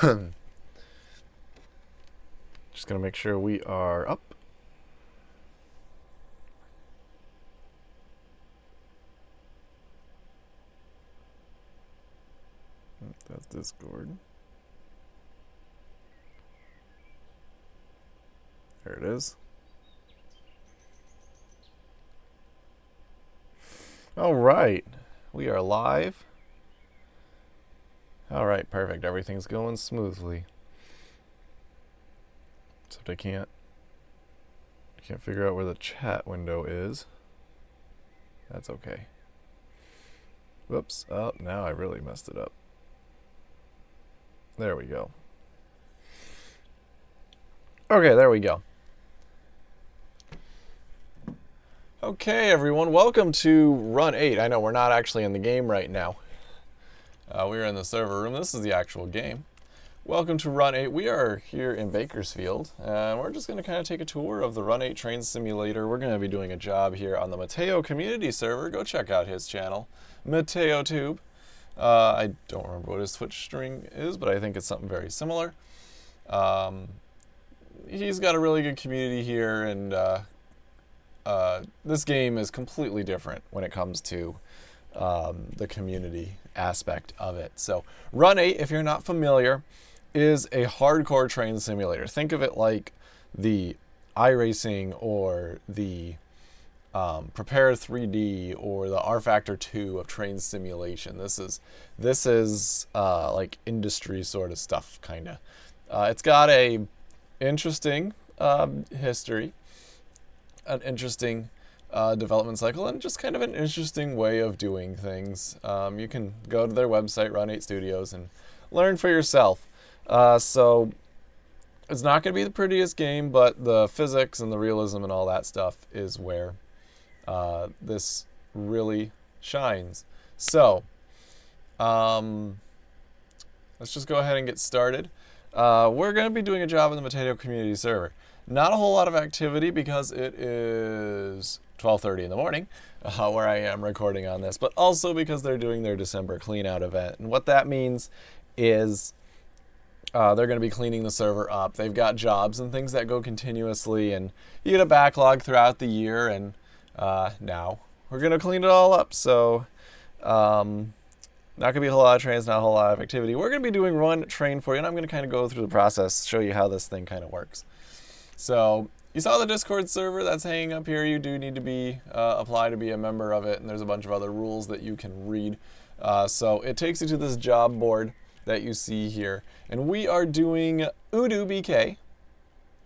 Just gonna make sure we are up. That's Discord. There it is. All right, we are live. All right, perfect. Everything's going smoothly. Except I can't figure out where the chat window is. That's okay. Whoops. Oh, now I really messed it up. There we go. Okay, there we go. Okay, everyone, welcome to Run8. I know we're not actually in the game right now. We're in the server room. This is the actual game. Welcome to Run8. We are here in Bakersfield, and we're just going to kind of take a tour of the Run8 train simulator. We're going to be doing a job here on the Mateo community server. Go check out his channel, Mateo Tube. I don't remember what his Twitch string is, but I think it's something very similar. He's got a really good community here, and this game is completely different when it comes to the community aspect of it. So Run8, if you're not familiar, is a hardcore train simulator. Think of it like the iRacing or the Prepare 3D or the R Factor 2 of train simulation. This is like industry sort of stuff, kind of. It's got a interesting history, an interesting development cycle, and just kind of an interesting way of doing things. You can go to their website, Run8 Studios, and learn for yourself. So it's not going to be the prettiest game, but the physics and the realism and all that stuff is where this really shines. So let's just go ahead and get started. We're going to be doing a job in the Mateo community server. Not a whole lot of activity because it is 12:30 in the morning where I am recording on this, but also because they're doing their December clean out event. And what that means is they're going to be cleaning the server up. They've got jobs and things that go continuously, and you get a backlog throughout the year, and now we're going to clean it all up. So not going to be a whole lot of trains, not a whole lot of activity. We're going to be doing one train for you, and I'm going to kind of go through the process, show you how this thing kind of works. So you saw the Discord server that's hanging up here. You do need to be apply to be a member of it, and there's a bunch of other rules that you can read. So it takes you to this job board that you see here, and we are doing Udo BK.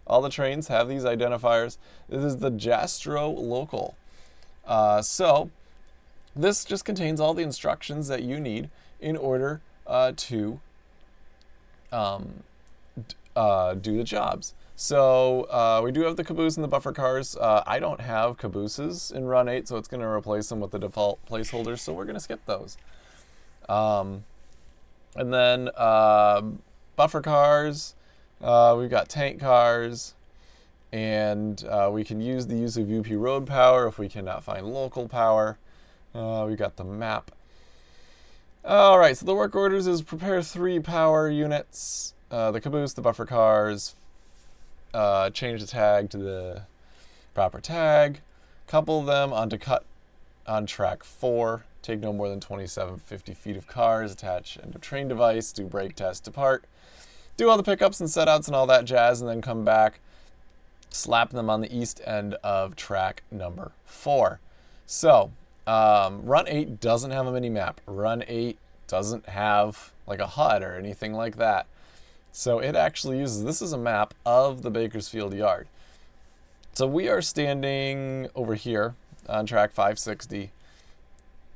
All the trains have these identifiers. This is the Jastro local. So this just contains all the instructions that you need in order to do the jobs. So we do have the caboose and the buffer cars. I don't have cabooses in Run8, so it's going to replace them with the default placeholders, so we're going to skip those. And then buffer cars, we've got tank cars, and we can use the use of UP road power if we cannot find local power. We've got the map. All right, so the work orders is prepare 3 power units, the caboose, the buffer cars, change the tag to the proper tag, couple them onto cut on track 4, take no more than 2750 feet of cars, attach end of train device, do brake test, depart, do all the pickups and setouts and all that jazz, and then come back, slap them on the east end of track number 4. So Run8 doesn't have a mini map. Run8 doesn't have like a HUD or anything like that. So it actually uses, this is a map of the Bakersfield yard. So we are standing over here on track 560,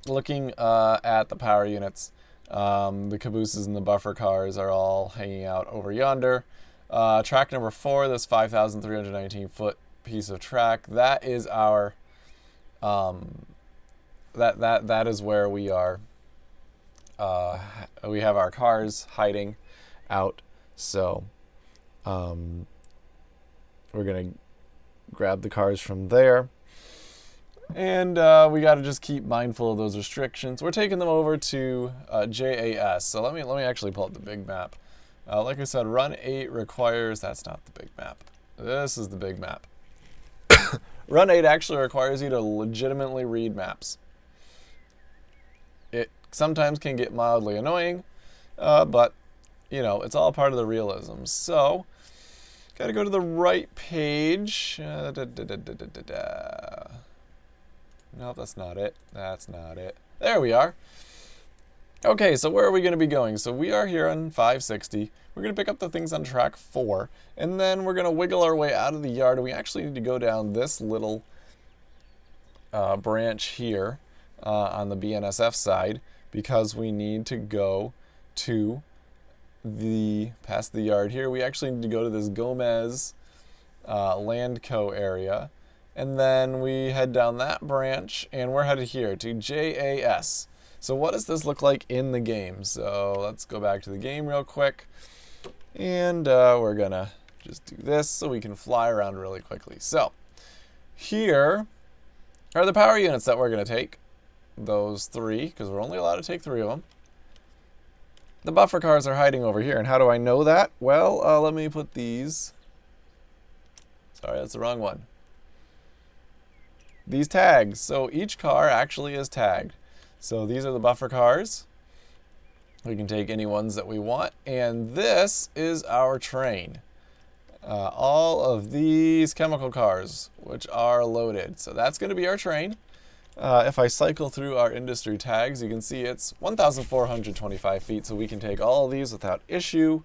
looking at the power units. The cabooses and the buffer cars are all hanging out over yonder. Track number 4, this 5,319 foot piece of track, that is our, that is where we are, we have our cars hiding out. So we're going to grab the cars from there. And we got to just keep mindful of those restrictions. We're taking them over to JAS. So let me actually pull up the big map. Like I said, Run 8 requires, that's not the big map. This is the big map. Run 8 actually requires you to legitimately read maps. It sometimes can get mildly annoying, but, you know, it's all part of the realism. So, got to go to the right page. No, that's not it. That's not it. There we are. Okay, so where are we going to be going? So we are here on 560. We're going to pick up the things on track 4, and then we're going to wiggle our way out of the yard. We actually need to go down this little branch here on the BNSF side because we need to go to past the yard here. We actually need to go to this Gomez Landco area, and then we head down that branch, and we're headed here to JAS. So what does this look like in the game? So let's go back to the game real quick. And we're going to just do this so we can fly around really quickly. So here are the power units that we're going to take. Those 3, because we're only allowed to take 3 of them. The buffer cars are hiding over here. And how do I know that? Well, let me put these. Sorry, that's the wrong one. These tags. So each car actually is tagged. So these are the buffer cars. We can take any ones that we want. And this is our train. All of these chemical cars, which are loaded. So that's going to be our train. If I cycle through our industry tags, you can see it's 1,425 feet. So we can take all of these without issue.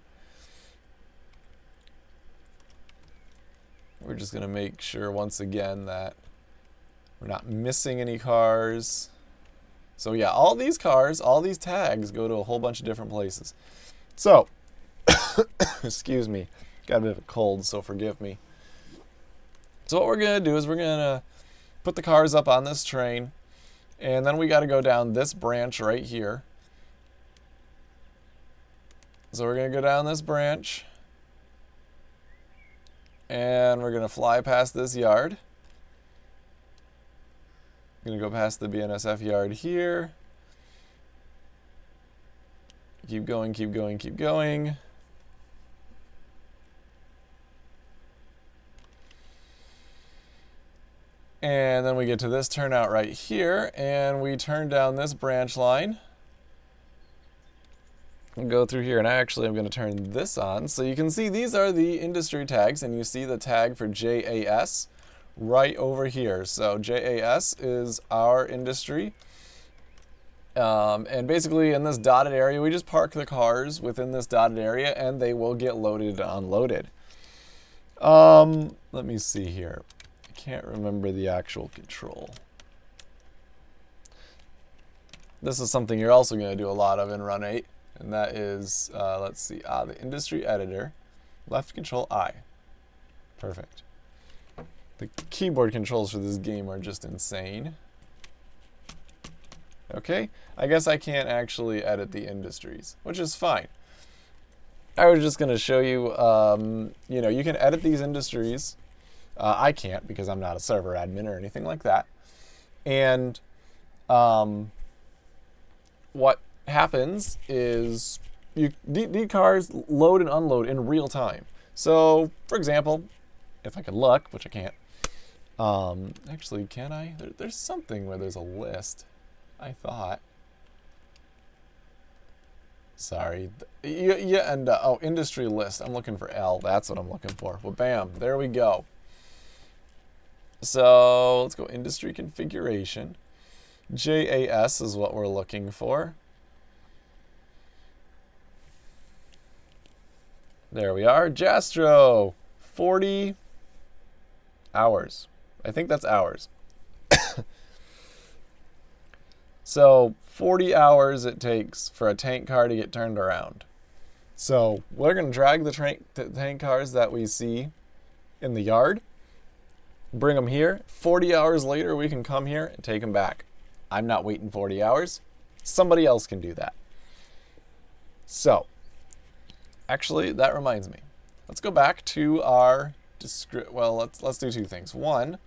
We're just going to make sure once again that we're not missing any cars. So yeah, all these cars, all these tags go to a whole bunch of different places. So, excuse me, got a bit of a cold, so forgive me. So what we're going to do is we're going to put the cars up on this train, and then we got to go down this branch right here. So we're going to go down this branch, and we're going to fly past this yard. Going to go past the BNSF yard here. Keep going, keep going, keep going. And then we get to this turnout right here, and we turn down this branch line and go through here. And actually, I'm going to turn this on. So you can see these are the industry tags, and you see the tag for JAS right over here. So JAS is our industry. And basically in this dotted area, we just park the cars within this dotted area and they will get loaded and unloaded. Let me see here. I can't remember the actual control. This is something you're also going to do a lot of in Run 8. And that is, let's see, the industry editor. Left control I. Perfect. The keyboard controls for this game are just insane. Okay, I guess I can't actually edit the industries, which is fine. I was just going to show you, you know, you can edit these industries. I can't because I'm not a server admin or anything like that. And what happens is the cars load and unload in real time. So, for example, if I could look, which I can't. Actually, can I? There's something where there's a list, I thought. Sorry. Yeah, and, oh, industry list. I'm looking for L. That's what I'm looking for. Well, bam. There we go. So, let's go industry configuration. JAS is what we're looking for. There we are. Jastro. 40 hours. I think that's hours. So 40 hours it takes for a tank car to get turned around. So we're going to drag the tank cars that we see in the yard, bring them here. 40 hours later, we can come here and take them back. I'm not waiting 40 hours. Somebody else can do that. So, actually, that reminds me. Let's go back to our well, let's do two things. One,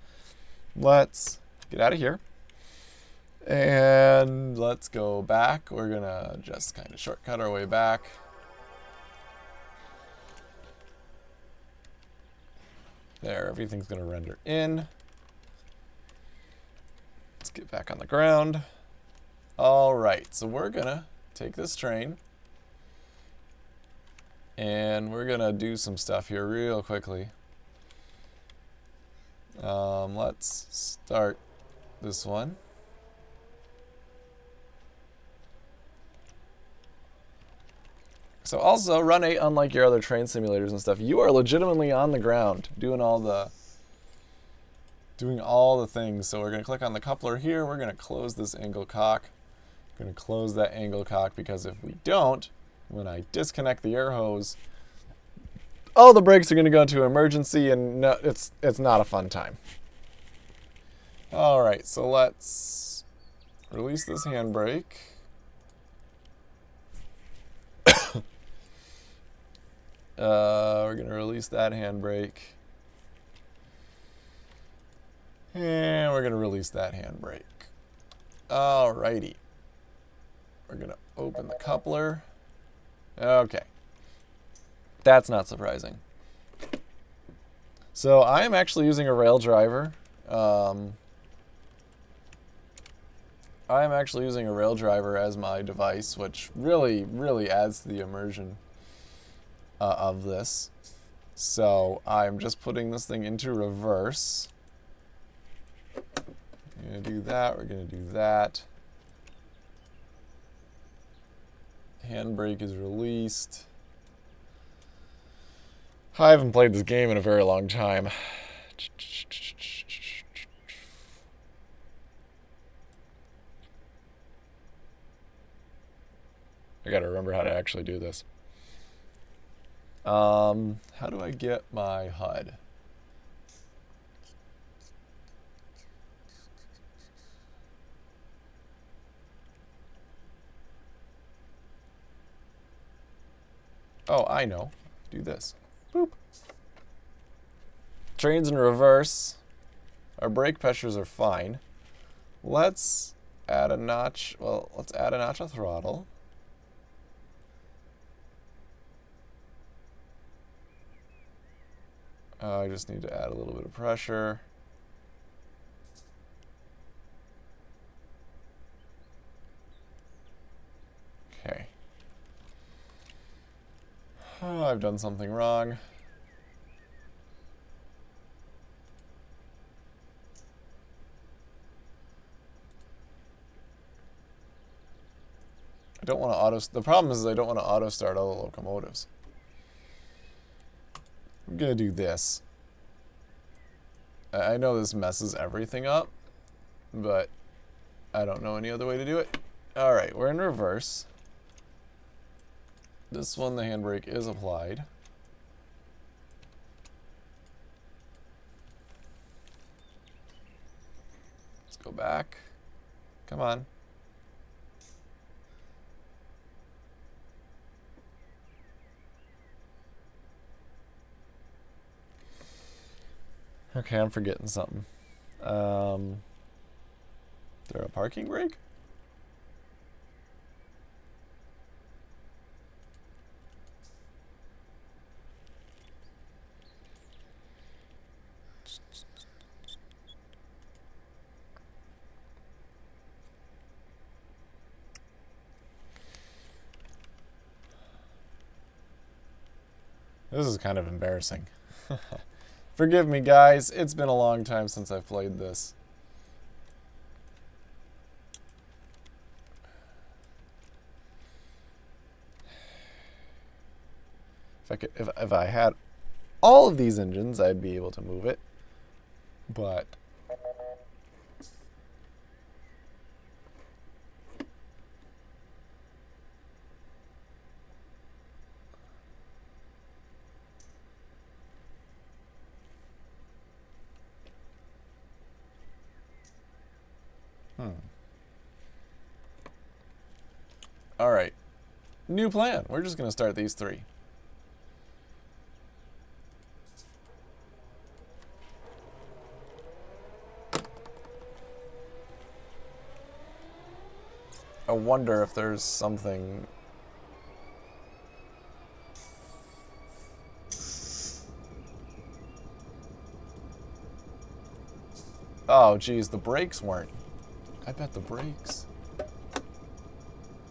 let's get out of here. And let's go back. We're going to just kind of shortcut our way back. There, everything's going to render in. Let's get back on the ground. All right, so we're going to take this train and we're going to do some stuff here real quickly. Let's start this one. So also, Run8, unlike your other train simulators and stuff, you are legitimately on the ground doing all the things. So we're going to click on the coupler here. We're going to close this angle cock. We're going to close that angle cock because if we don't, when I disconnect the air hose, all the brakes are going to go into emergency, and no, it's not a fun time. All right, so let's release this handbrake. We're going to release that handbrake. And we're going to release that handbrake. Alrighty. We're going to open the coupler. Okay. That's not surprising. So I am actually using a rail driver. I am actually using a rail driver as my device, which really, really adds to the immersion of this. So I'm just putting this thing into reverse. We're going to do that. We're going to do that. Handbrake is released. I haven't played this game in a very long time. I gotta remember how to actually do this. How do I get my HUD? Oh, I know. Do this. Boop. Train's in reverse. Our brake pressures are fine. Let's add a notch. Well, let's add a notch of throttle. I just need to add a little bit of pressure. Okay. Oh, I've done something wrong. I don't want to the problem is I don't want to auto start all the locomotives. I'm gonna do this. I know this messes everything up, but I don't know any other way to do it. Alright, we're in reverse. This one, the handbrake is applied. Let's go back. Come on. Okay, I'm forgetting something. Is there a parking brake? This is kind of embarrassing. Forgive me, guys. It's been a long time since I've played this. If I had all of these engines, I'd be able to move it. But all right. New plan. We're just going to start these three. I wonder if there's something. Oh, geez, the brakes weren't. I bet the brakes.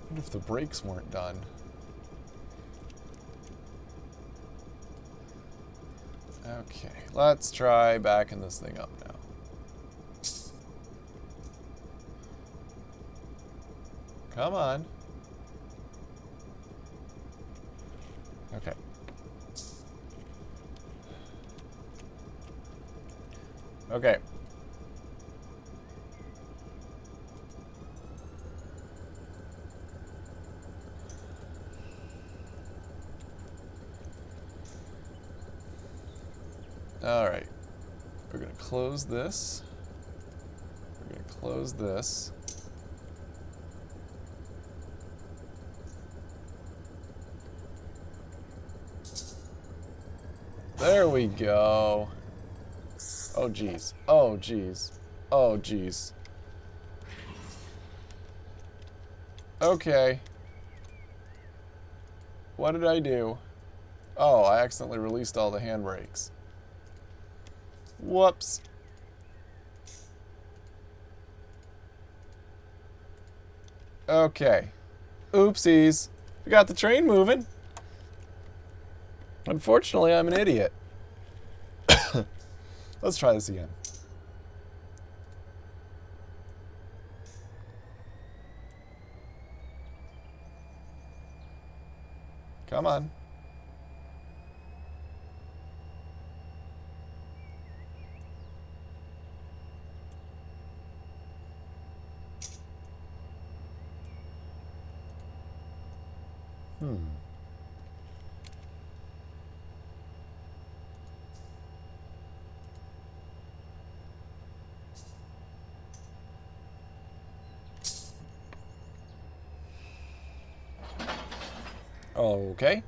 What if the brakes weren't done? Okay, let's try backing this thing up now. Come on. Okay. Okay. All right. We're going to close this. We're going to close this. There we go. Oh, geez. Oh, geez. Oh, geez. Okay. What did I do? Oh, I accidentally released all the handbrakes. Whoops. Okay. Oopsies. We got the train moving. Unfortunately, I'm an idiot. Let's try this again. Come on. Okay.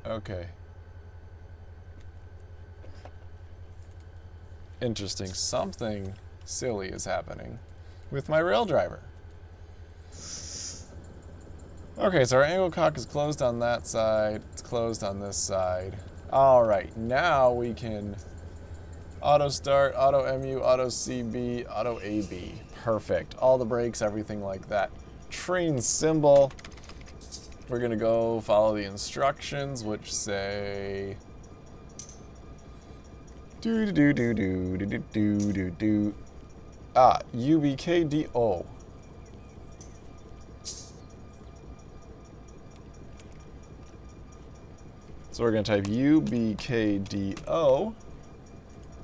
Okay. Interesting. Something silly is happening with my rail driver. Okay, so our angle cock is closed on that side. It's closed on this side. All right, now we can auto start, auto MU, auto CB, auto AB. Perfect. All the brakes, everything like that. Train symbol. We're gonna go follow the instructions, which say UBKDO. So we're gonna type UBKDO.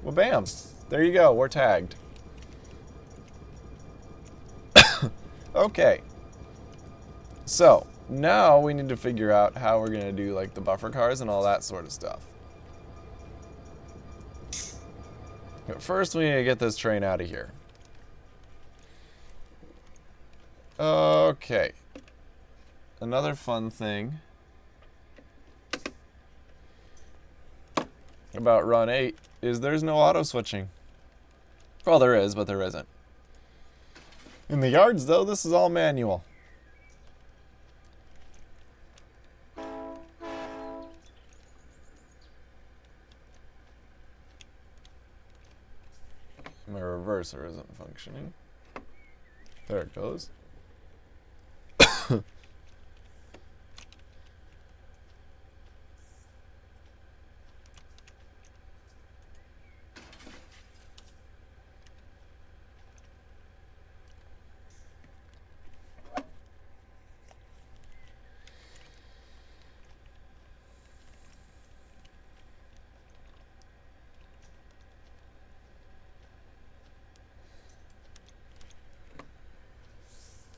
Well, bam. There you go. We're tagged. Okay. So now we need to figure out how we're gonna do like the buffer cars and all that sort of stuff. But first, we need to get this train out of here. Okay. Another fun thing about Run8 is there's no auto switching. Well, there is, but there isn't. In the yards, though, this is all manual. My reverser isn't functioning. There it goes.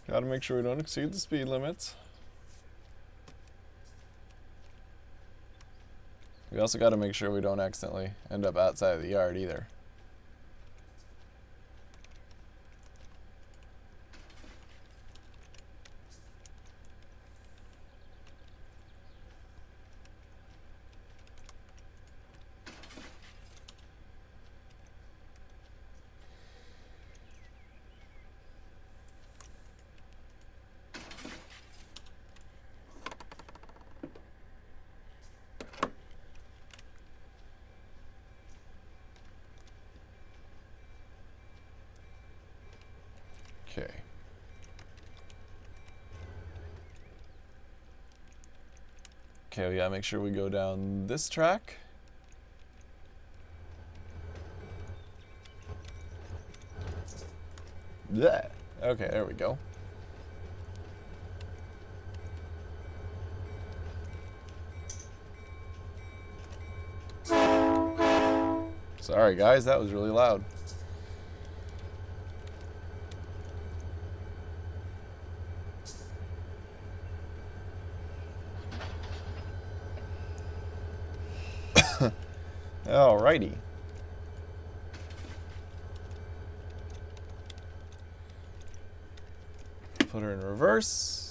Gotta make sure we don't exceed the speed limits. We also gotta make sure we don't accidentally end up outside of the yard either. Okay. Okay, we gotta make sure we go down this track. Blech. Okay, there we go. Sorry guys, that was really loud. Alrighty. Put her in reverse.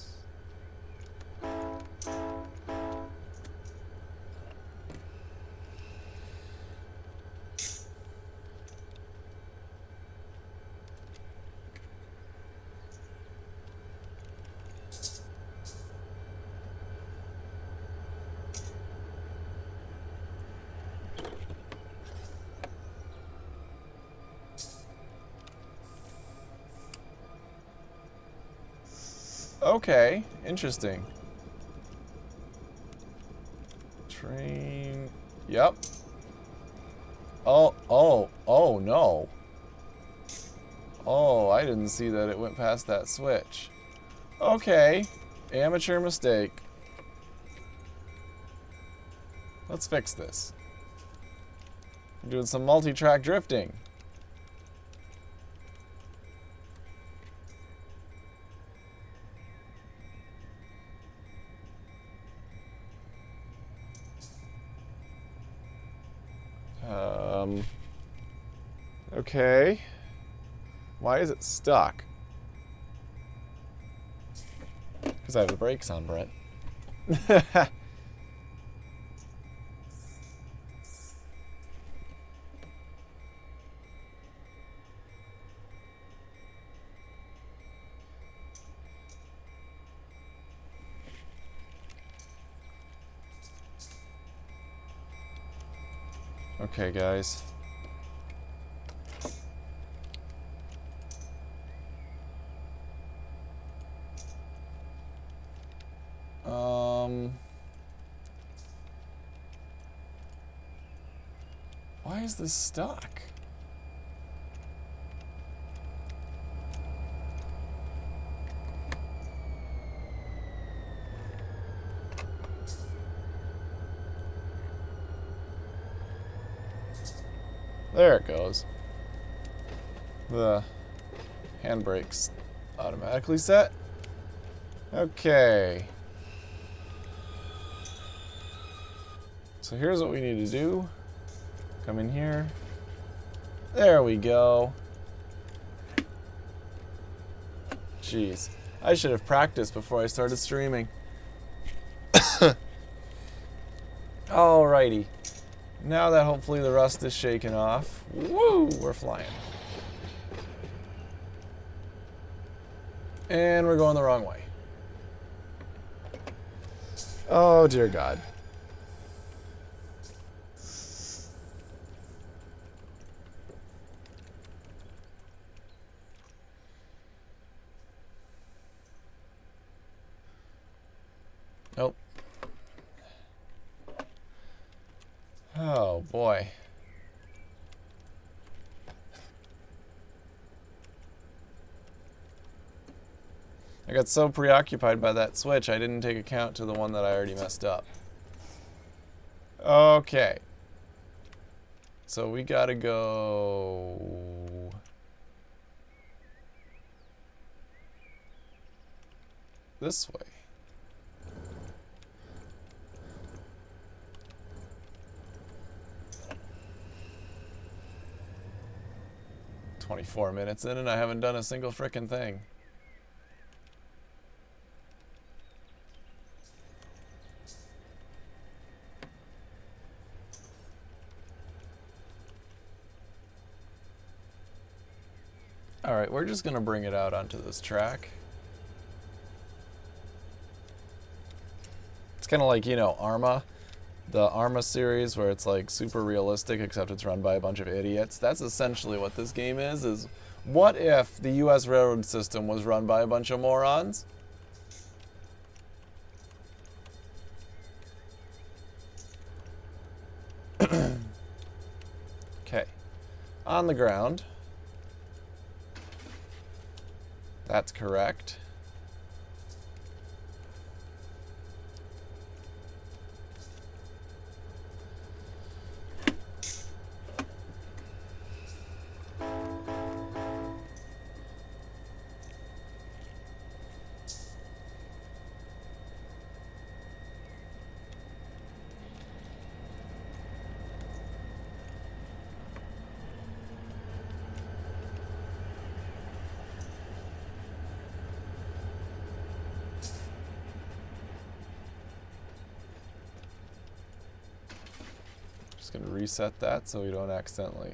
Okay, interesting. Train. Yep. Oh no. Oh, I didn't see that it went past that switch. Okay, amateur mistake. Let's fix this. I'm doing some multi-track drifting. Okay. Why is it stuck? Because I have the brakes on, Brett. Okay, guys. Why is this stuck? There it goes. The handbrake's automatically set. Okay. So here's what we need to do. Come in here. There we go. Jeez. I should have practiced before I started streaming. Alrighty. Now that hopefully the rust is shaken off. Woo! We're flying. And we're going the wrong way. Oh, dear God. Nope. Oh, boy. I got so preoccupied by that switch, I didn't take account to the one that I already messed up. Okay. So we gotta go... this way. "24 minutes in and I haven't done a single frickin' thing." Alright, we're just gonna bring it out onto this track. It's kind of like, you know, Arma. The Arma series where it's like super realistic except it's run by a bunch of idiots. That's essentially what this game is What if the U.S. railroad system was run by a bunch of morons? Okay. On the ground. That's correct. Just going to reset that so we don't accidentally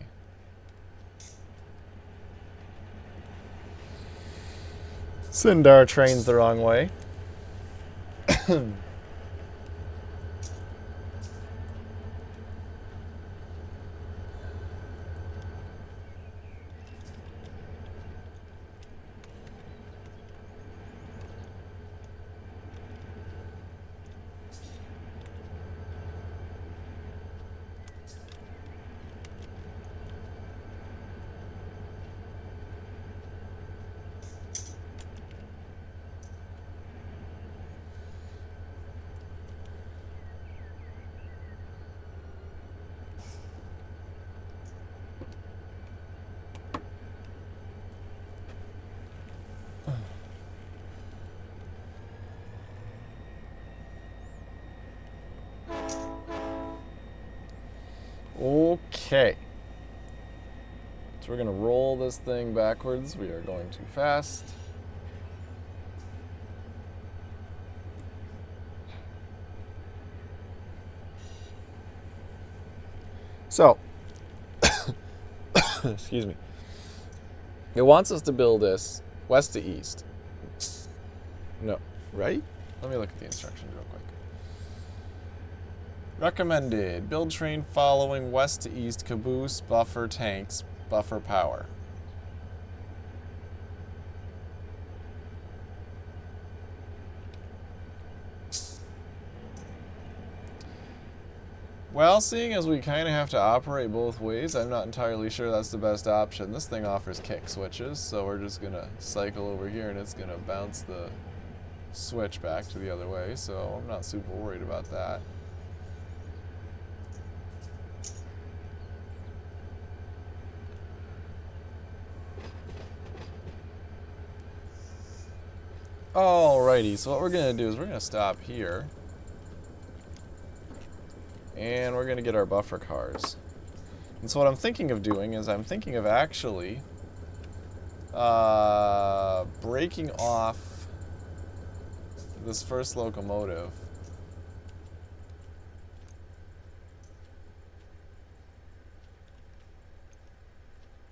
send our trains the wrong way. Okay. So we're going to roll this thing backwards. We are going too fast. So, excuse me. It wants us to build this west to east. No, right? Let me look at the instructions real quick. Recommended. Build train following west to east, caboose, buffer tanks, buffer power. Well, seeing as we kind of have to operate both ways, I'm not entirely sure that's the best option. This thing offers kick switches, so we're just going to cycle over here and it's going to bounce the switch back to the other way, so I'm not super worried about that. Alrighty, so what we're going to do is we're going to stop here. And we're going to get our buffer cars. And so what I'm thinking of doing is I'm thinking of actually breaking off this first locomotive.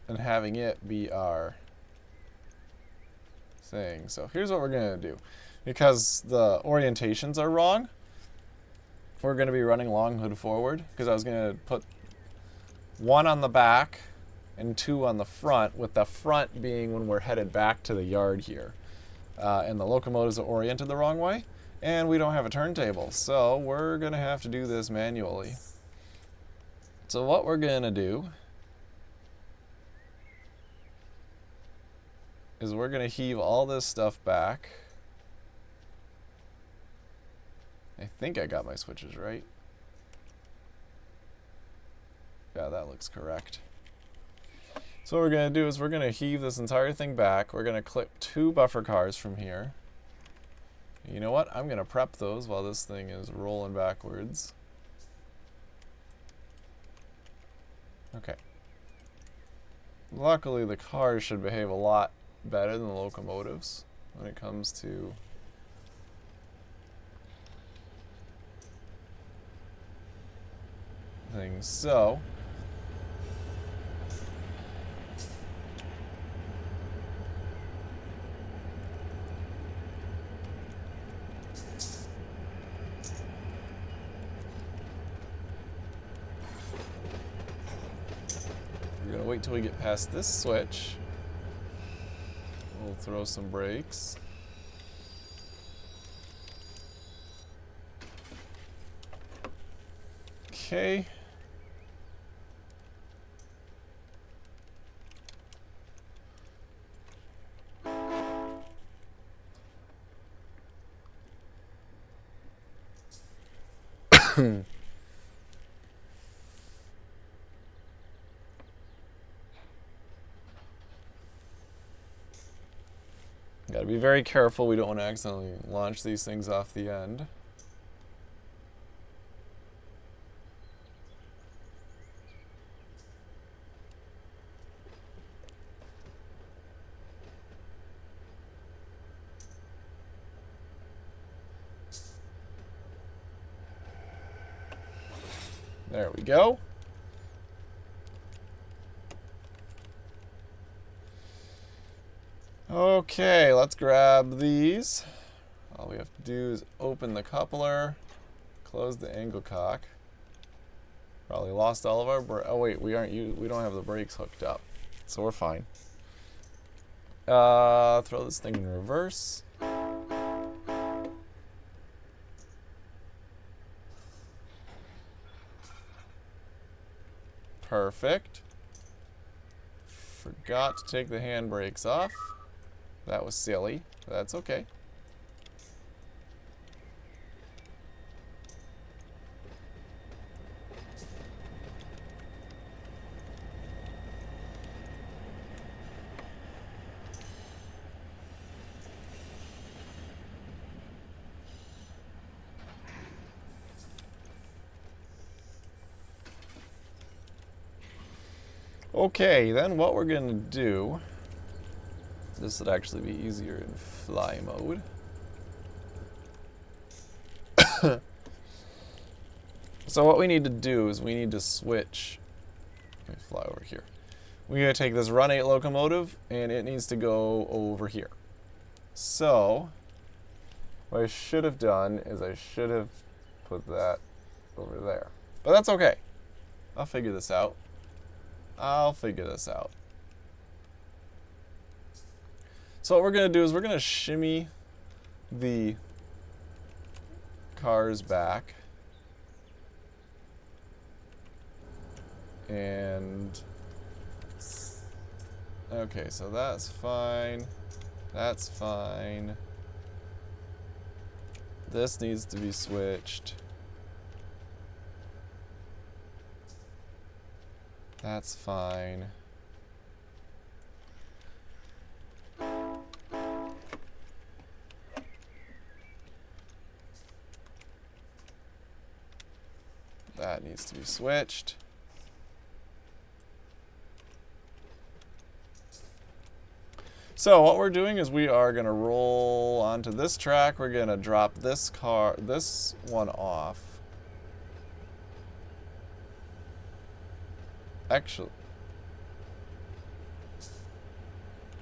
And having it be our thing. So here's what we're going to do. Because the orientations are wrong, we're going to be running long hood forward, because I was going to put one on the back and two on the front, with the front being when we're headed back to the yard here. And the locomotives are oriented the wrong way, and we don't have a turntable, so we're going to have to do this manually. So what we're going to do is we're going to heave all this stuff back. I think I got my switches right. Yeah, that looks correct. So what we're going to do is we're going to heave this entire thing back. We're going to clip 2 buffer cars from here. You know what? I'm going to prep those while this thing is rolling backwards. Okay. Luckily, the cars should behave a lot better than the locomotives when it comes to things. So we're going to wait till we get past this switch. We'll throw some brakes. Okay. Got to be very careful. We don't want to accidentally launch these things off the end. There we go. Okay, let's grab these. All we have to do is open the coupler, close the angle cock. Probably lost all of our oh wait, we don't have the brakes hooked up, so we're fine. Throw this thing in reverse. Perfect. Forgot to take the handbrakes off. That was silly. That's okay. Okay, then what we're going to do, this would actually be easier in fly mode. So what we need to do is we need to switch. Let me fly over here. We're going to take this Run8 locomotive and it needs to go over here. So what I should have done is I should have put that over there. But that's okay. I'll figure this out. So what we're going to do is we're going to shimmy the cars back. And okay, so that's fine. That's fine. This needs to be switched. That's fine. That needs to be switched. So what we're doing is we are going to roll onto this track. We're going to drop this one off. Actually,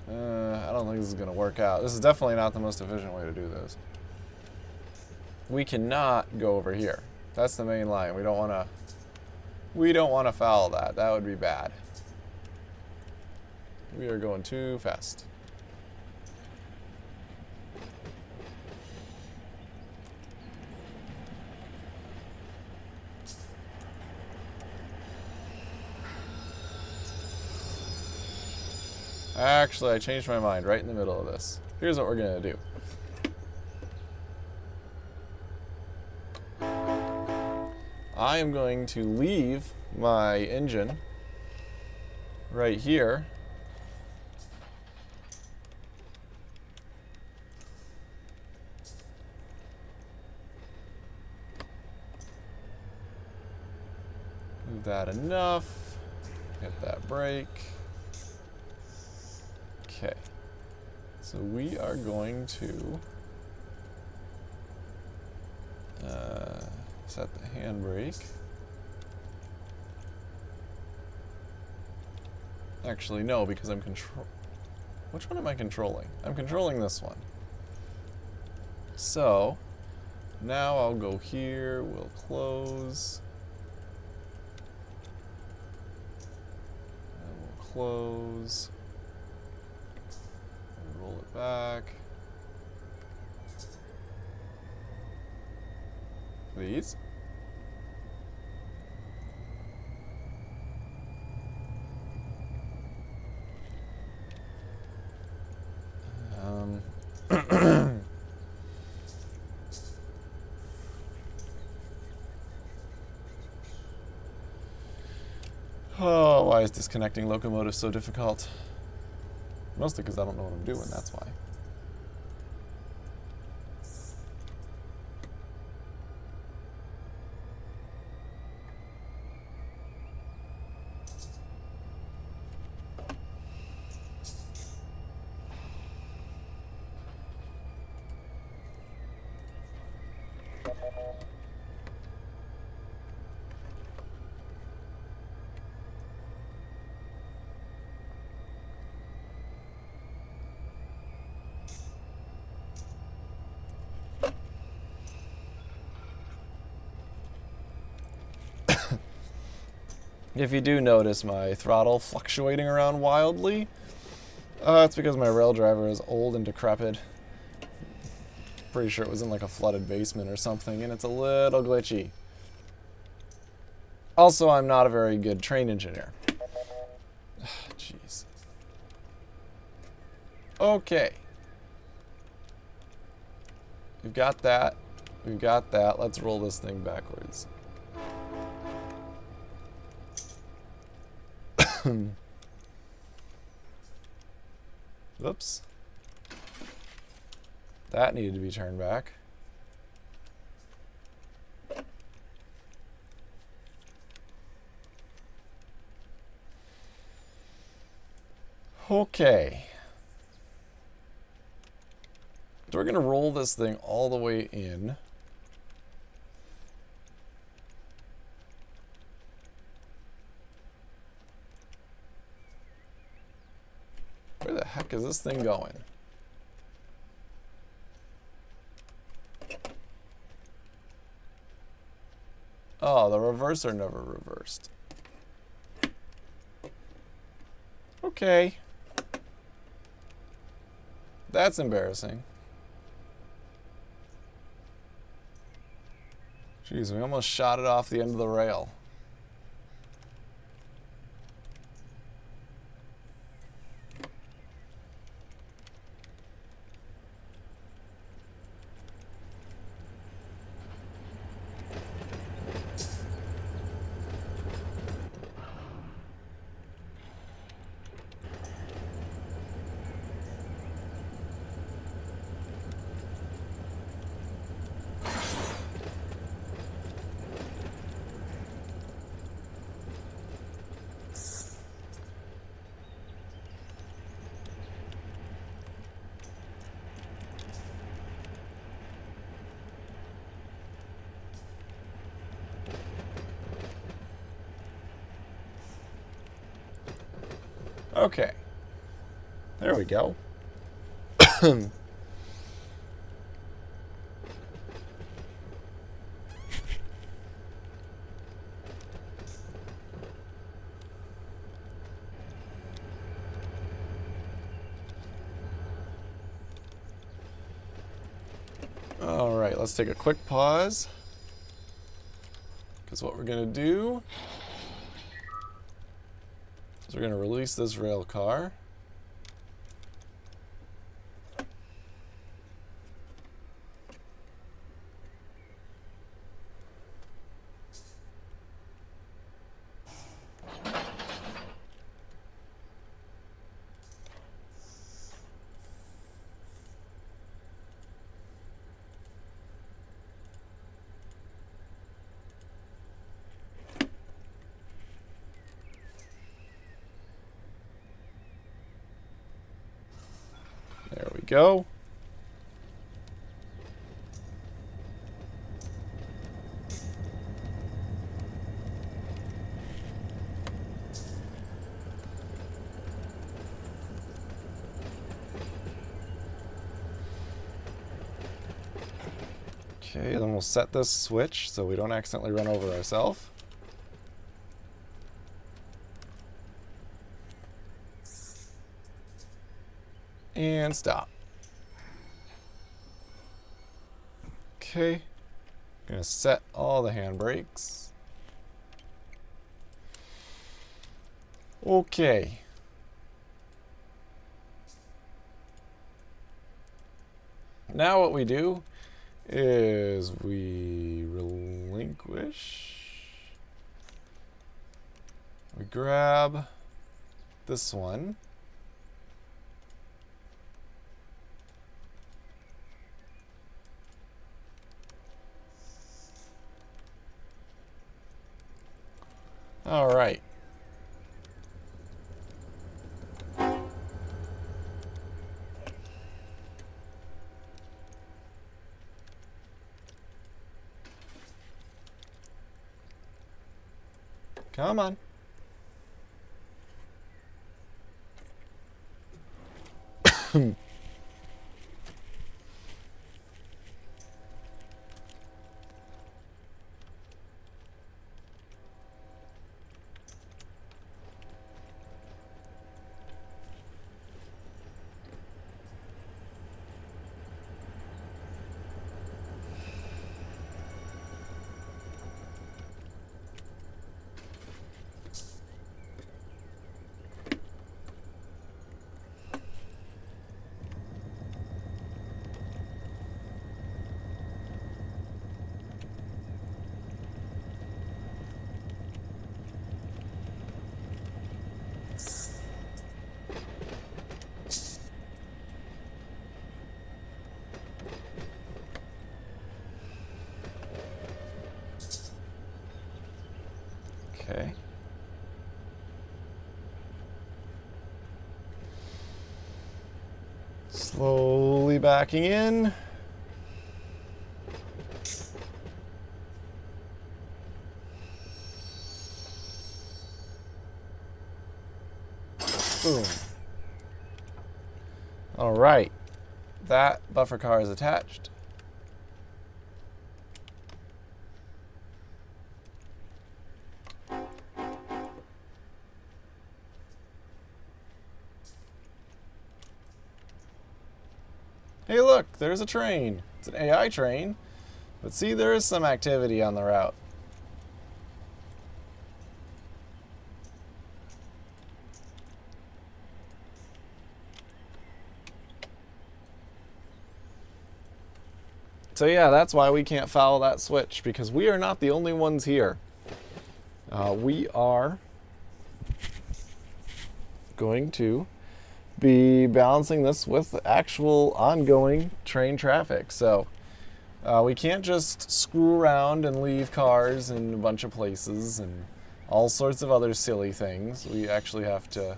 I don't think this is going to work out. This is definitely not the most efficient way to do this. We cannot go over here. That's the main line. We don't want to foul that. That would be bad. We are going too fast. Actually, I changed my mind right in the middle of this. Here's what we're going to do. I am going to leave my engine right here. Move that enough. Hit that brake. Okay, so we are going to set the handbrake. Actually, no, because I'm which one am I controlling? I'm controlling this one. So, now I'll go here, we'll close. And we'll close. Roll These. Oh, why is disconnecting locomotive so difficult? Mostly because I don't know what I'm doing, that's why. If you do notice my throttle fluctuating around wildly, it's because my rail driver is old and decrepit. Pretty sure it was in like a flooded basement or something, and it's a little glitchy. Also, I'm not a very good train engineer. Jeez. Okay. We've got that. We've got that. Let's roll this thing backwards. Whoops. That needed to be turned back. Okay. So we're going to roll this thing all the way in. Where the heck is this thing going? Oh, the reverser never reversed. Okay. That's embarrassing. Jeez, we almost shot it off the end of the rail. Okay. There we go. All right, let's take a quick pause. Because what we're going to do is we're going to release this rail car. There we go. Okay, then we'll set this switch so we don't accidentally run over ourselves. And stop. Okay. Gonna set all the handbrakes. Okay. Now what we do is we relinquish. We grab this one. All right. Come on. Okay. Slowly backing in. Boom. All right. That buffer car is attached. Hey, look, there's a train. It's an AI train. But see, there is some activity on the route. So yeah, that's why we can't follow that switch, because we are not the only ones here. We are going to be balancing this with actual ongoing train traffic. So we can't just screw around and leave cars in a bunch of places and all sorts of other silly things. We actually have to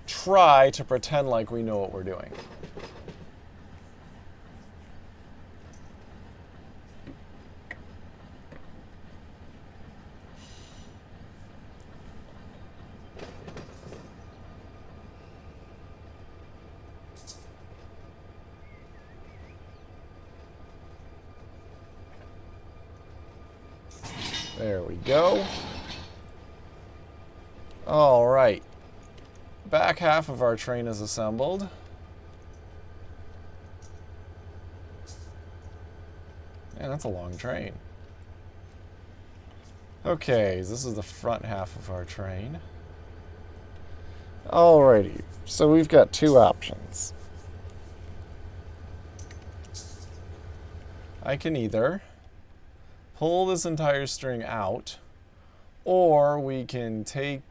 try to pretend like we know what we're doing. There we go. All right. Back half of our train is assembled. Man, that's a long train. Okay, this is the front half of our train. Alrighty, so we've got two options. I can either pull this entire string out, or we can take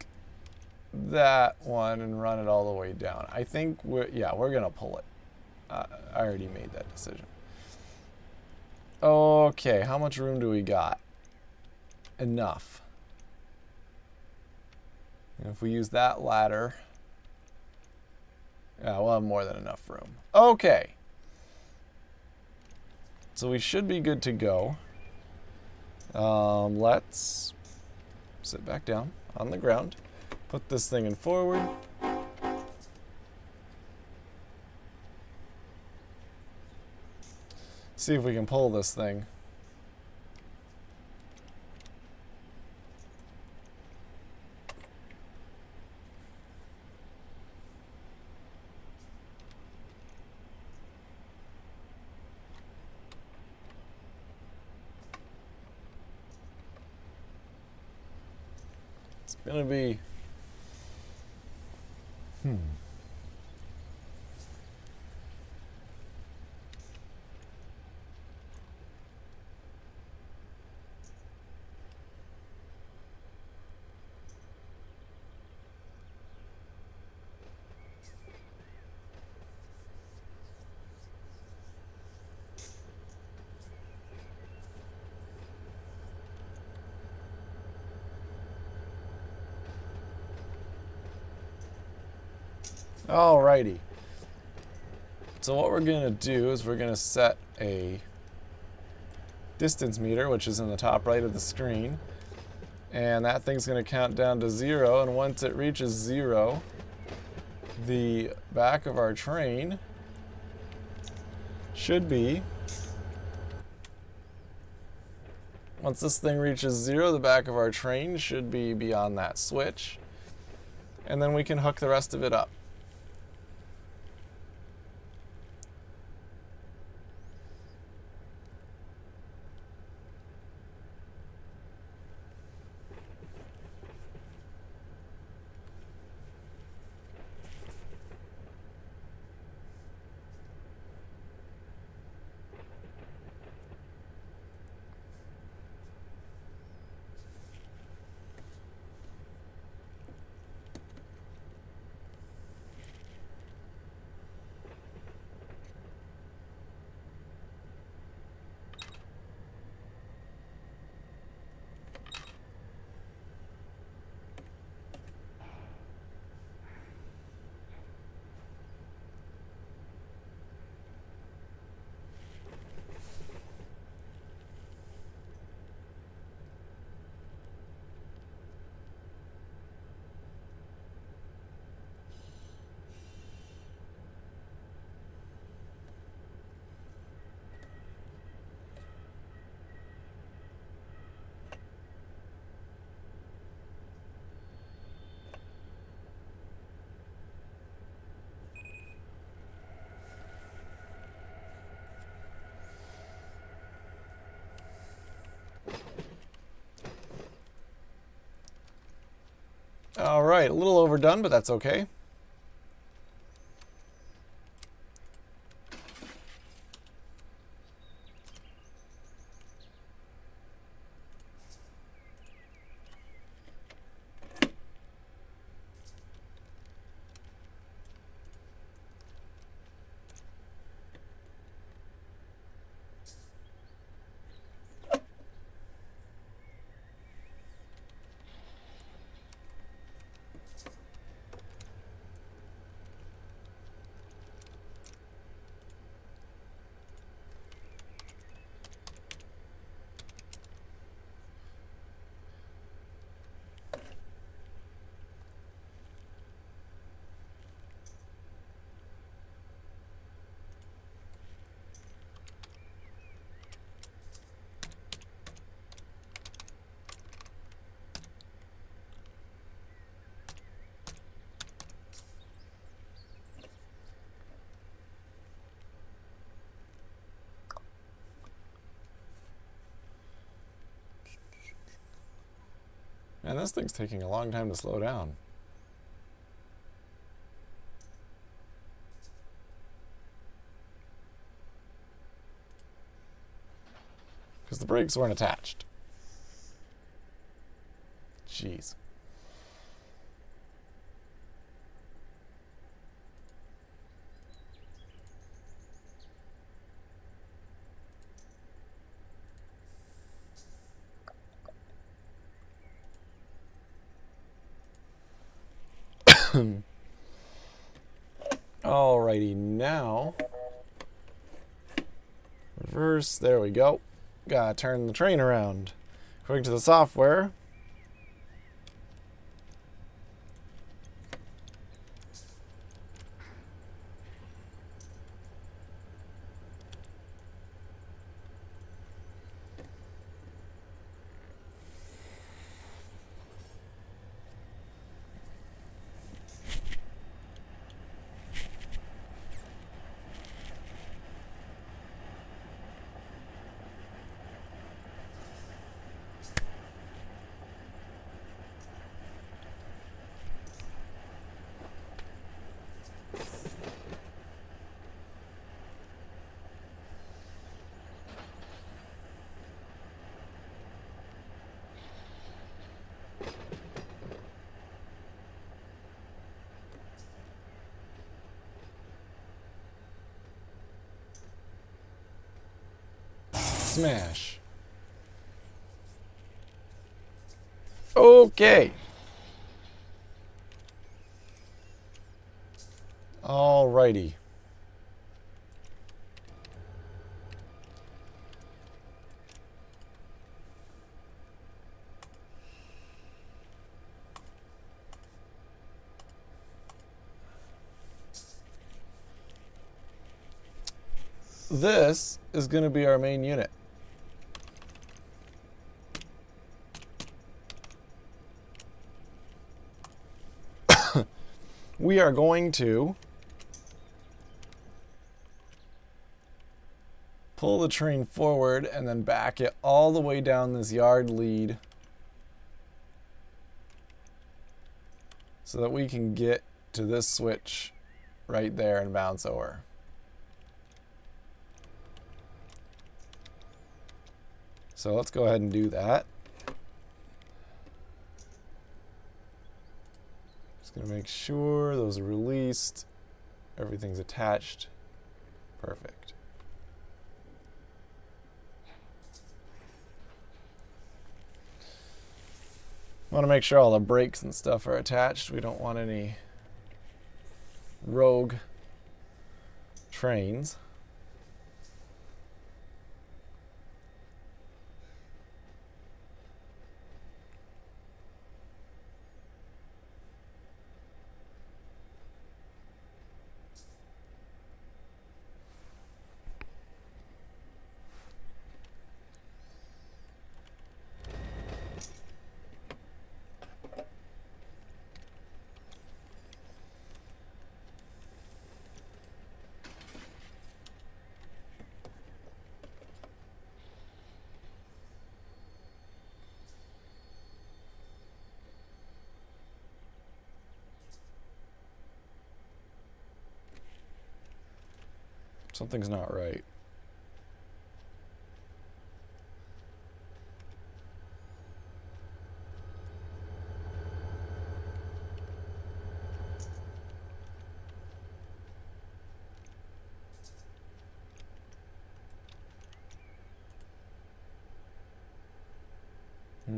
that one and run it all the way down. I think we're gonna pull it. I already made that decision. Okay, how much room do we got? Enough. And if we use that ladder, yeah, we'll have more than enough room. Okay. So we should be good to go. Let's sit back down on the ground. Put this thing in forward. See if we can pull this thing. It's gonna be alrighty. So what we're gonna do is we're gonna set a distance meter, which is in the top right of the screen, and that thing's gonna count down to 0, and once it reaches 0, the back of our train should be, once this thing reaches 0, the back of our train should be beyond that switch, and then we can hook the rest of it up. All right, a little overdone, but that's okay. Man, this thing's taking a long time to slow down. Because the brakes weren't attached. Jeez. Alrighty, now reverse, there we go. Gotta turn the train around. According to the software, Smash. Okay. Alrighty. This is going to be our main unit. We are going to pull the train forward and then back it all the way down this yard lead so that we can get to this switch right there and bounce over. So let's go ahead and do that. Just gonna make sure those are released, everything's attached. Perfect. Want to make sure all the brakes and stuff are attached. We don't want any rogue trains. Something's not right.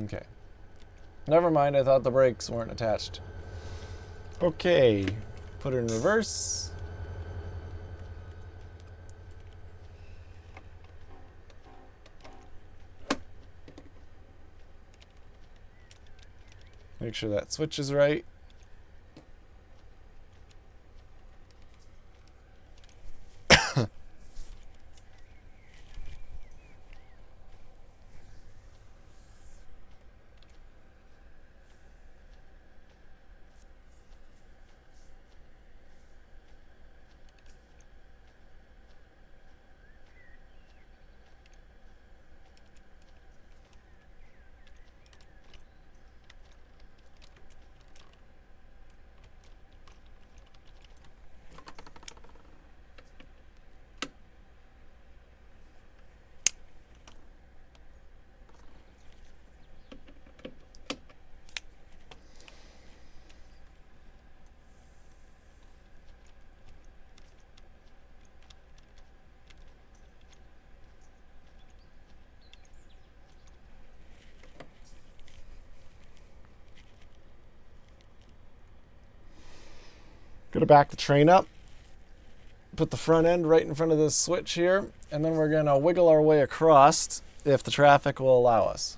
Okay. Never mind, I thought the brakes weren't attached. Okay, put it in reverse. Make sure that switch is right. Gonna back the train up, put the front end right in front of this switch here, and then we're gonna wiggle our way across if the traffic will allow us.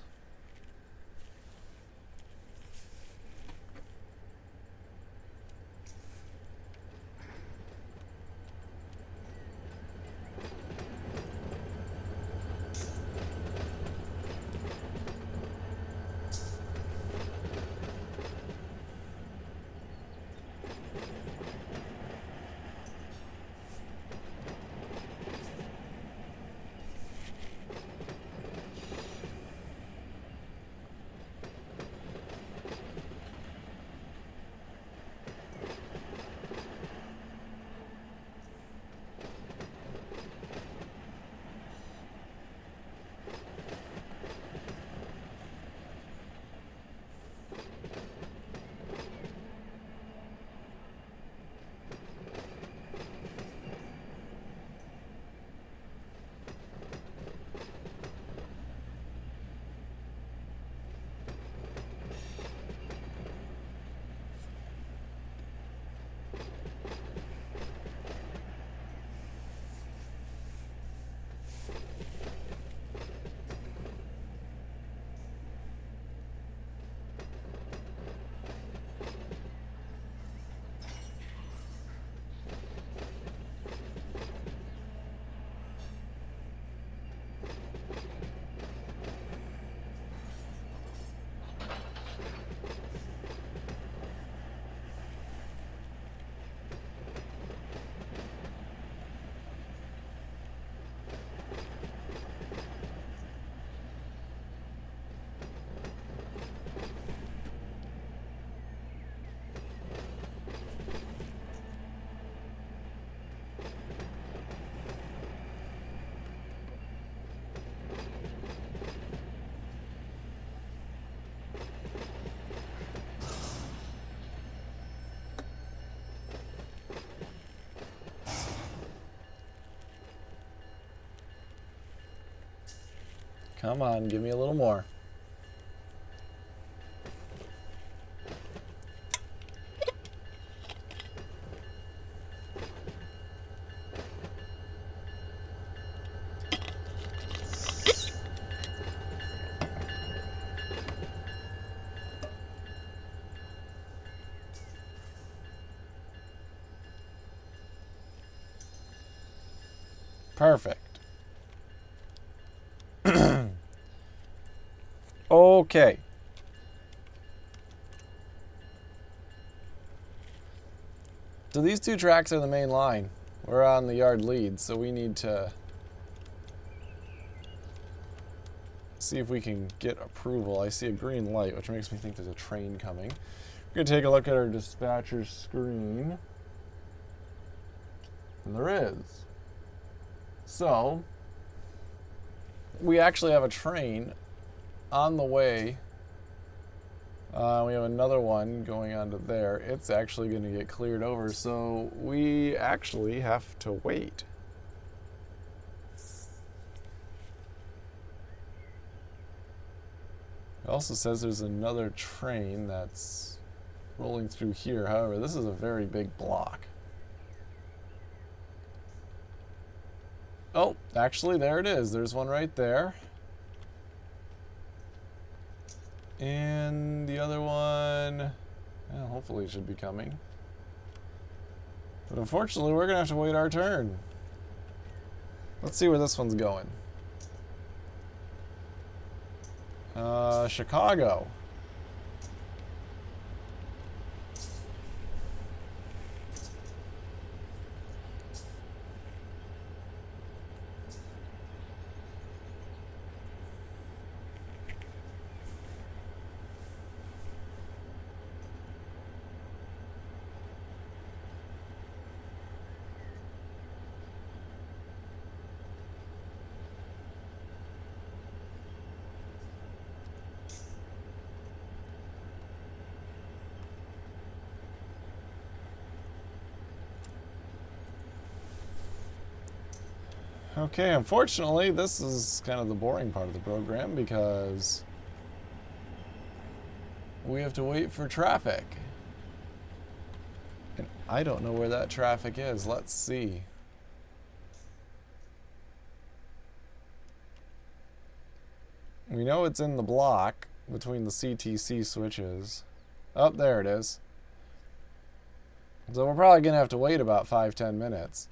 Come on, give me a little more. Perfect. Okay. So these two tracks are the main line. We're on the yard lead, so we need to see if we can get approval. I see a green light, which makes me think there's a train coming. We're going to take a look at our dispatcher screen. And there is. So, we actually have a train on the way. We have another one going on to there. It's actually going to get cleared over, so we actually have to wait. It also says there's another train that's rolling through here. However, this is a very big block. Oh, actually, there it is. There's one right there. And the other one, well, hopefully it should be coming. But unfortunately, we're going to have to wait our turn. Let's see where this one's going. Chicago. Okay, unfortunately, this is kind of the boring part of the program because we have to wait for traffic. And I don't know where that traffic is. Let's see. We know it's in the block between the CTC switches. Oh, there it is. So we're probably going to have to wait about 5-10 minutes.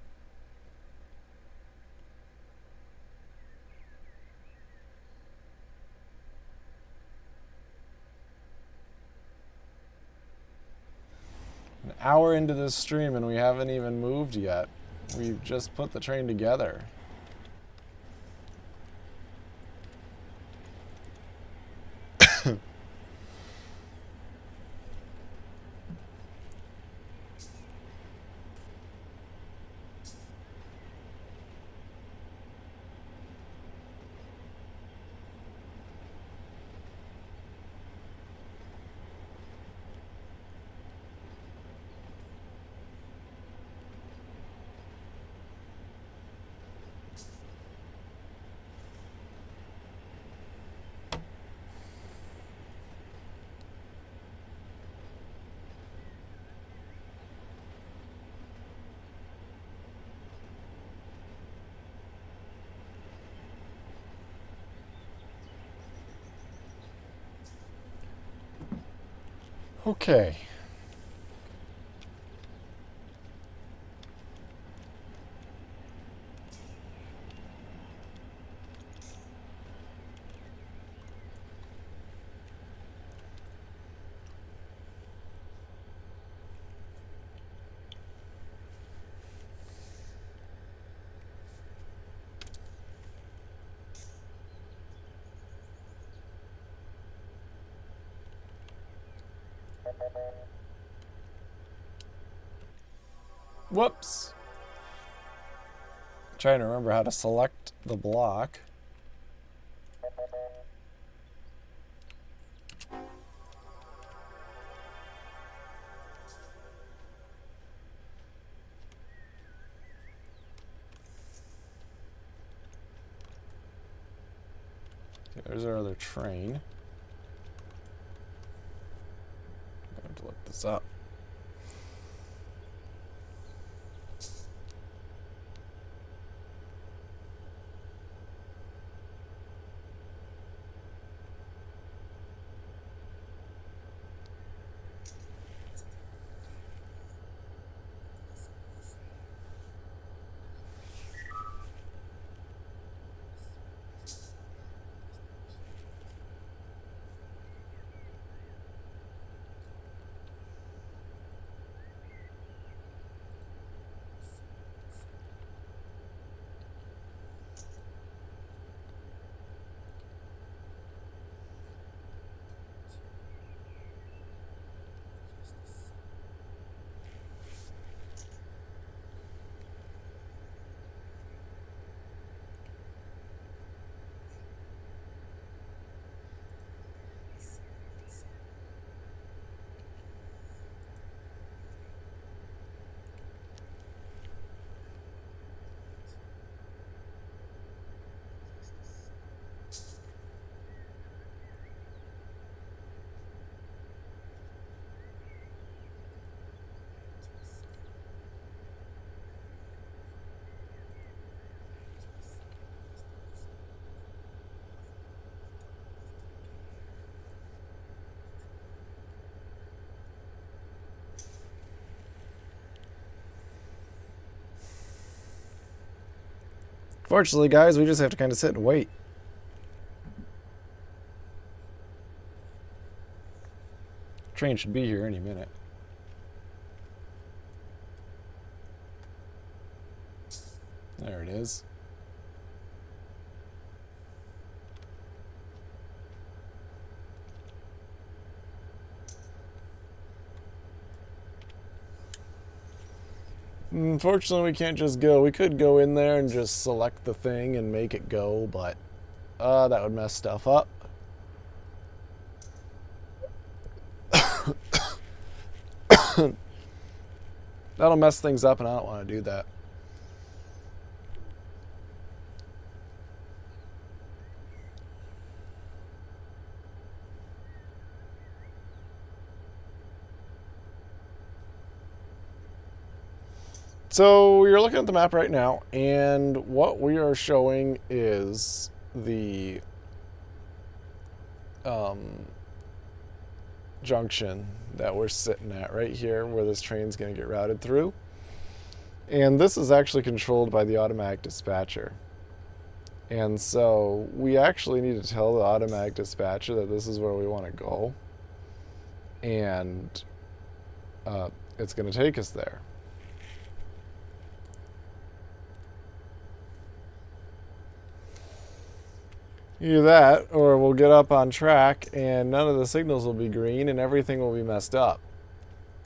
An hour into this stream and we haven't even moved yet. We've just put the train together. Okay. Whoops. Trying to remember how to select the block. Okay, there's our other train. I have to look this up. Fortunately, guys, we just have to kind of sit and wait. Train should be here any minute. There it is. Unfortunately, we can't just go. We could go in there and just select the thing and make it go, but that would mess stuff up. That'll mess things up, and I don't want to do that. So you're looking at the map right now, and what we are showing is the junction that we're sitting at right here, where this train's going to get routed through. And this is actually controlled by the automatic dispatcher. And so we actually need to tell the automatic dispatcher that this is where we want to go. And it's going to take us there. Either that, or we'll get up on track and none of the signals will be green and everything will be messed up.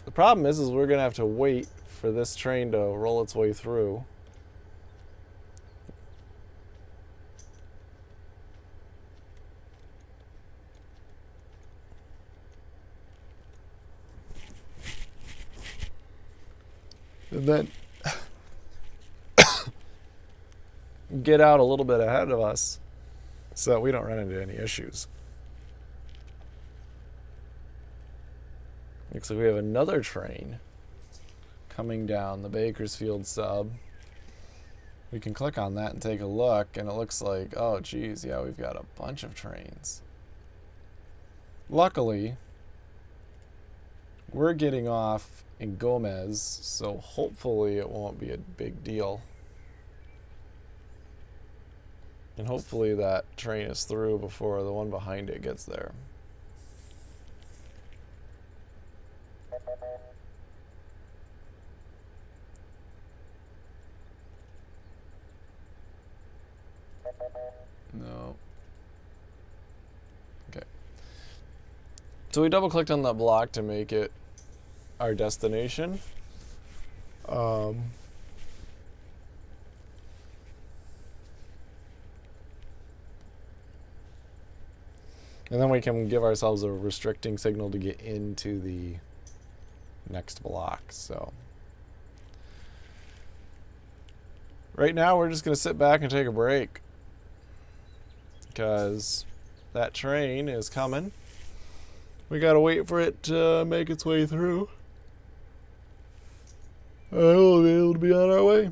The problem is we're going to have to wait for this train to roll its way through. And then get out a little bit ahead of us so that we don't run into any issues. Looks like we have another train coming down the Bakersfield sub. We can click on that and take a look, and it looks like, oh geez, yeah, we've got a bunch of trains. Luckily, we're getting off in Gomez, so hopefully it won't be a big deal. And hopefully that train is through before the one behind it gets there. No. Okay. So we double clicked on that block to make it our destination. And then we can give ourselves a restricting signal to get into the next block. So right now we're just going to sit back and take a break, because That train is coming. We gotta wait for it to make its way through. We'll be able to be on our way.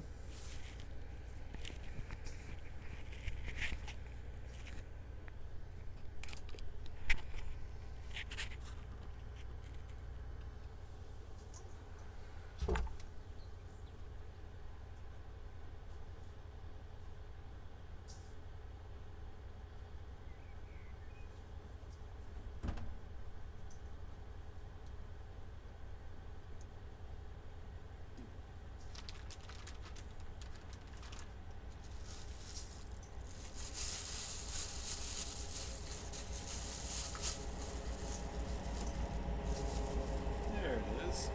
There it is.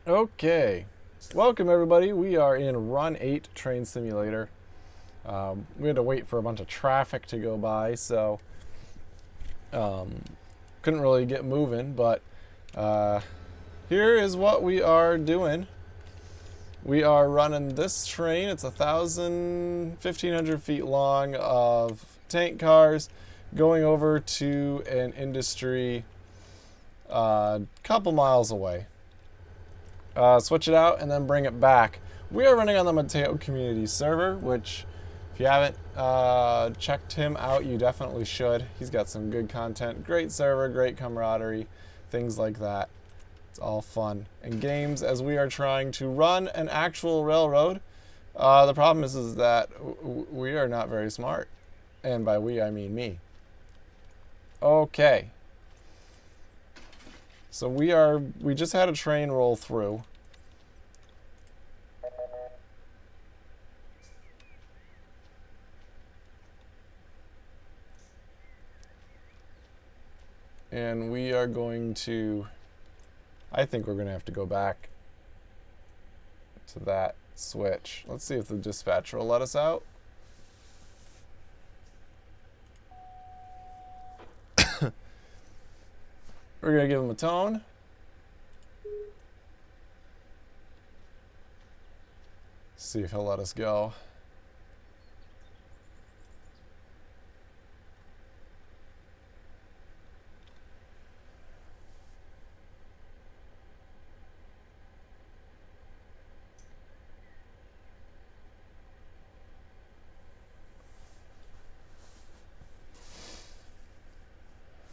Okay, welcome everybody. We are in Run8 Train Simulator. We had to wait for a bunch of traffic to go by, so couldn't really get moving, but here is what we are doing. We are running this train. It's 1,500 feet long of tank cars going over to an industry a couple miles away. Switch it out and then bring it back. We are running on the Mateo community server, which if you haven't checked him out, you definitely should. He's got some good content, great server, great camaraderie, things like that. It's all fun and games as we are trying to run an actual railroad. The problem is that we are not very smart, and by we I mean me. Okay. So we just had a train roll through. And we are going to, I think we're going to have to go back to that switch. Let's see if the dispatcher will let us out. We're going to give him a tone. See if he'll let us go.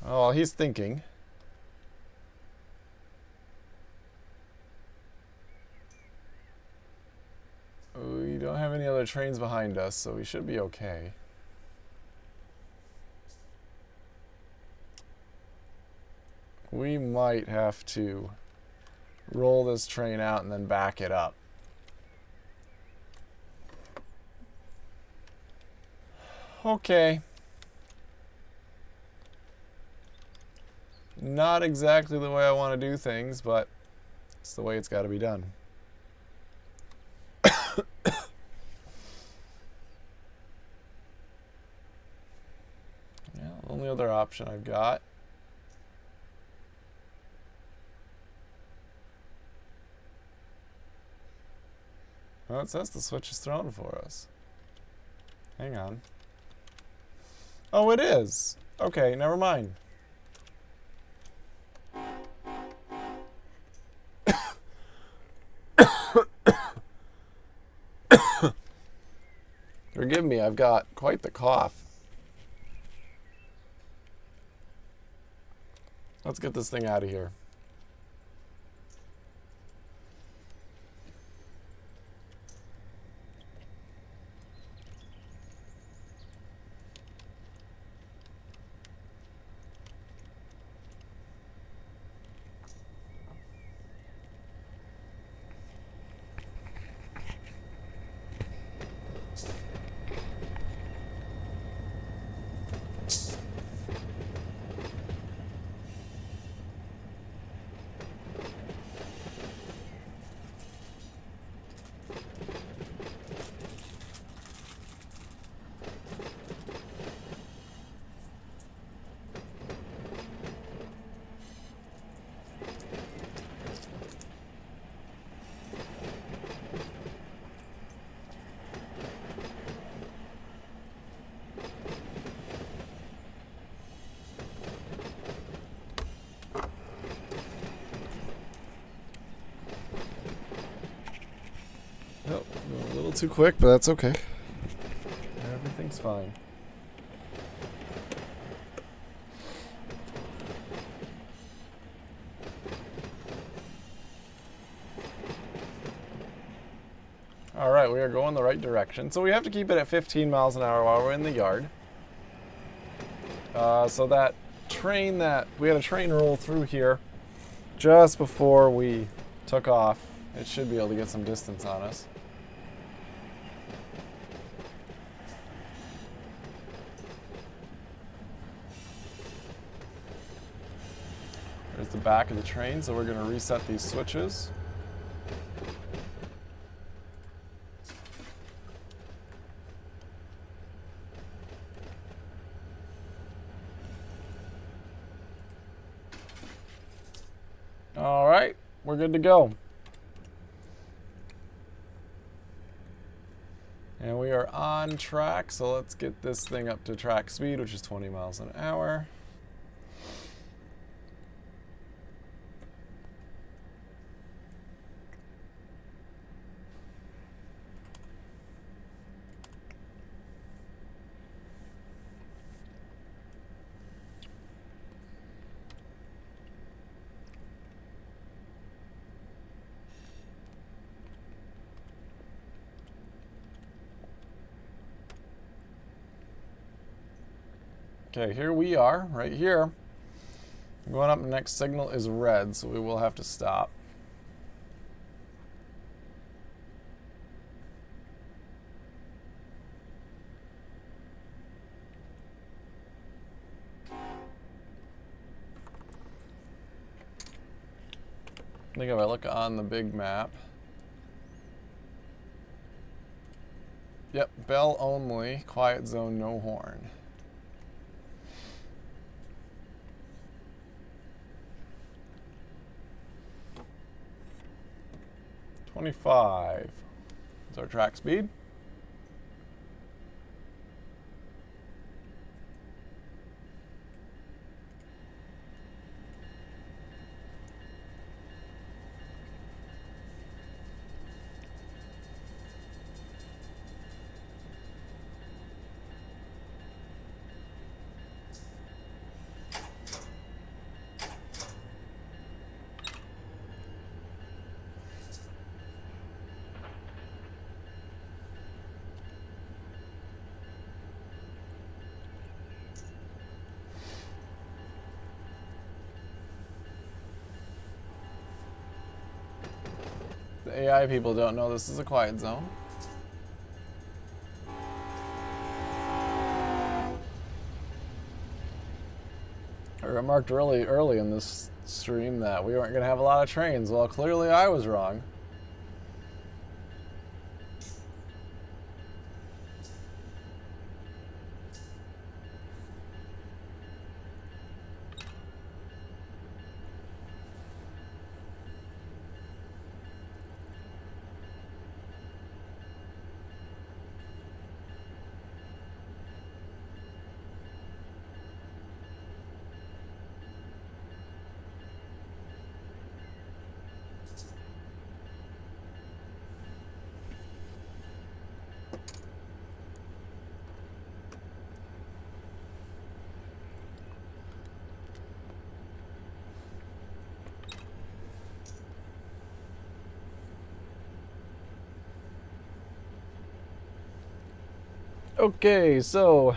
Oh, he's thinking. We don't have any other trains behind us, so we should be okay. We might have to roll this train out and then back it up. Okay. Not exactly the way I want to do things, but it's the way it's got to be done. Yeah, the only other option I've got. Oh, it says the switch is thrown for us. Hang on. Oh, it is. Okay, never mind. Forgive me, I've got quite the cough. Let's get this thing out of here. Oh, a little too quick, but that's okay. Everything's fine. All right, we are going the right direction. So we have to keep it at 15 miles an hour while we're in the yard. So that train we had a train roll through here just before we took off. It should be able to get some distance on us. There's the back of the train, so we're going to reset these switches. All right, we're good to go. And we are on track, so let's get this thing up to track speed, which is 20 miles an hour. Okay, here we are, right here. Going up, the next signal is red, so we will have to stop. I think if I look on the big map, Yep, bell only, quiet zone, no horn. $25 is our track speed. The AI people don't know this is a quiet zone. I remarked really early in this stream that we weren't going to have a lot of trains. Well, clearly I was wrong. Okay, so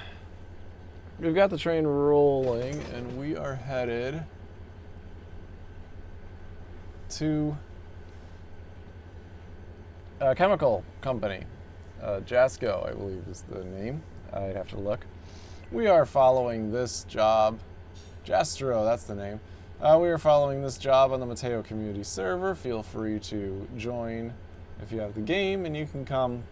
we've got the train rolling and we are headed to a chemical company. Jasco, I believe is the name. I'd have to look. We are following this job. Jastro, that's the name. We are following this job on the Mateo community server. Feel free to join if you have the game, and you can come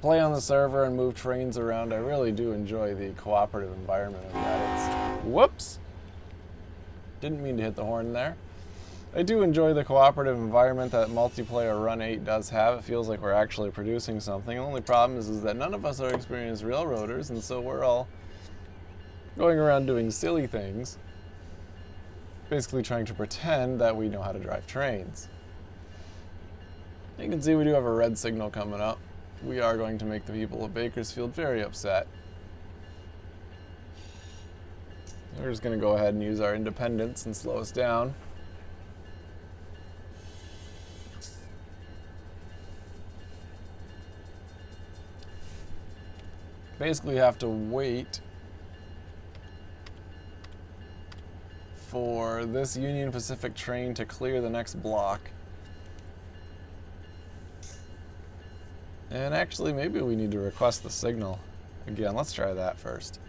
play on the server and move trains around. I really do enjoy the cooperative environment of that. Whoops! Didn't mean to hit the horn there. I do enjoy the cooperative environment that multiplayer Run8 does have. It feels like we're actually producing something. The only problem is that none of us are experienced railroaders, and so we're all going around doing silly things, basically trying to pretend that we know how to drive trains. You can see we do have a red signal coming up. We are going to make the people of Bakersfield very upset. We're just going to go ahead and use our independence and slow us down. Basically have to wait for this Union Pacific train to clear the next block. And actually, maybe we need to request the signal again. Let's try that first.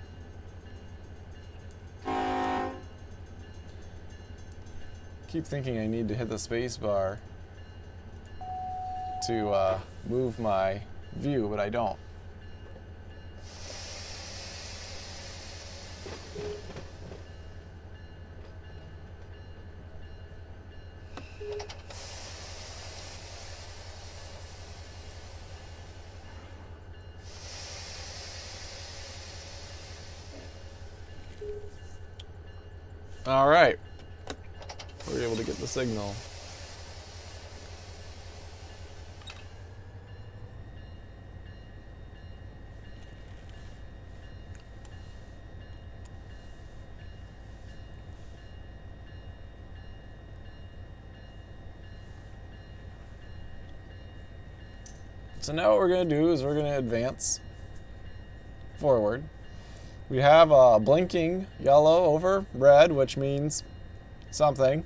Keep thinking I need to hit the space bar to move my view, but I don't. All right, we're able to get the signal. So now what we're going to do is we're going to advance forward. We have a blinking yellow over red, which means something.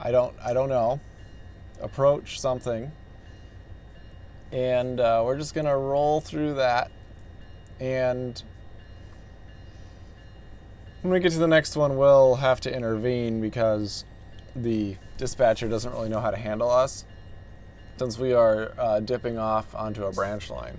I don't know. Approach something. And we're just going to roll through that. And when we get to the next one, we'll have to intervene because the dispatcher doesn't really know how to handle us, since we are dipping off onto a branch line.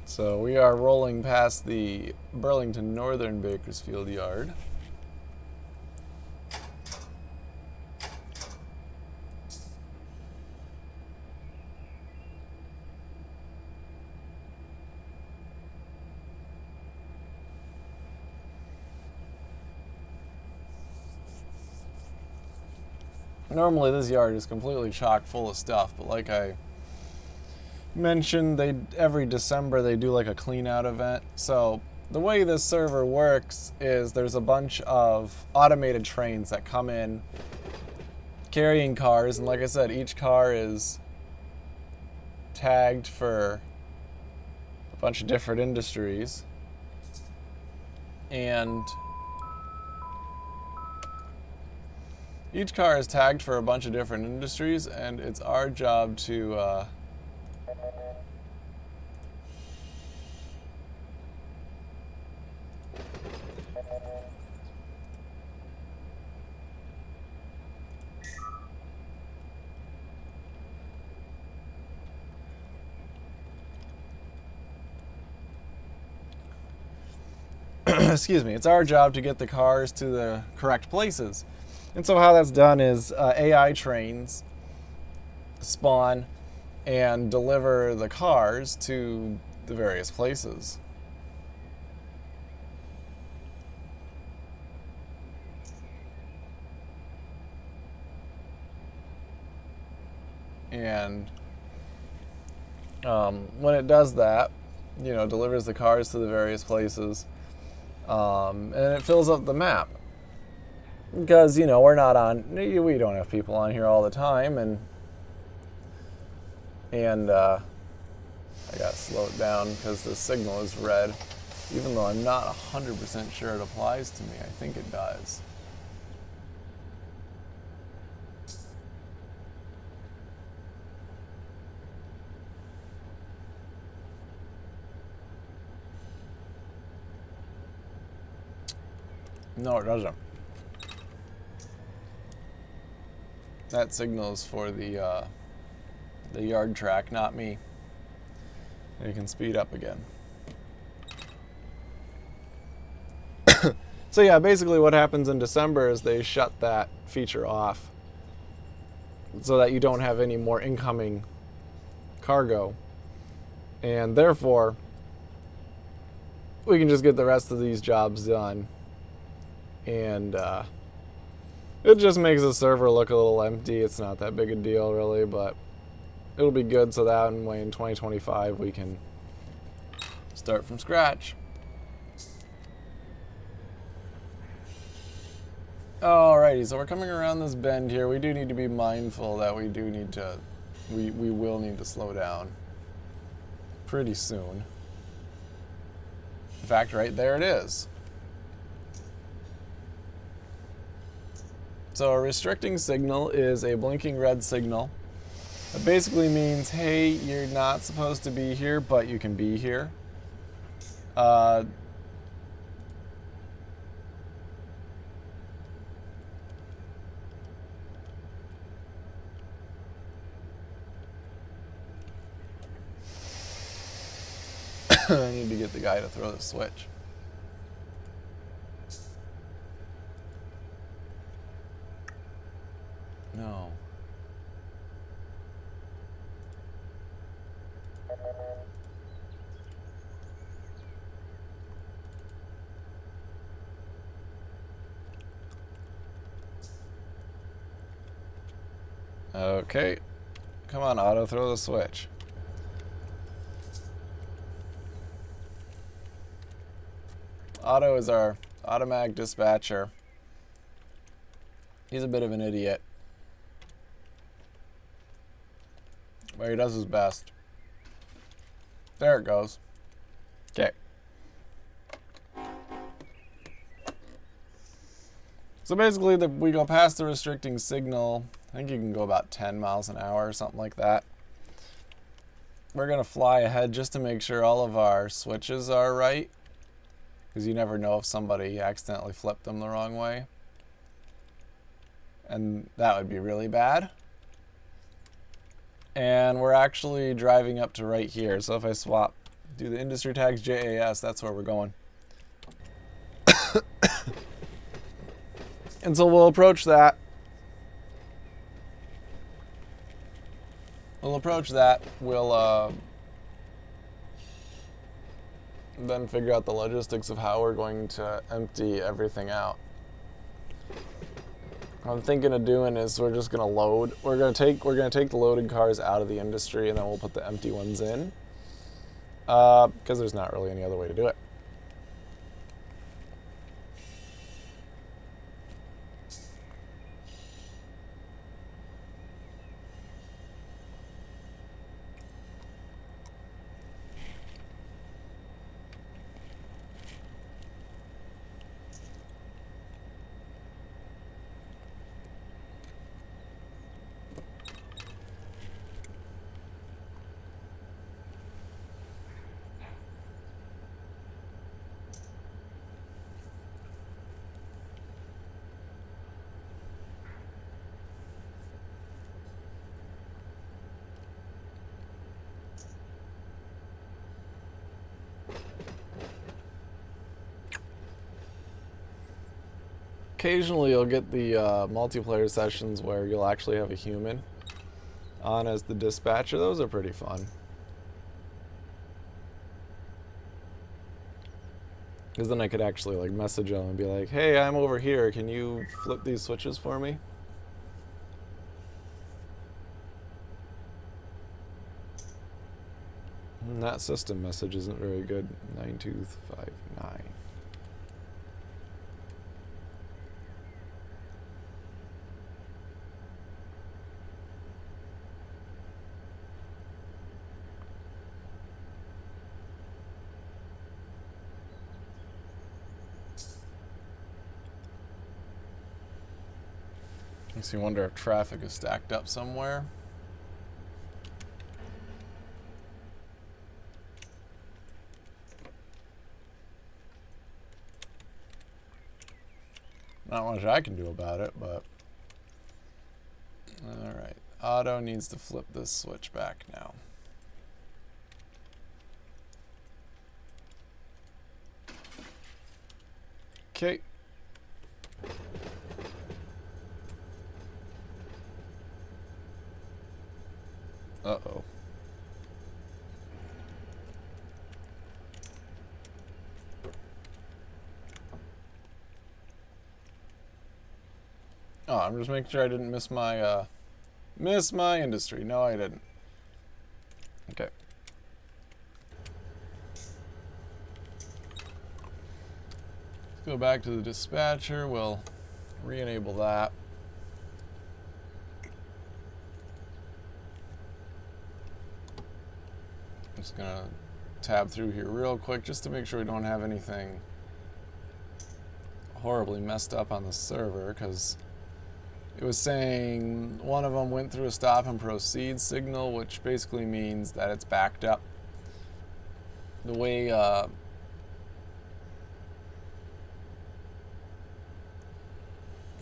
So we are rolling past the Burlington Northern Bakersfield yard. Normally this yard is completely chock full of stuff, but like I mentioned, every December they do like a clean out event. So the way this server works is there's a bunch of automated trains that come in carrying cars, and like I said, each car is tagged for a bunch of different industries. And each car is tagged for a bunch of different industries, and it's our job to excuse me, it's our job to get the cars to the correct places. And so how that's done is AI trains spawn and deliver the cars to the various places. And when it does that, delivers the cars to the various places, and it fills up the map. Because, we don't have people on here all the time, and I gotta slow it down because the signal is red, even though I'm not 100% sure it applies to me. I think it does. No, it doesn't. That signal is for the yard track, not me. You can speed up again. So yeah, basically what happens in December is they shut that feature off so that you don't have any more incoming cargo. And therefore, we can just get the rest of these jobs done. And it just makes the server look a little empty. It's not that big a deal, really, but it'll be good so that way in 2025 we can start from scratch. Alrighty, so we're coming around this bend here. We do need to be mindful that we will need to slow down pretty soon. In fact, right there it is. So a restricting signal is a blinking red signal. It basically means, hey, you're not supposed to be here, but you can be here. I need to get the guy to throw the switch. No. Okay. Come on, Otto, throw the switch. Otto is our automatic dispatcher. He's a bit of an idiot, but he does his best. There it goes. Okay. So basically, we go past the restricting signal. I think you can go about 10 miles an hour or something like that. We're going to fly ahead just to make sure all of our switches are right, because you never know if somebody accidentally flipped them the wrong way. And that would be really bad. And we're actually driving up to right here. So if I swap Do the industry tags JAS. That's where we're going. And so we'll approach that. We'll then figure out the logistics of how we're going to empty everything out. What I'm thinking of doing is we're just gonna load. We're gonna take the loaded cars out of the industry, and then we'll put the empty ones in. Because there's not really any other way to do it. Occasionally you'll get the multiplayer sessions where you'll actually have a human on as the dispatcher. Those are pretty fun. Because then I could actually like message them and be like, hey, I'm over here. Can you flip these switches for me? And that system message isn't very good. 9259. Makes you wonder if traffic is stacked up somewhere. Not much I can do about it, but... Alright. Auto needs to flip this switch back now. Okay. Uh-oh. Oh, I'm just making sure I didn't miss my industry. No, I didn't. Okay. Let's go back to the dispatcher. We'll re-enable that. I'm just gonna tab through here real quick just to make sure we don't have anything horribly messed up on the server, because it was saying one of them went through a stop and proceed signal, which basically means that it's backed up. The way I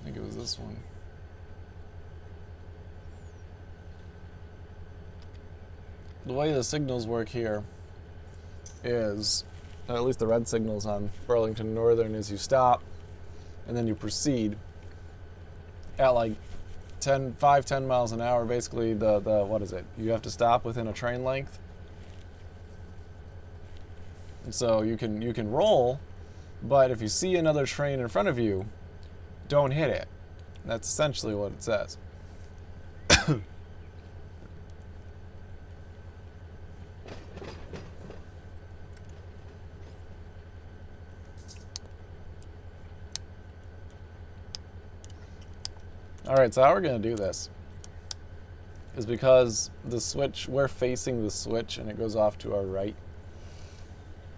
think it was this one. The way the signals work here is, at least the red signals on Burlington Northern, is you stop and then you proceed at like 10 miles an hour. Basically the what is it? You have to stop within a train length. And so you can roll, but if you see another train in front of you, don't hit it. That's essentially what it says. Alright, so how we're going to do this is, because the switch, we're facing the switch and it goes off to our right,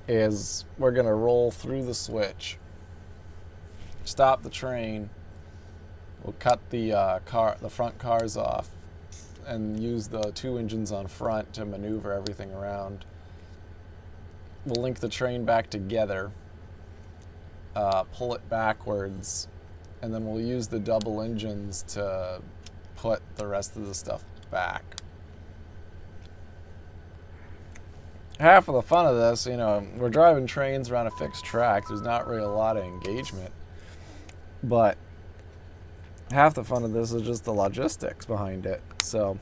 is we're going to roll through the switch, stop the train, we'll cut the front cars off and use the two engines on front to maneuver everything around. We'll link the train back together, pull it backwards, and then we'll use the double engines to put the rest of the stuff back. half of the fun of this, you know, we're driving trains around a fixed track. There's not really a lot of engagement. But half the fun of this is just the logistics behind it. So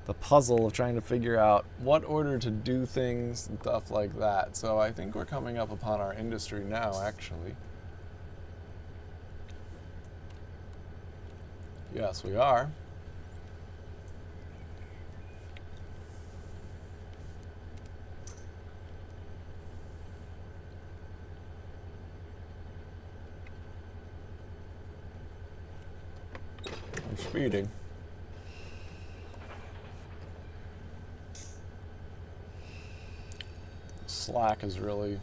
the puzzle of trying to figure out what order to do things and stuff like that. So I think we're coming up upon our industry now, actually. Yes, we are. I'm speeding. Slack is really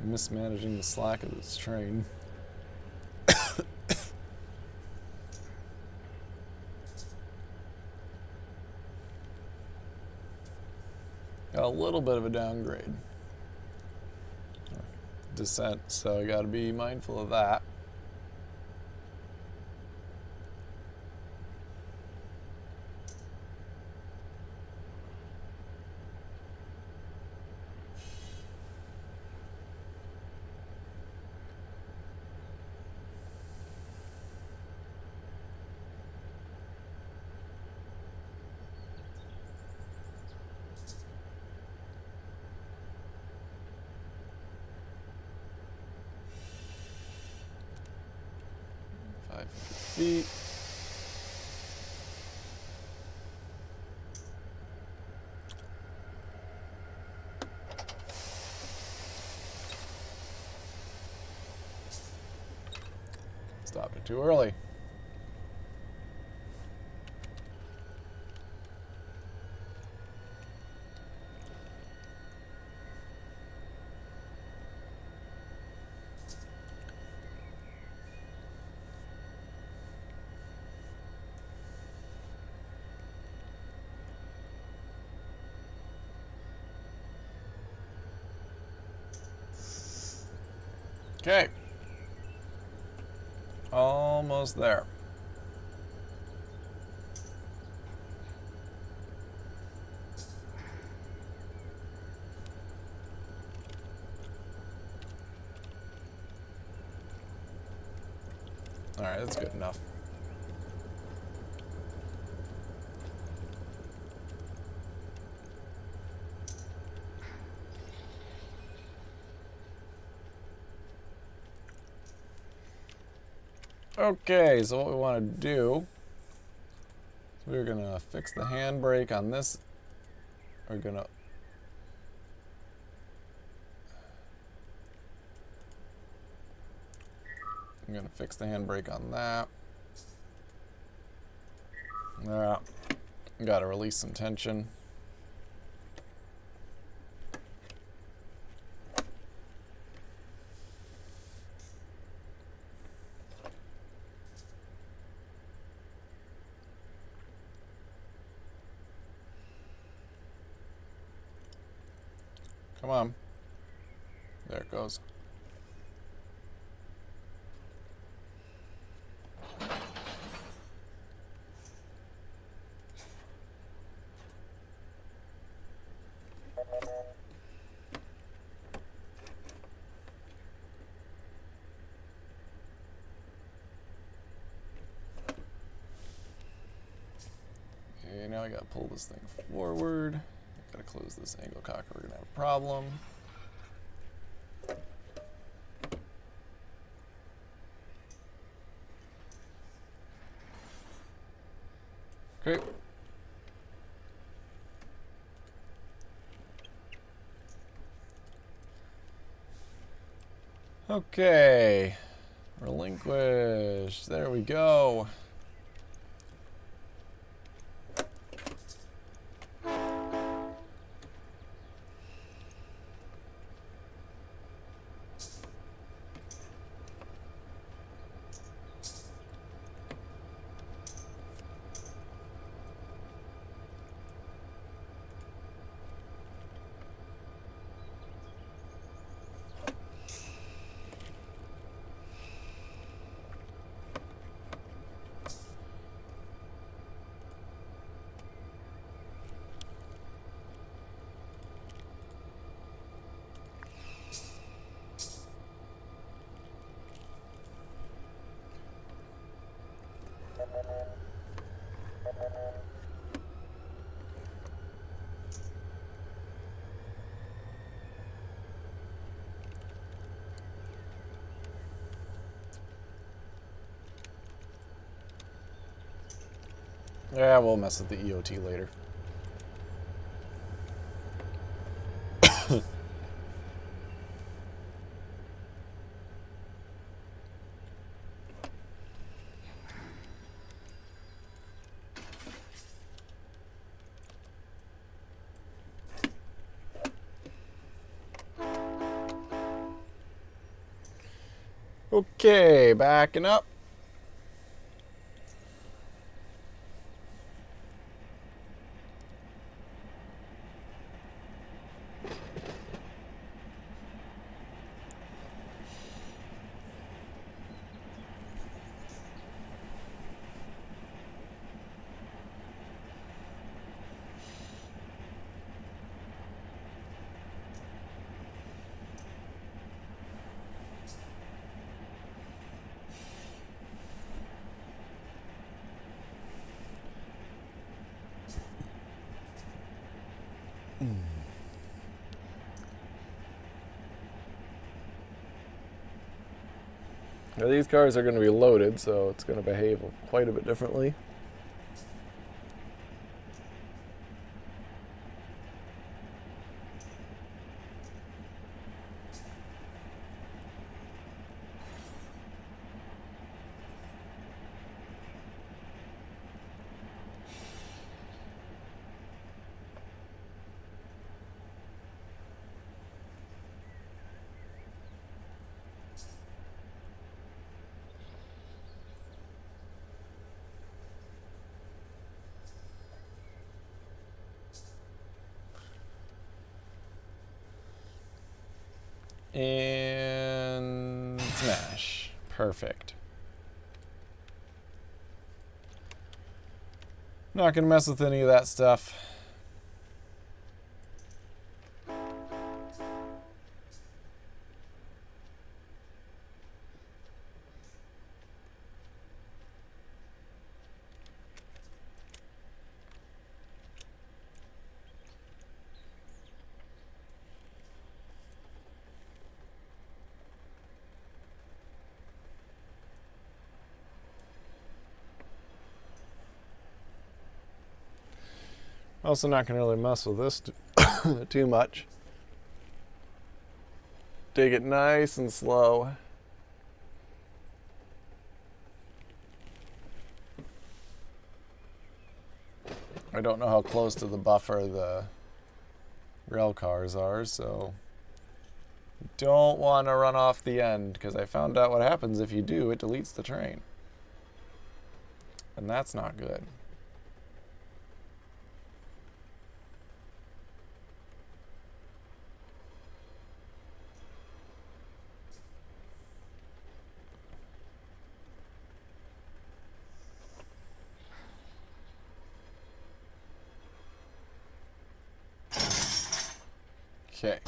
mismanaging the slack of this train. Got a little bit of a downgrade. Descent, so I gotta be mindful of that. Feet. Stopped it too early. Okay. Almost there. All right, that's good enough. Okay, so what we want to do is we're going to fix the handbrake on this. I'm going to fix the handbrake on that. Yeah, got to release some tension. Come on. There it goes. Okay, now I gotta pull this thing forward. Gotta close this angle cocker, we're gonna have a problem. Okay. Okay. Relinquish. There we go. Yeah, we'll mess with the EOT later. Okay, backing up. Now these cars are going to be loaded, so it's going to behave quite a bit differently. And smash. Perfect. Not going to mess with any of that stuff. Also not going to really mess with this too much. Take it nice and slow. I don't know how close to the buffer the rail cars are, so don't want to run off the end, because I found out what happens if you do. It deletes the train. And that's not good. Okay.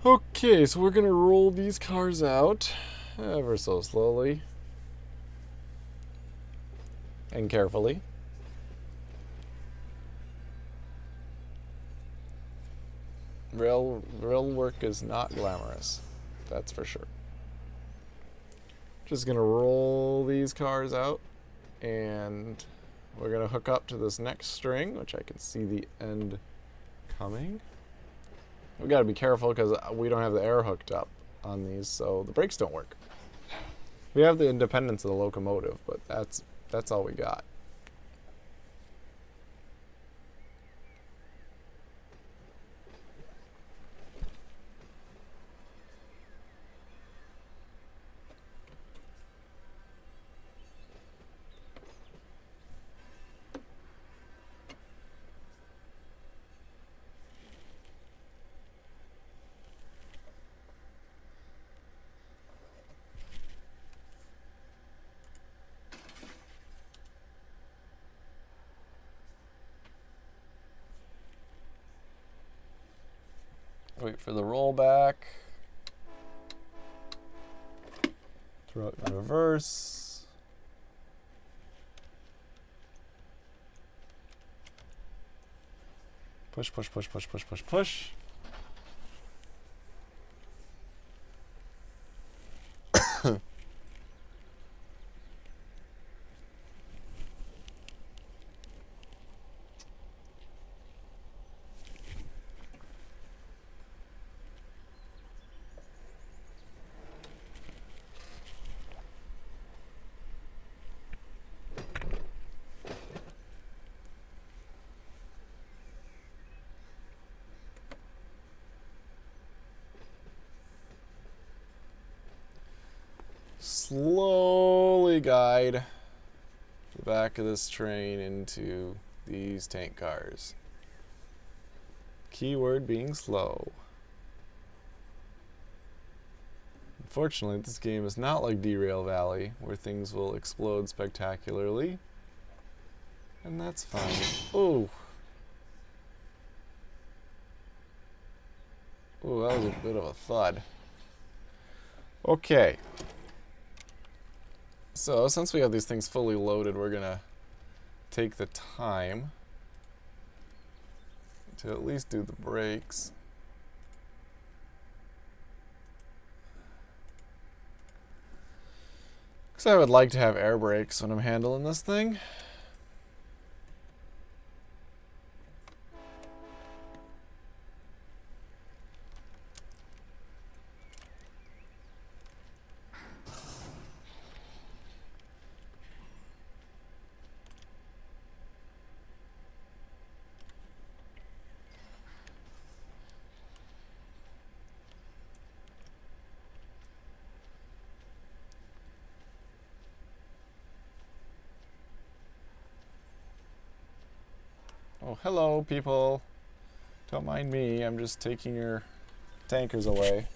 Okay, so we're gonna roll these cars out ever so slowly and carefully. Rail work is not glamorous, that's for sure. Just gonna roll these cars out, and we're gonna hook up to this next string, which I can see the end coming. We gotta be careful because we don't have the air hooked up on these, so the brakes don't work. We have the independence of the locomotive, but that's all we got. Wait for the rollback. Throw it in reverse. Push, push, push, push, push, push, push. Slowly guide the back of this train into these tank cars. Keyword being slow. Unfortunately, this game is not like Derail Valley, where things will explode spectacularly. And that's fine. Oh! Oh, that was a bit of a thud. Okay. So, since we have these things fully loaded, we're gonna take the time to at least do the brakes. Because I would like to have air brakes when I'm handling this thing. Oh, hello, people. Don't mind me, I'm just taking your tankers away.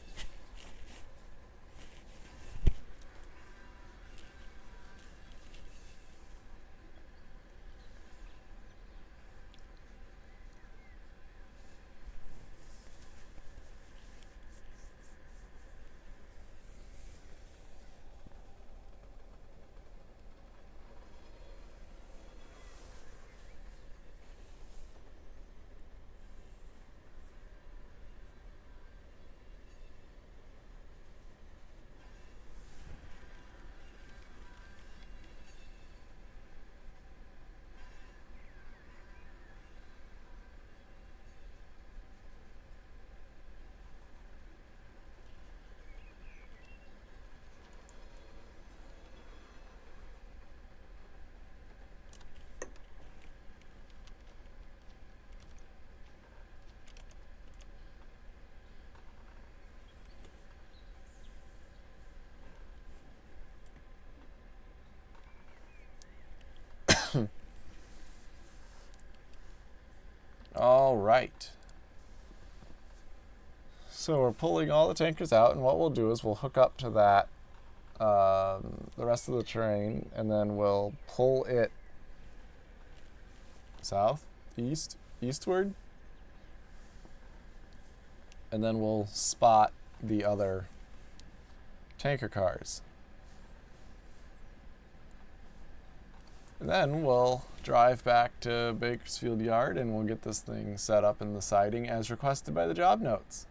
All right. So we're pulling all the tankers out, and what we'll do is we'll hook up to that, the rest of the train, and then we'll pull it south, east, eastward, and then we'll spot the other tanker cars. And then we'll drive back to Bakersfield Yard and we'll get this thing set up in the siding as requested by the job notes.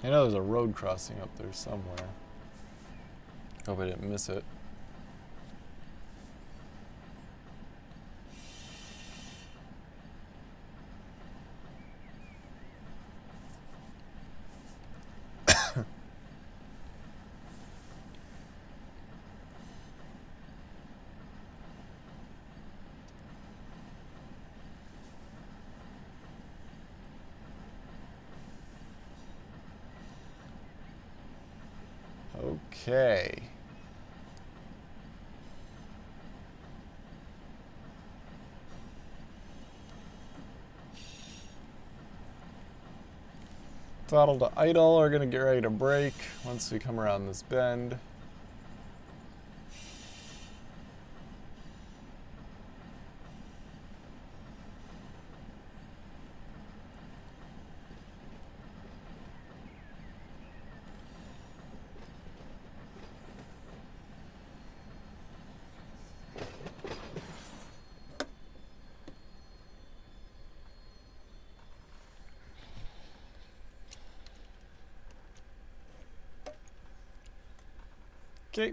I know there's a road crossing up there somewhere. Hope I didn't miss it. Okay. Throttle to idle, we're gonna get ready to brake once we come around this bend. Okay.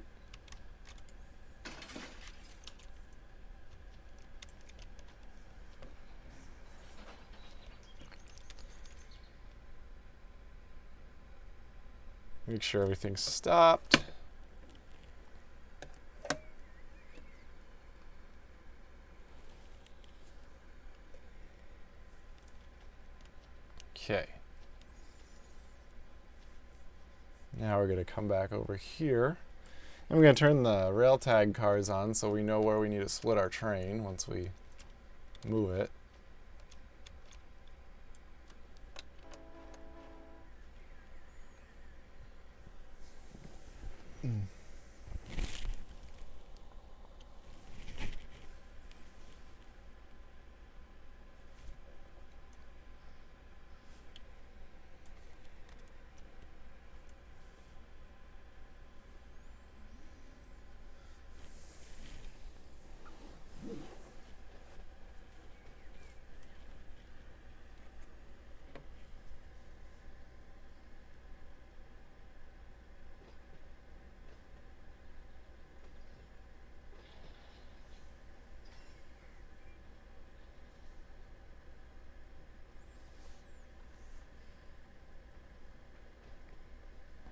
Make sure everything's stopped. Okay. Now we're going to come back over here. I'm going to turn the rail tag cars on so we know where we need to split our train once we move it.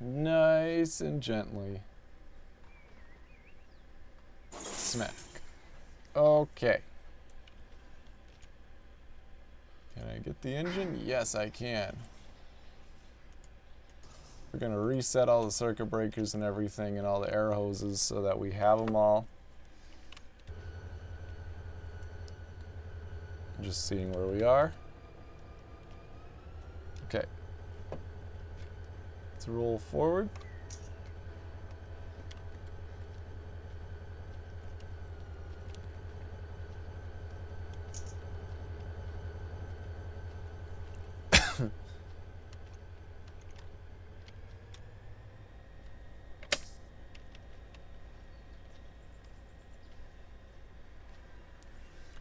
Nice and gently. Smack. Okay. Can I get the engine? Yes, I can. We're going to reset all the circuit breakers and everything and all the air hoses so that we have them all. Just seeing where we are. Okay. Let's roll forward.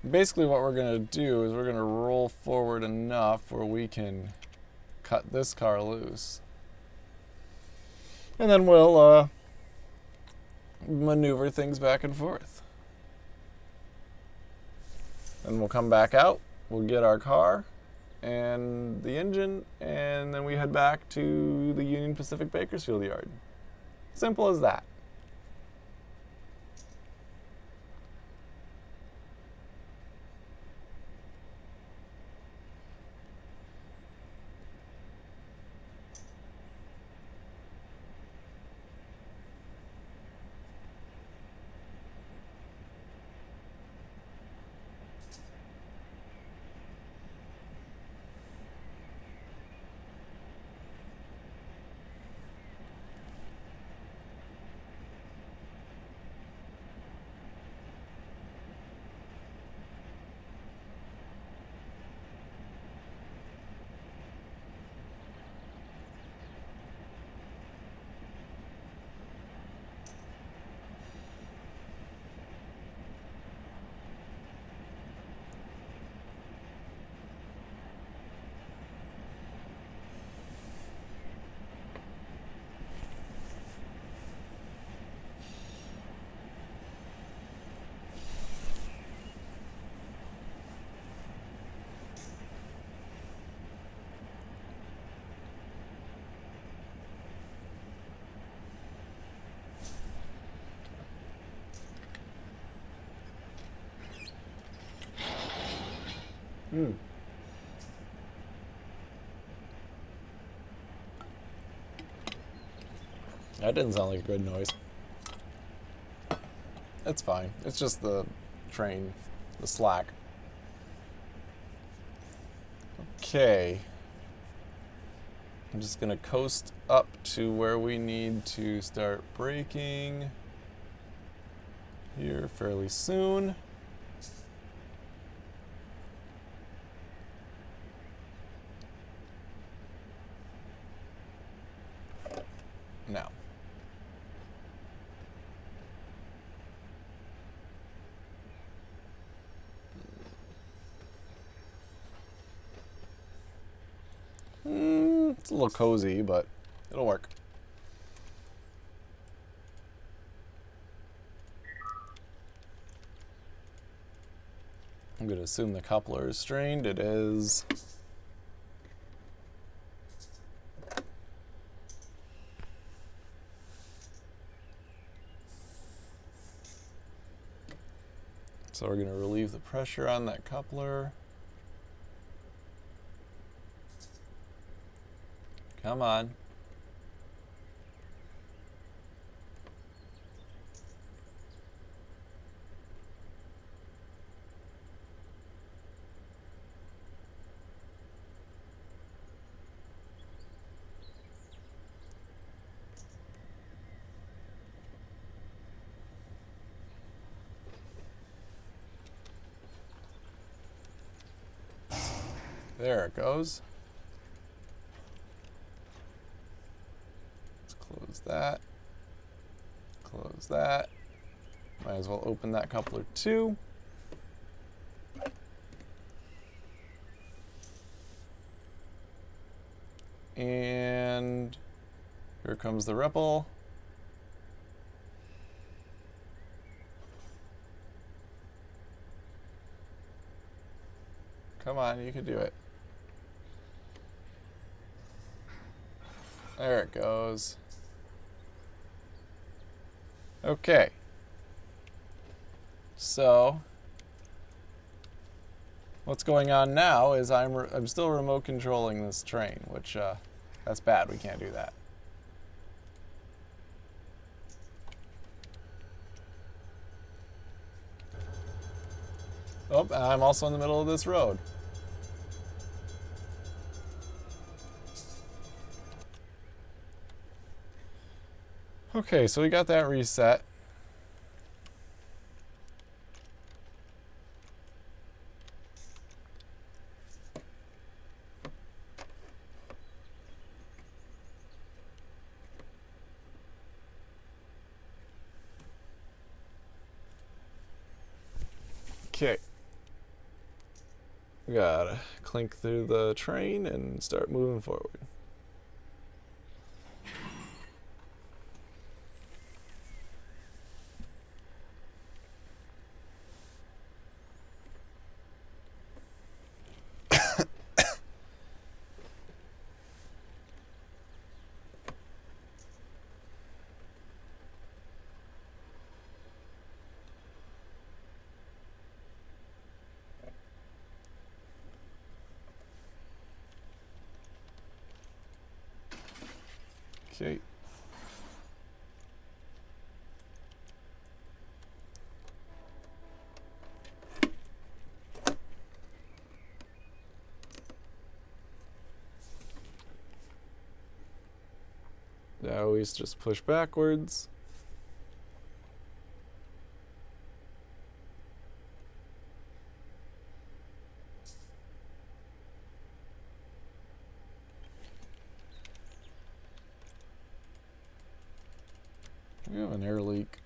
Basically what we're going to do is we're going to roll forward enough where we can cut this car loose. And then we'll maneuver things back and forth. And we'll come back out, we'll get our car and the engine, and then we head back to the Union Pacific Bakersfield yard. Simple as that. That didn't sound like a good noise. It's fine. It's just the train, the slack. Okay. I'm just going to coast up to where we need to start braking here fairly soon. Now. It's a little cozy, but it'll work. I'm going to assume the coupler is strained. It is. So we're going to relieve the pressure on that coupler. Come on. There it goes. Let's close that. Close that. Might as well open that coupler too. And here comes the ripple. Come on, you can do it. There it goes. Okay. So what's going on now is I'm still remote controlling this train, which that's bad. We can't do that. Oh, and I'm also in the middle of this road. Okay, so we got that reset. Okay, We gotta clink through the train and start moving forward. Okay. Now we just push backwards. We have an air leak.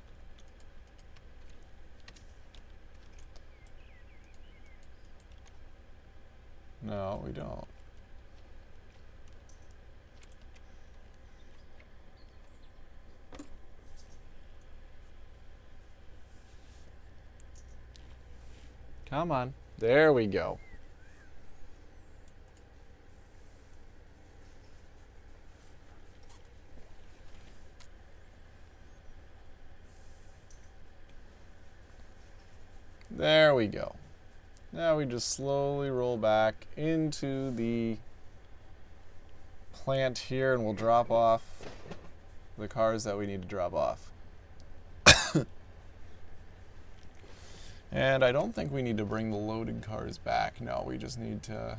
No, we don't. Come on. There we go. There we go. Now we just slowly roll back into the plant here, and we'll drop off the cars that we need to drop off. And I don't think we need to bring the loaded cars back. No, we just need to...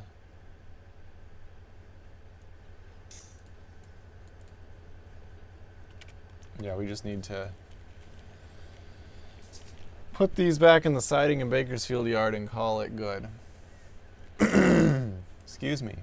Yeah, we just need to put these back in the siding in Bakersfield Yard and call it good. Excuse me.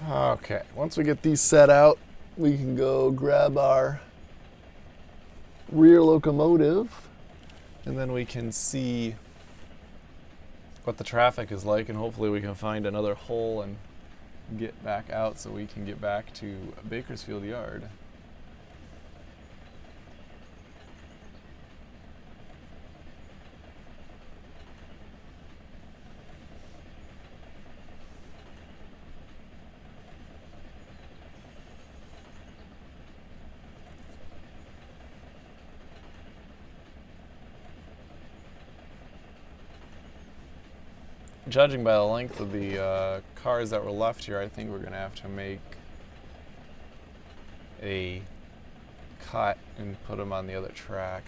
Okay, once we get these set out, we can go grab our rear locomotive, and then we can see what the traffic is like, and hopefully we can find another hole and get back out so we can get back to Bakersfield Yard. Judging by the length of the cars that were left here, I think we're going to have to make a cut and put them on the other track.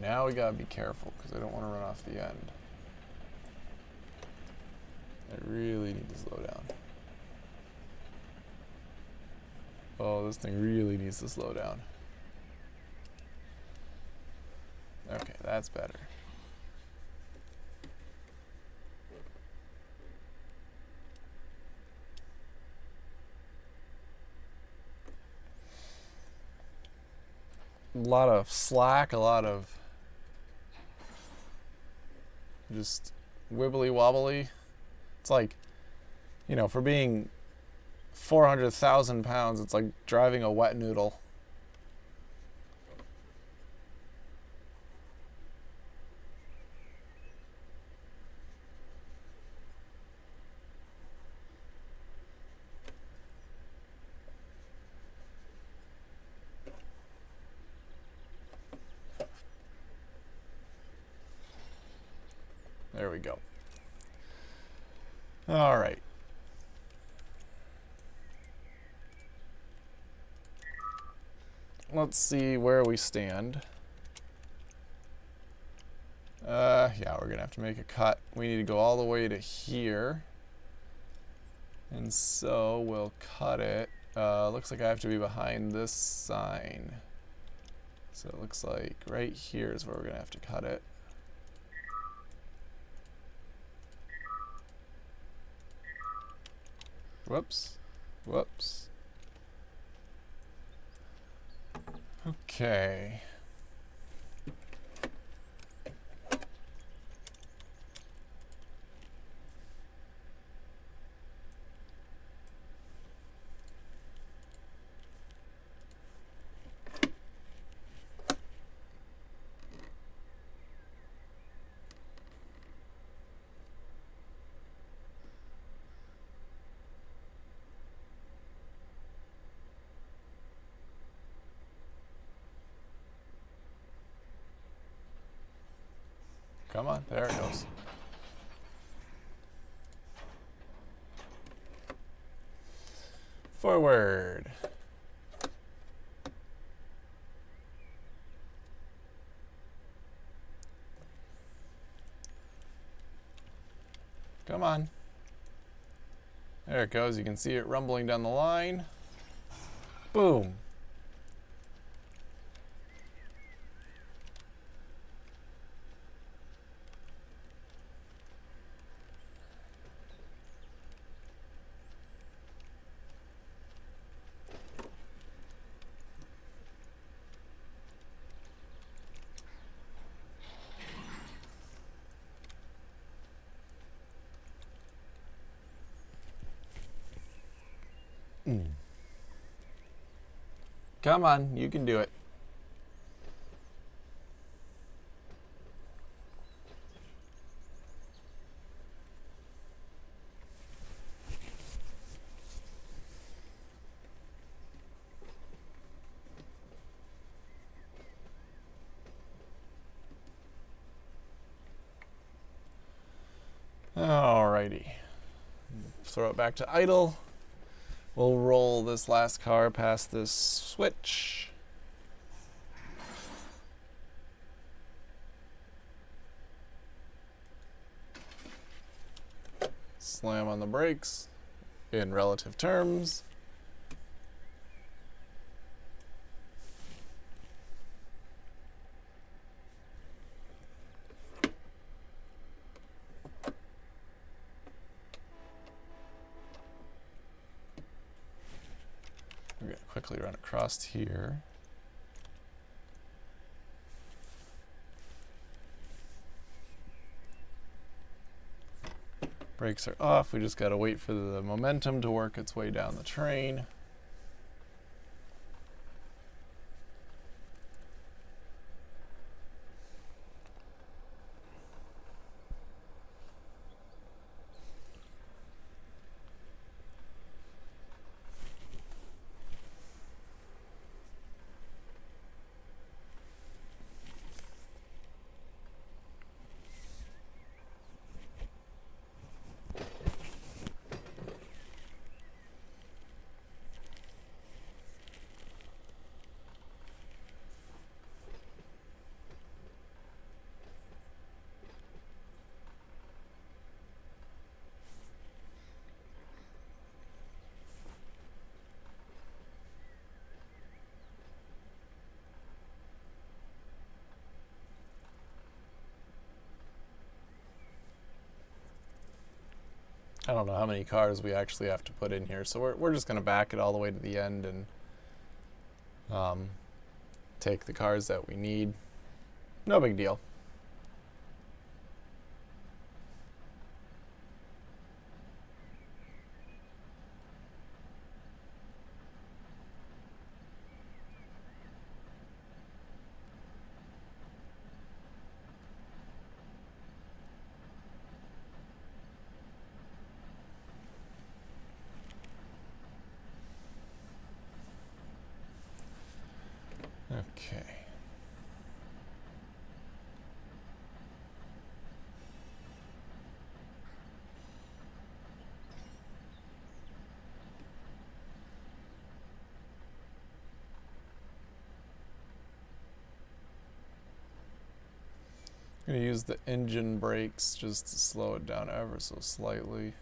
Now we gotta be careful because I don't want to run off the end. I really need to slow down. Oh, this thing really needs to slow down. That's better. A lot of slack, a lot of just wibbly wobbly. It's like, you know, for being 400,000 pounds, it's like driving a wet noodle. There we go. All right. Let's see where we stand. Yeah, we're gonna have to make a cut. We need to go all the way to here. And so we'll cut it. Looks like I have to be behind this sign. So it looks like right here is where we're gonna have to cut it. Whoops. Whoops. Okay. Come on, there it goes. Forward. Come on. There it goes. You can see it rumbling down the line. Boom. Come on, you can do it. Alrighty. Throw it back to idle. We'll roll this last car past this switch. Slam on the brakes in relative terms. We're going to quickly run across here. Brakes are off. We just got to wait for the momentum to work its way down the train. I don't know how many cars we actually have to put in here, so we're just going to back it all the way to the end and take the cars that we need. No big deal. Okay. I'm going to use the engine brakes just to slow it down ever so slightly.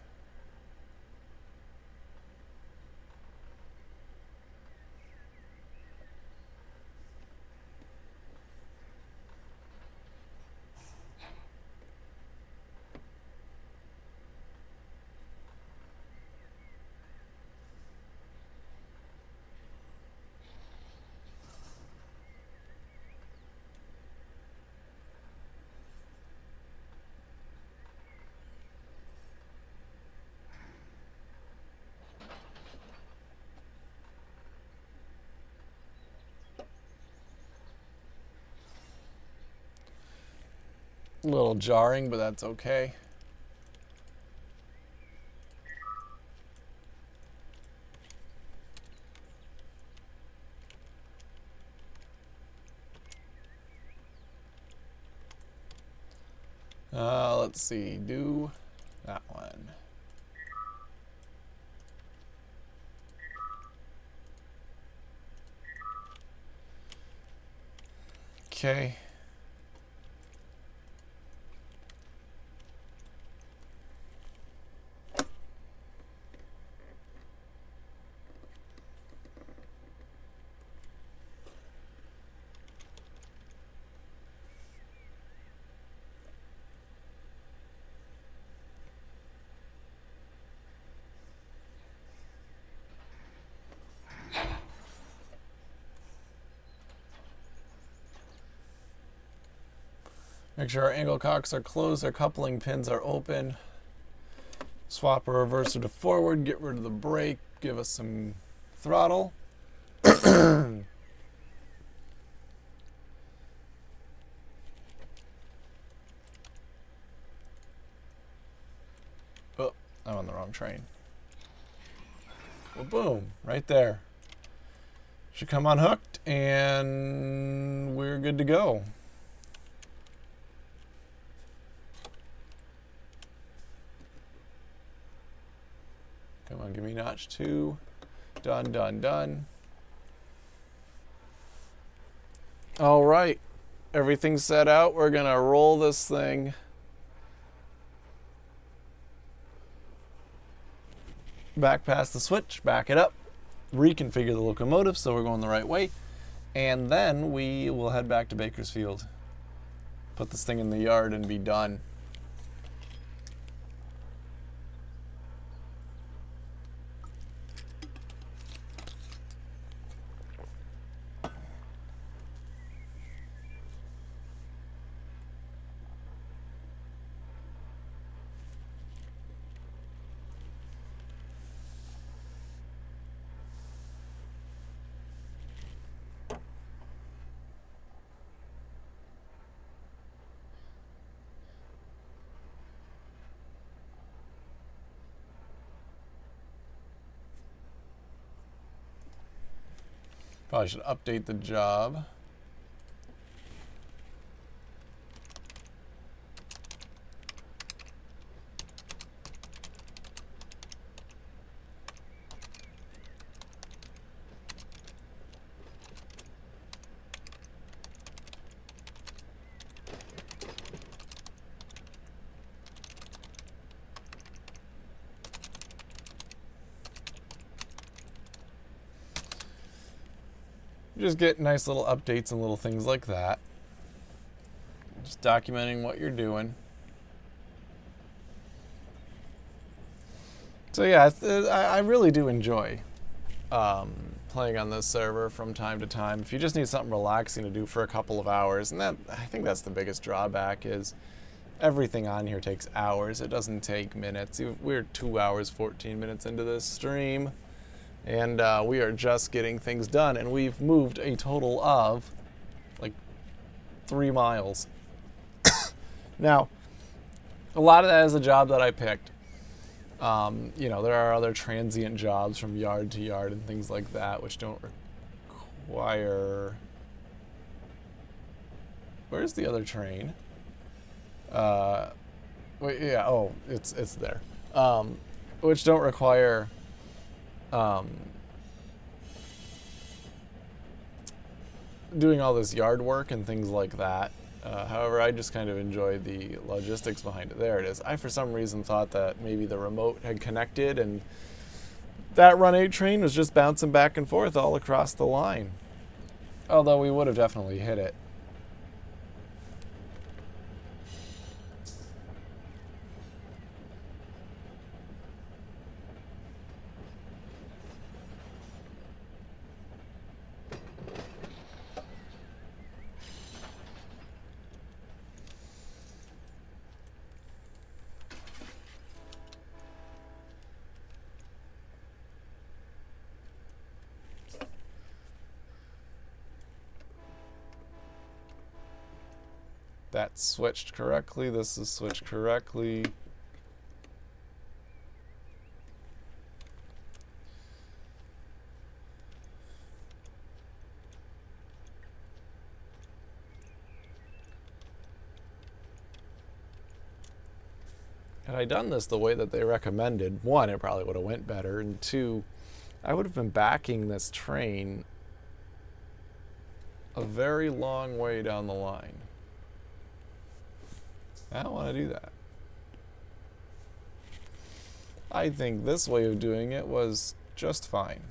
A little jarring, but that's okay. Let's see, do that one. Okay. Make sure our angle cocks are closed, our coupling pins are open. Swap our reverser to forward, get rid of the brake, give us some throttle. Oh, I'm on the wrong train. Well, boom, right there. Should come unhooked and we're good to go. Come on, give me notch 2. Done, done, done. All right, everything's set out. We're gonna roll this thing back past the switch, back it up, reconfigure the locomotive so we're going the right way, and then we will head back to Bakersfield, put this thing in the yard and be done. Probably should update the job. Just get nice little updates and little things like that. Just documenting what you're doing. So yeah, I really do enjoy playing on this server from time to time. If you just need something relaxing to do for a couple of hours, and that I think that's the biggest drawback is everything on here takes hours. It doesn't take minutes. We're 2 hours, 14 minutes into this stream, and we are just getting things done, and we've moved a total of like 3 miles. Now, a lot of that is a job that I picked. You know, there are other transient jobs from yard to yard and things like that, which don't require... Where's the other train? Wait, yeah, oh, it's there. Which don't require, doing all this yard work and things like that. However, I just kind of enjoy the logistics behind it. There it is. I, for some reason, thought that maybe the remote had connected and that Run8 train was just bouncing back and forth all across the line. Although we would have definitely hit it. That's switched correctly. This is switched correctly. Had I done this the way that they recommended, one, it probably would have went better, and two, I would have been backing this train a very long way down the line. I don't want to do that. I think this way of doing it was just fine.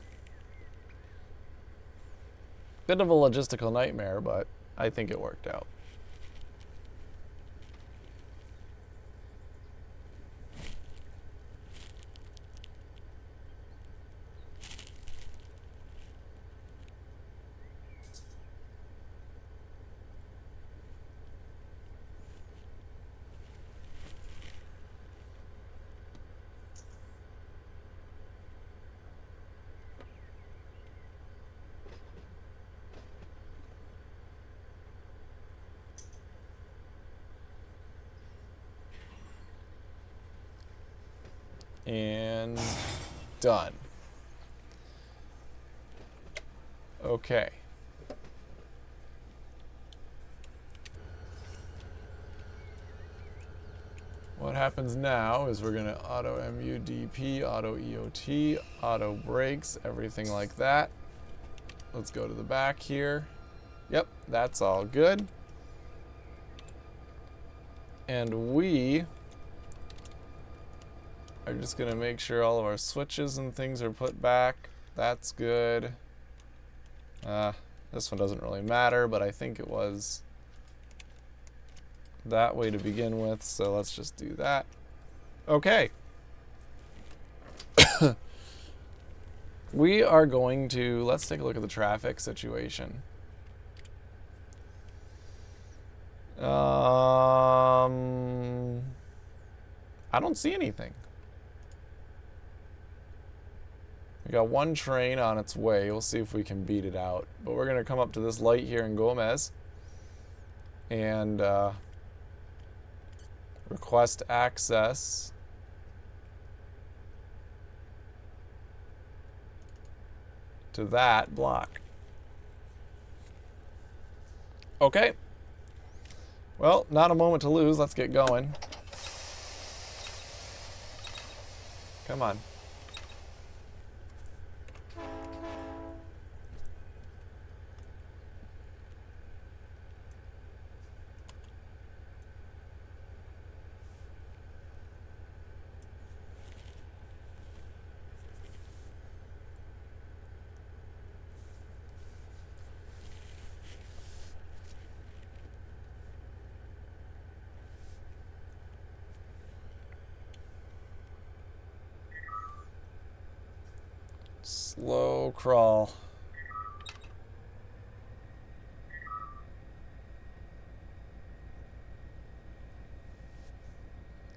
Bit of a logistical nightmare, but I think it worked out. And done. Okay. What happens now is we're going to auto MUDP, auto EOT, auto brakes, everything like that. Let's go to the back here. Yep, that's all good. And we are just going to make sure all of our switches and things are put back. That's good. This one doesn't really matter, but I think it was that way to begin with, so let's just do that. Okay. We are going to, let's take a look at the traffic situation. I don't see anything. We got one train on its way. We'll see if we can beat it out. But we're going to come up to this light here in Gomez and request access to that block. Okay. Well, not a moment to lose. Let's get going. Come on. Slow crawl.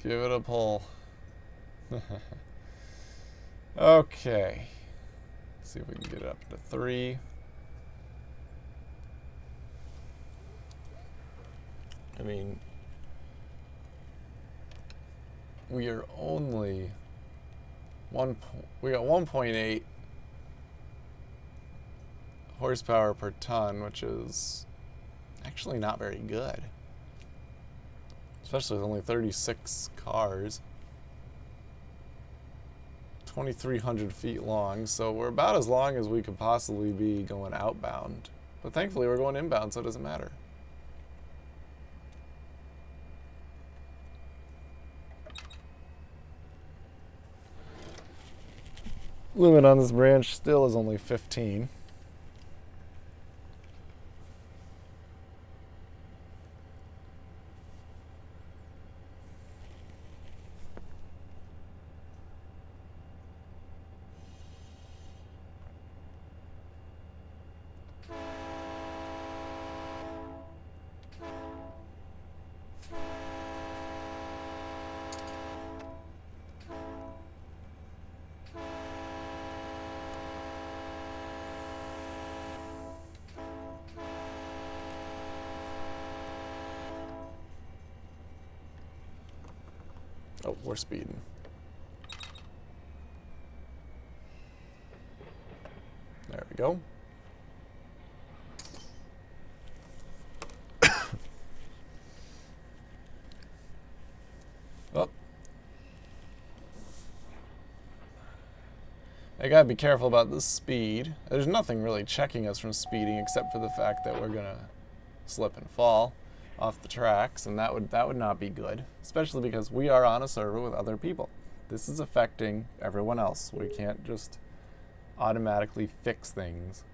Give it a pull. Okay. See if we can get it up to 3. I mean, we are only we got 1.8 horsepower per ton, which is actually not very good. Especially with only 36 cars. 2,300 feet long, so we're about as long as we could possibly be going outbound. But thankfully we're going inbound, so it doesn't matter. Limit on this branch still is only 15. Oh, we're speeding. There we go. Oh. I gotta be careful about the speed. There's nothing really checking us from speeding except for the fact that we're gonna slip and fall off the tracks, and that would not be good, especially because we are on a server with other people. This is affecting everyone else. We can't just automatically fix things.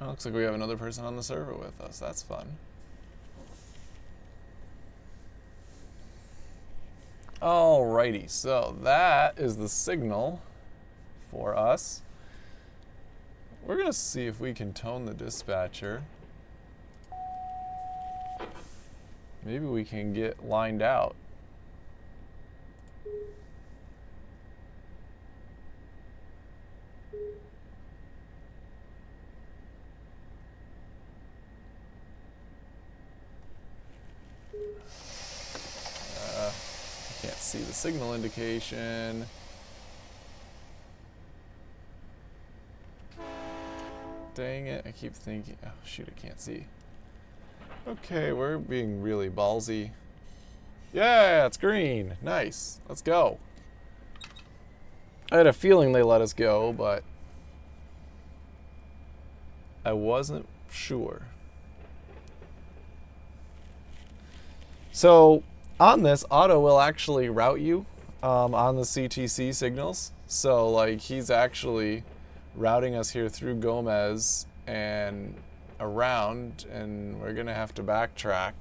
It looks like we have another person on the server with us. That's fun. Alrighty, so that is the signal for us. We're gonna see if we can tone the dispatcher. Maybe we can get lined out. Can't see the signal indication. Dang it, I keep thinking, oh shoot, I can't see. Okay, we're being really ballsy. Yeah, it's green. Nice. Let's go. I had a feeling they let us go, but I wasn't sure. So on this, Auto will actually route you on the CTC signals. So like he's actually routing us here through Gomez and around, and we're gonna have to backtrack.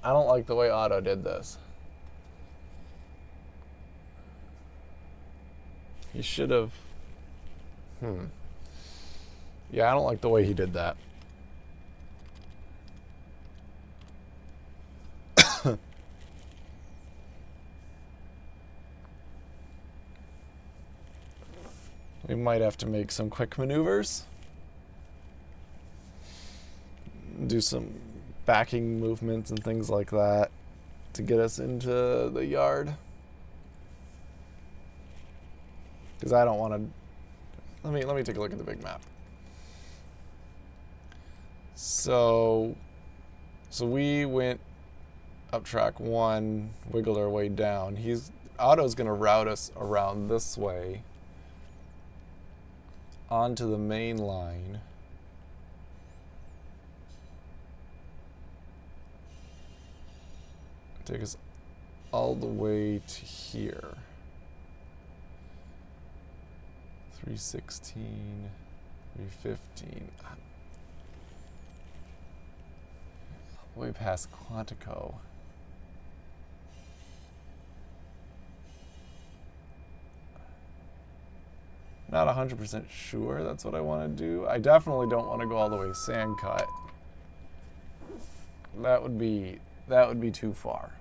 I don't like the way Auto did this. He should have. Yeah, I don't like the way he did that. We might have to make some quick maneuvers. Do some backing movements and things like that to get us into the yard. Because I don't want to. Let me take a look at the big map. So we went up track 1, wiggled our way down. Auto's gonna route us around this way onto the main line. take us all the way to here. 316, 315. Way past Quantico. Not 100% sure that's what I want to do. I definitely don't want to go all the way Sandcut. That would be too far.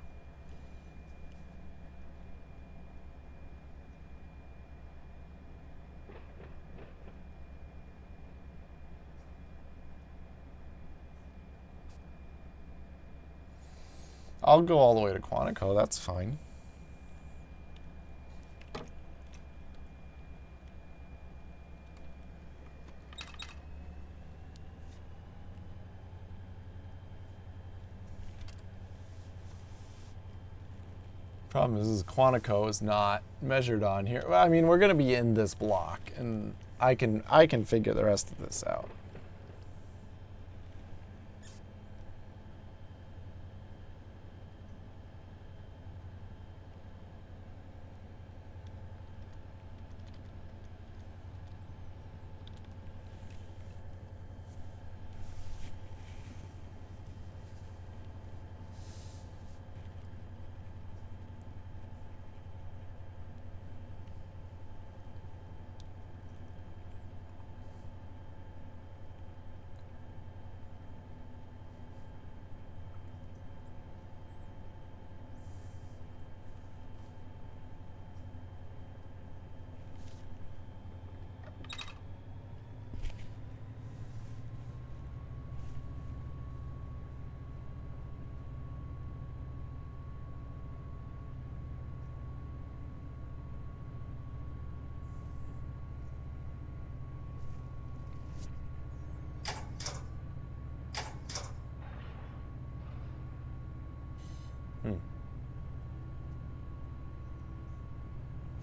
I'll go all the way to Quantico, that's fine. Problem is Quantico is not measured on here. Well, I mean, we're going to be in this block, and I can figure the rest of this out.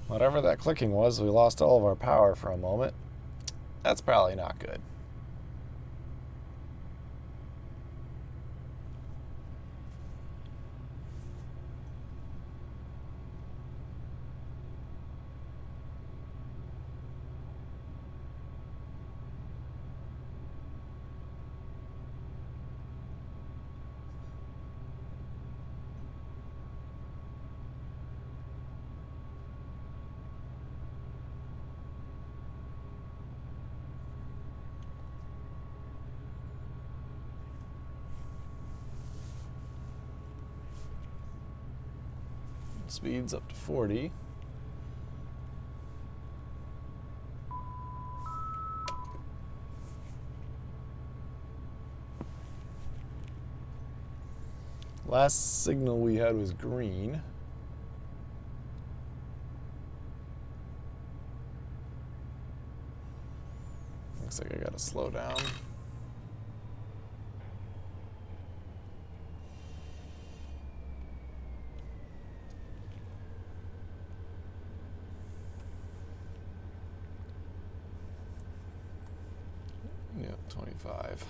Whatever that clicking was, we lost all of our power for a moment. That's probably not good. Speeds up to 40. Last signal we had was green. Looks like I gotta slow down. Yeah, 25.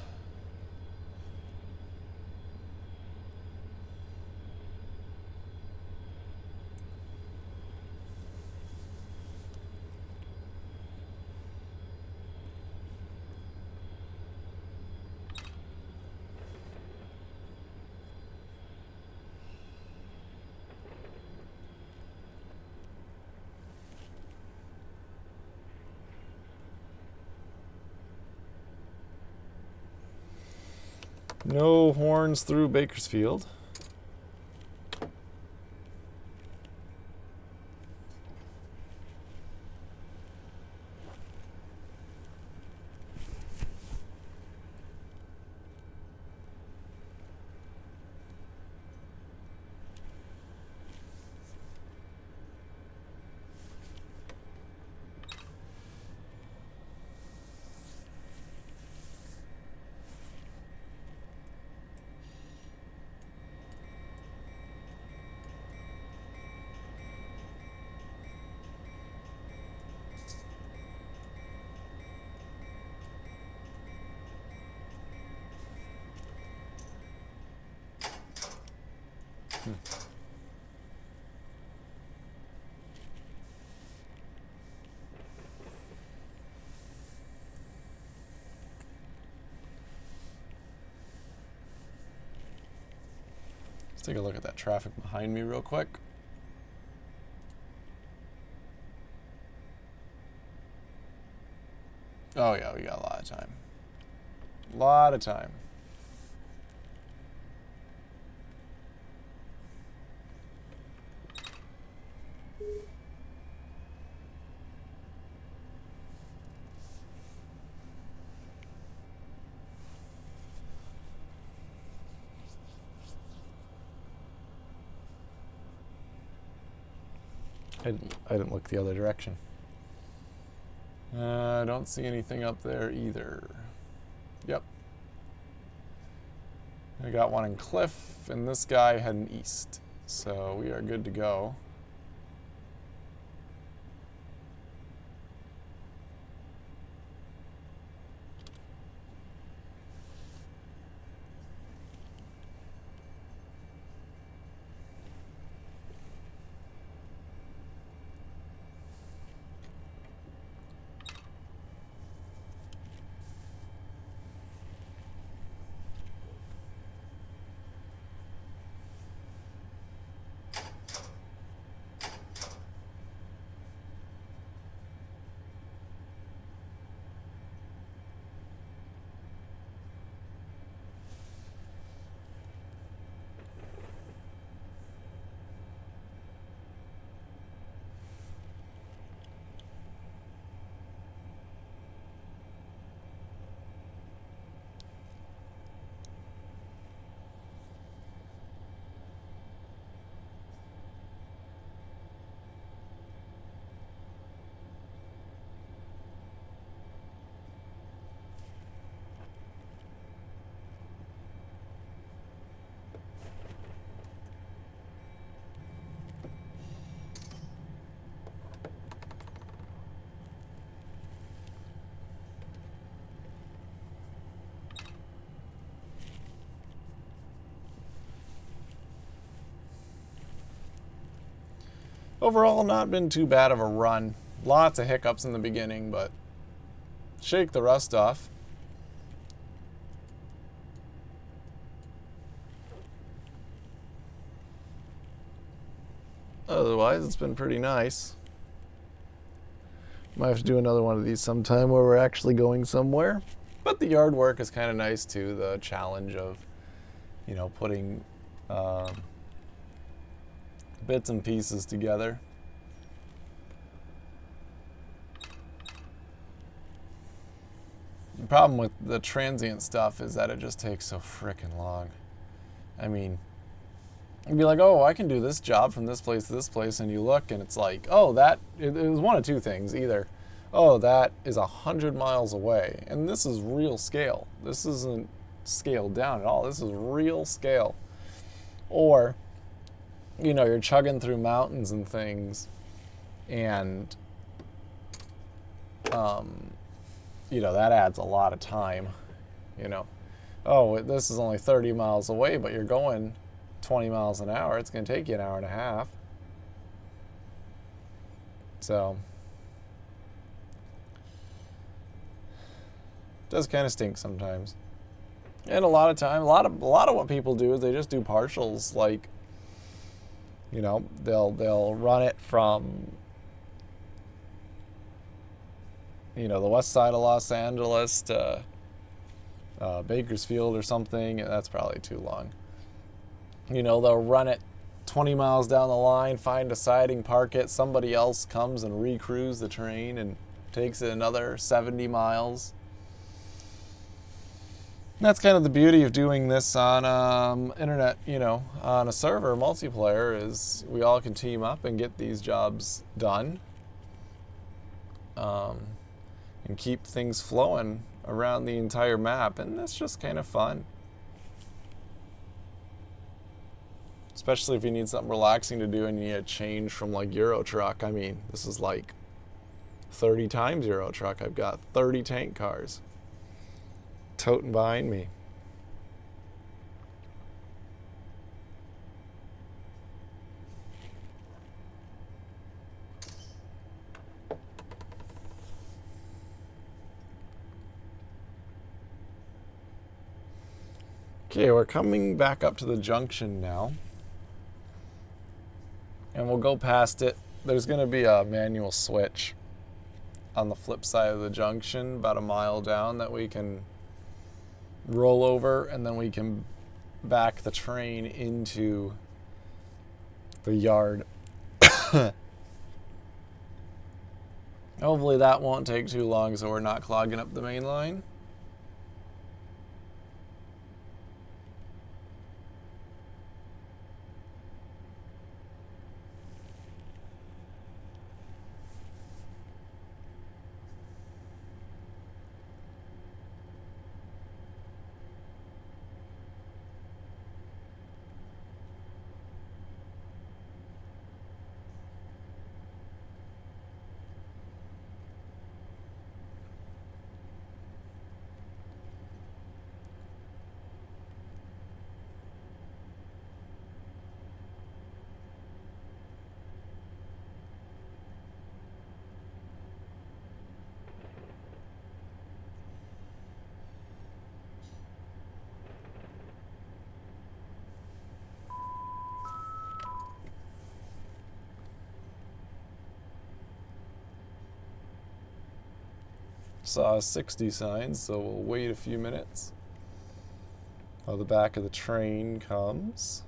No horns through Bakersfield. Take a look at that traffic behind me real quick. Oh yeah, we got a lot of time. A lot of time. I didn't look the other direction. I don't see anything up there either. Yep. I got one in Cliff, and this guy heading east. So we are good to go. Overall, not been too bad of a run. Lots of hiccups in the beginning, but shake the rust off. Otherwise, it's been pretty nice. Might have to do another one of these sometime where we're actually going somewhere. But the yard work is kind of nice too. The challenge of, putting bits and pieces together. The problem with the transient stuff is that it just takes so frickin' long. I mean, you'd be like, oh, I can do this job from this place to this place, and you look and it's like, oh, it was one of two things. Either, oh, that is 100 miles away, and this is real scale. This isn't scaled down at all. This is real scale. Or, you're chugging through mountains and things, and, that adds a lot of time, Oh, this is only 30 miles away, but you're going 20 miles an hour. It's going to take you an hour and a half. So, it does kind of stink sometimes. And a lot of what people do is they just do partials, like, they'll run it from, the west side of Los Angeles to Bakersfield or something, and that's probably too long. They'll run it 20 miles down the line, find a siding, park it, somebody else comes and recrews the train and takes it another 70 miles. And that's kind of the beauty of doing this on internet, on a server multiplayer, is we all can team up and get these jobs done, and keep things flowing around the entire map, and that's just kind of fun. Especially if you need something relaxing to do and you need a change from like Euro Truck. I mean, this is like 30 times Euro Truck. I've got 30 tank cars toting behind me. Okay, we're coming back up to the junction now. and we'll go past it. There's going to be a manual switch on the flip side of the junction about a mile down that we can roll over, and then we can back the train into the yard. Hopefully that won't take too long so we're not clogging up the main line. Saw 60 signs, so we'll wait a few minutes while the back of the train comes.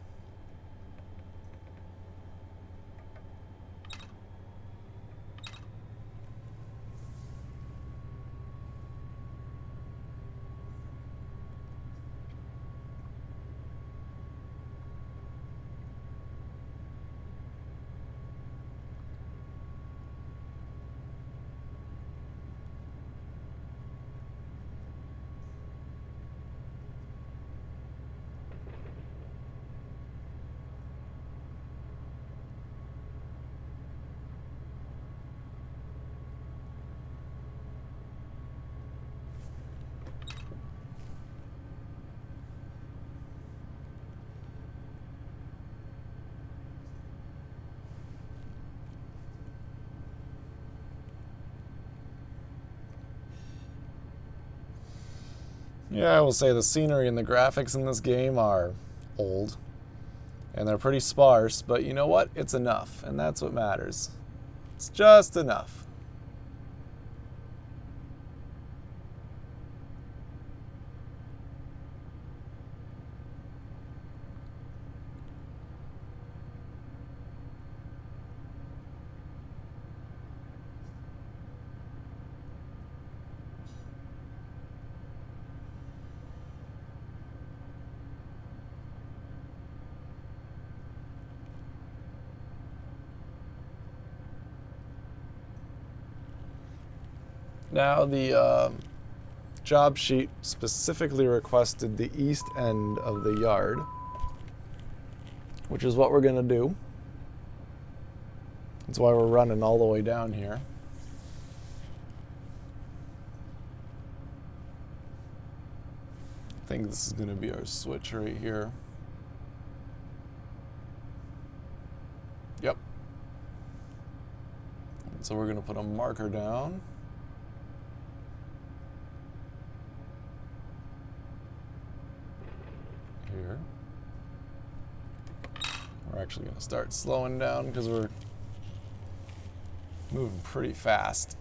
Yeah, I will say the scenery and the graphics in this game are old, and they're pretty sparse, but you know what? It's enough, and that's what matters. It's just enough. Now the job sheet specifically requested the east end of the yard, which is what we're going to do. That's why we're running all the way down here. I think this is going to be our switch right here. Yep. So we're going to put a marker down. Here. We're actually going to start slowing down because we're moving pretty fast.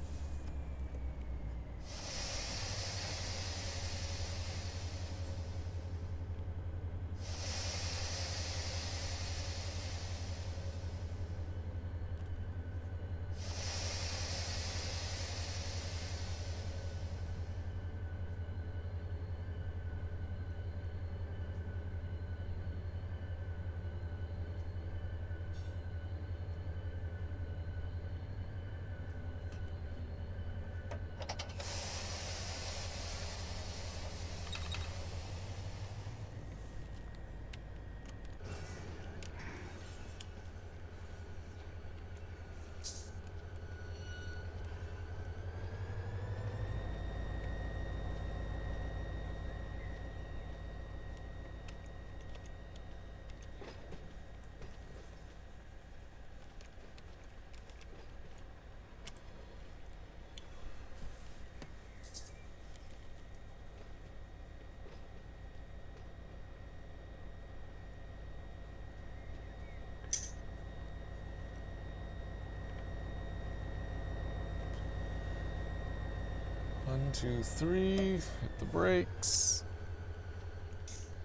2, 3. Hit the brakes.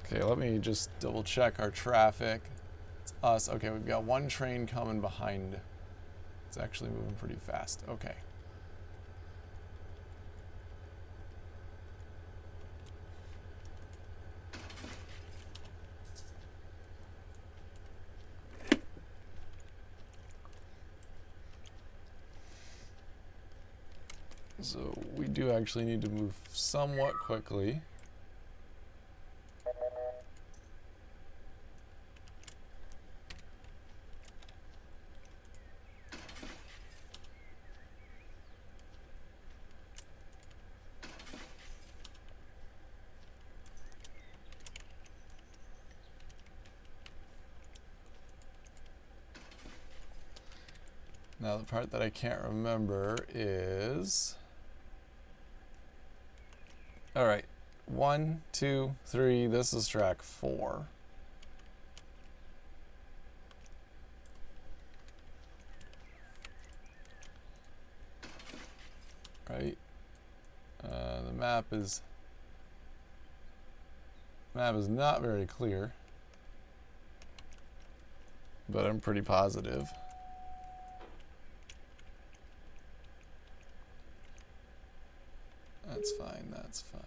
Okay, let me just double check our traffic. It's us. Okay, we've got one train coming behind. It's actually moving pretty fast. Okay. So we do actually need to move somewhat quickly. Now the part that I can't remember is... All right, 1, 2, 3, this is track 4. Right, the map is not very clear, but I'm pretty positive. That's fine, that's fine.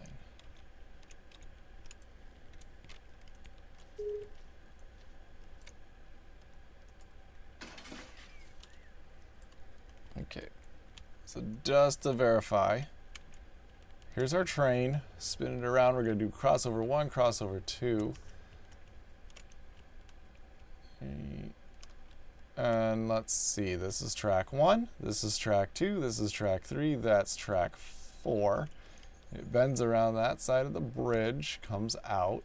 Okay, so just to verify, here's our train. Spin it around. We're going to do crossover 1, crossover 2. And let's see, this is track 1, this is track 2, this is track 3, that's track 4. It bends around that side of the bridge, comes out.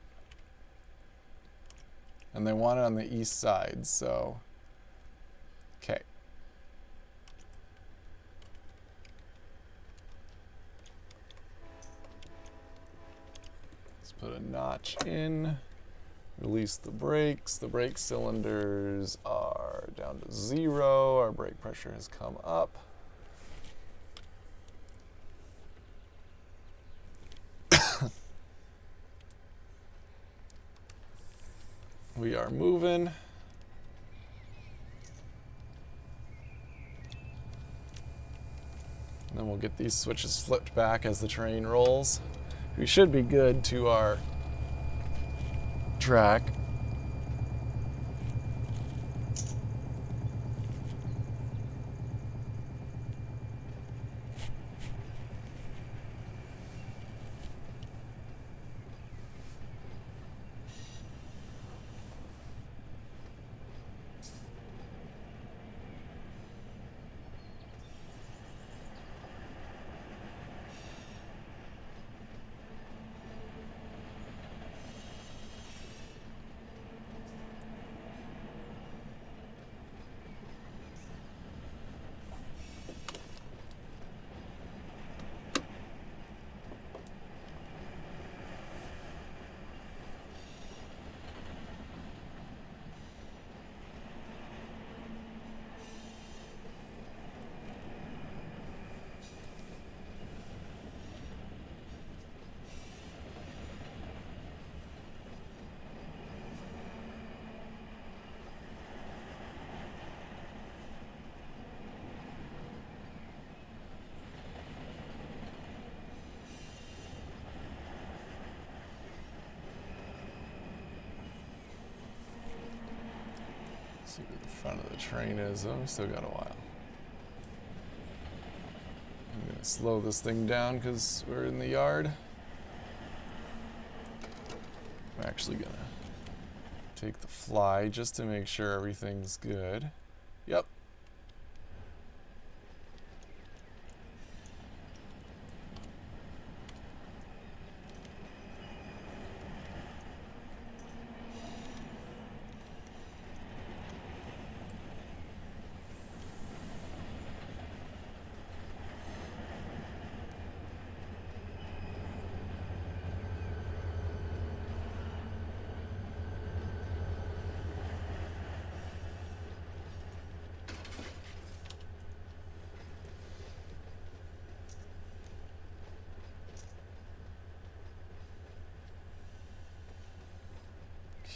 And they want it on the east side, so... Okay. Let's put a notch in. Release the brakes. The brake cylinders are down to 0. Our brake pressure has come up. We are moving. And then we'll get these switches flipped back as the train rolls. We should be good to our track. See where the front of the train is. Oh, still got a while. I'm gonna slow this thing down because we're in the yard. I'm actually gonna take the fly just to make sure everything's good. Yep.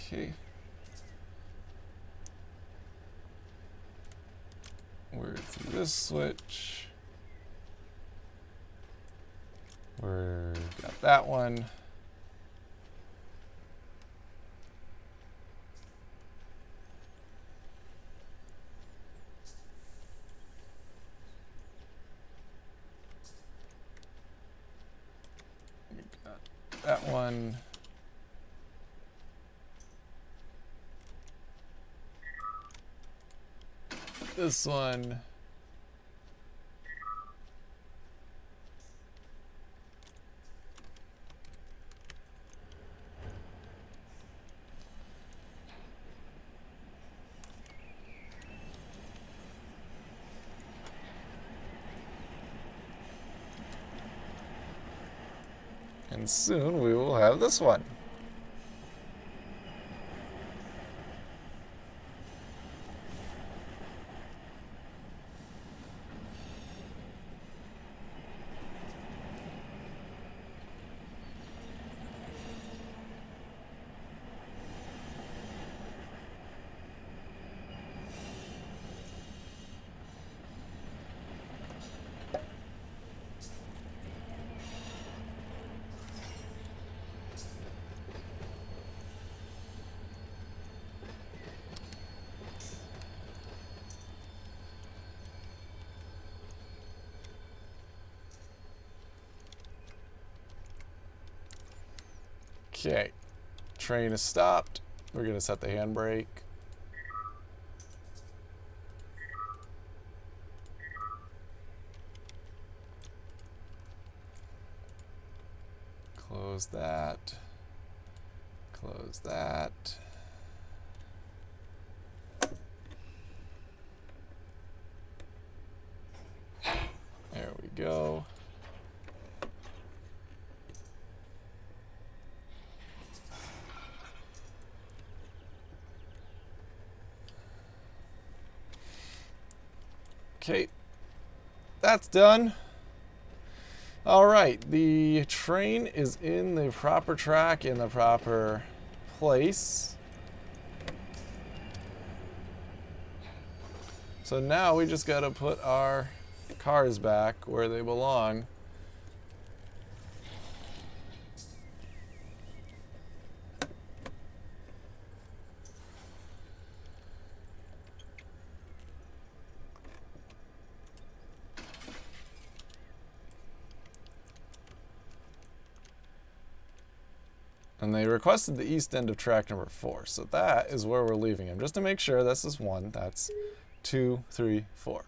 Okay. We're through this switch. We're got that one. We got that one. This one. And soon we will have this one. Okay, train is stopped. We're going to set the handbrake. Close that. Close that. There we go. Okay, that's done. All right, the train is in the proper track, in the proper place. So now we just gotta put our cars back where they belong. And they requested the east end of track number 4. So that is where we're leaving him. Just to make sure this is 1. That's 2, 3, 4.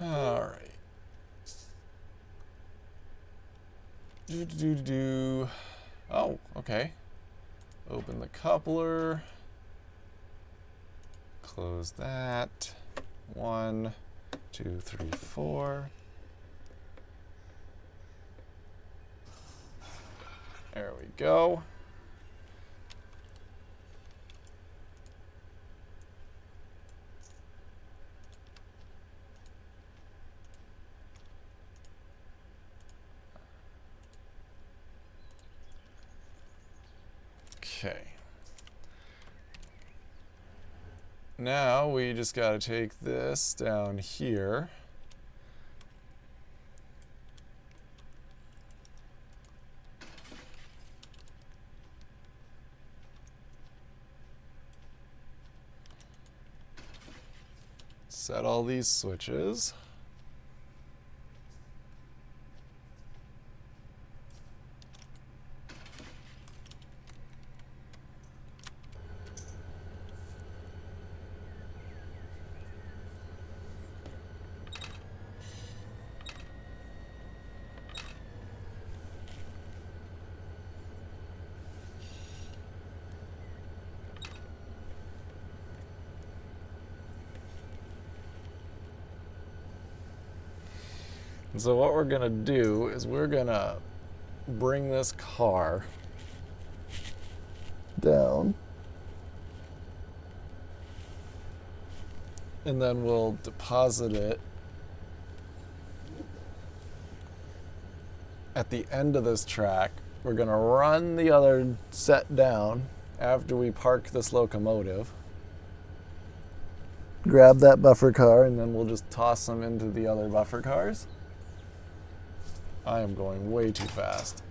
All right. Oh, okay. Open the coupler. Close that. 1, 2, 3, 4. There we go. Okay. Now we just got to take this down here. Set all these switches. So what we're gonna do is we're gonna bring this car down. And then we'll deposit it at the end of this track. We're going to run the other set down after we park this locomotive. Grab that buffer car, and then we'll just toss them into the other buffer cars. I am going way too fast.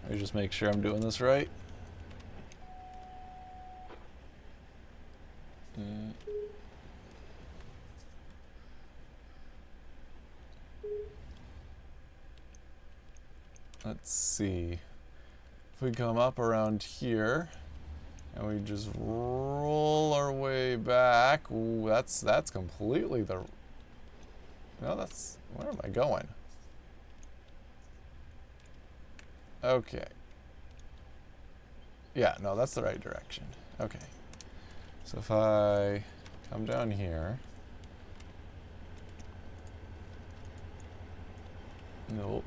Let me just make sure I'm doing this right. Let's see. If we come up around here and we just roll our way back, ooh, that's completely the. No, that's. Where am I going? Okay. Yeah, no, that's the right direction. Okay. So if I come down here. Nope.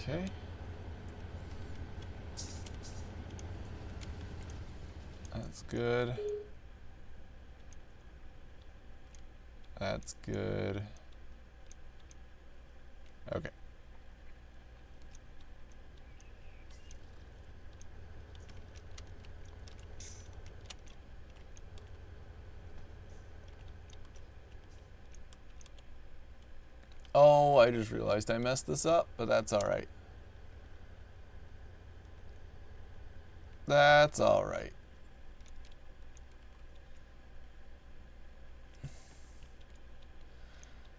Okay. That's good. That's good. Okay. Oh, I just realized I messed this up, but that's all right. That's all right.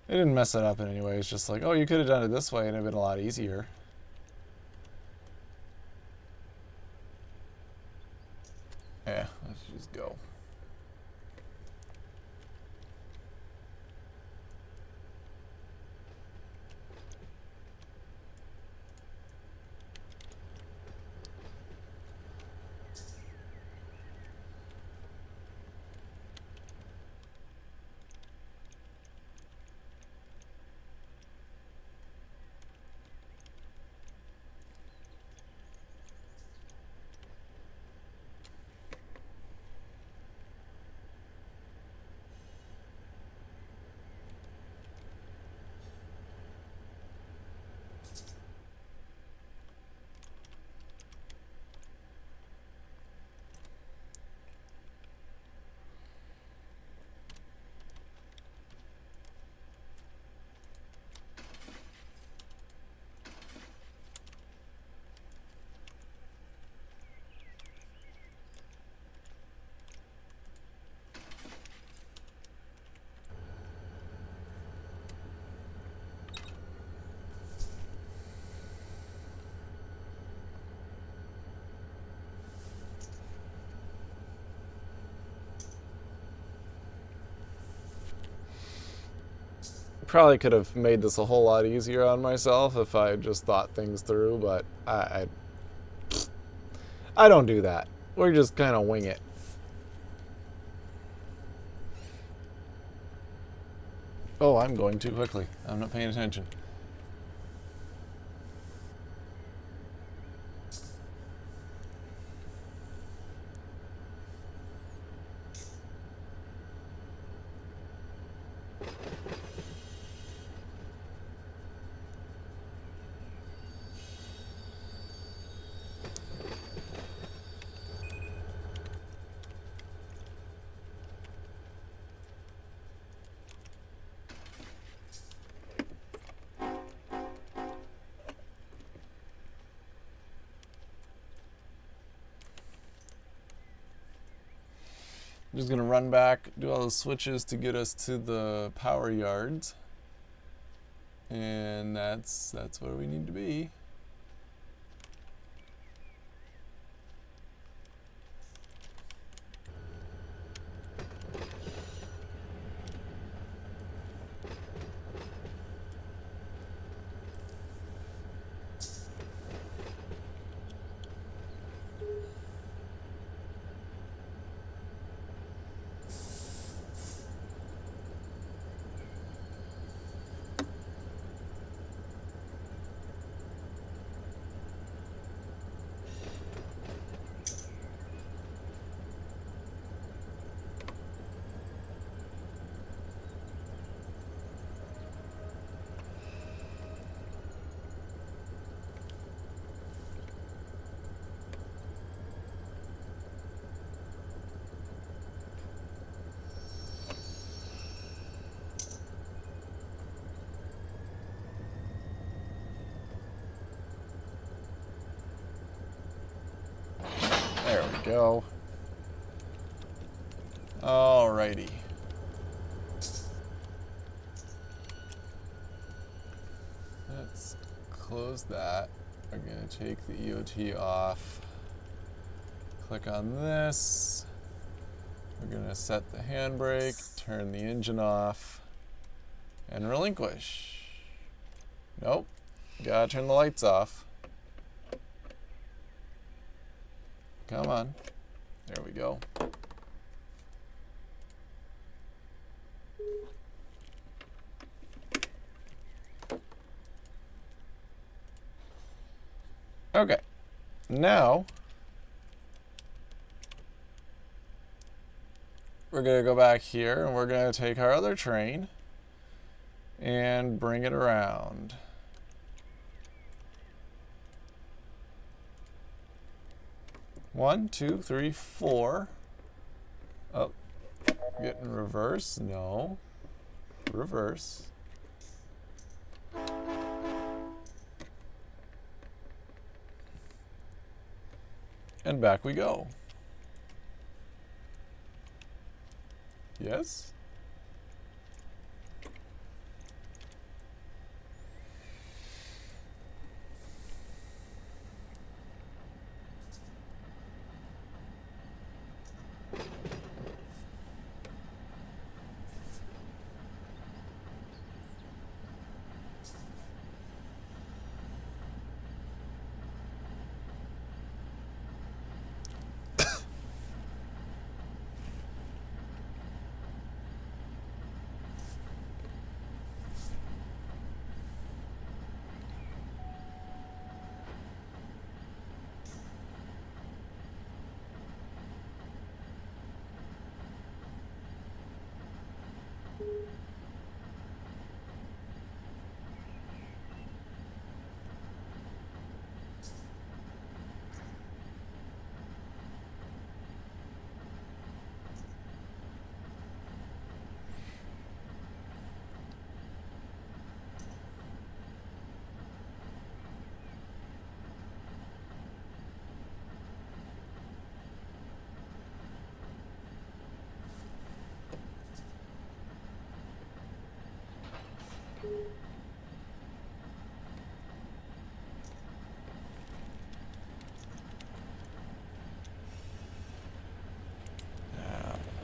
I didn't mess it up in any way. It's just like, oh, you could have done it this way and it'd have been a lot easier. Yeah, let's just go. Probably could have made this a whole lot easier on myself if I just thought things through, but I don't do that. We just kind of wing it. Oh, I'm going too quickly. I'm not paying attention. I'm just gonna run back, do all the switches to get us to the power yards. And that's where we need to be. There we go. Alrighty. Let's close that. We're going to take the EOT off. Click on this. We're going to set the handbrake, turn the engine off, and relinquish. Nope. Gotta turn the lights off. Come on. There we go. Okay. Now, we're going to go back here and we're going to take our other train and bring it around. One, two, three, four. Oh, get in reverse. No. Reverse. And back we go. Yes?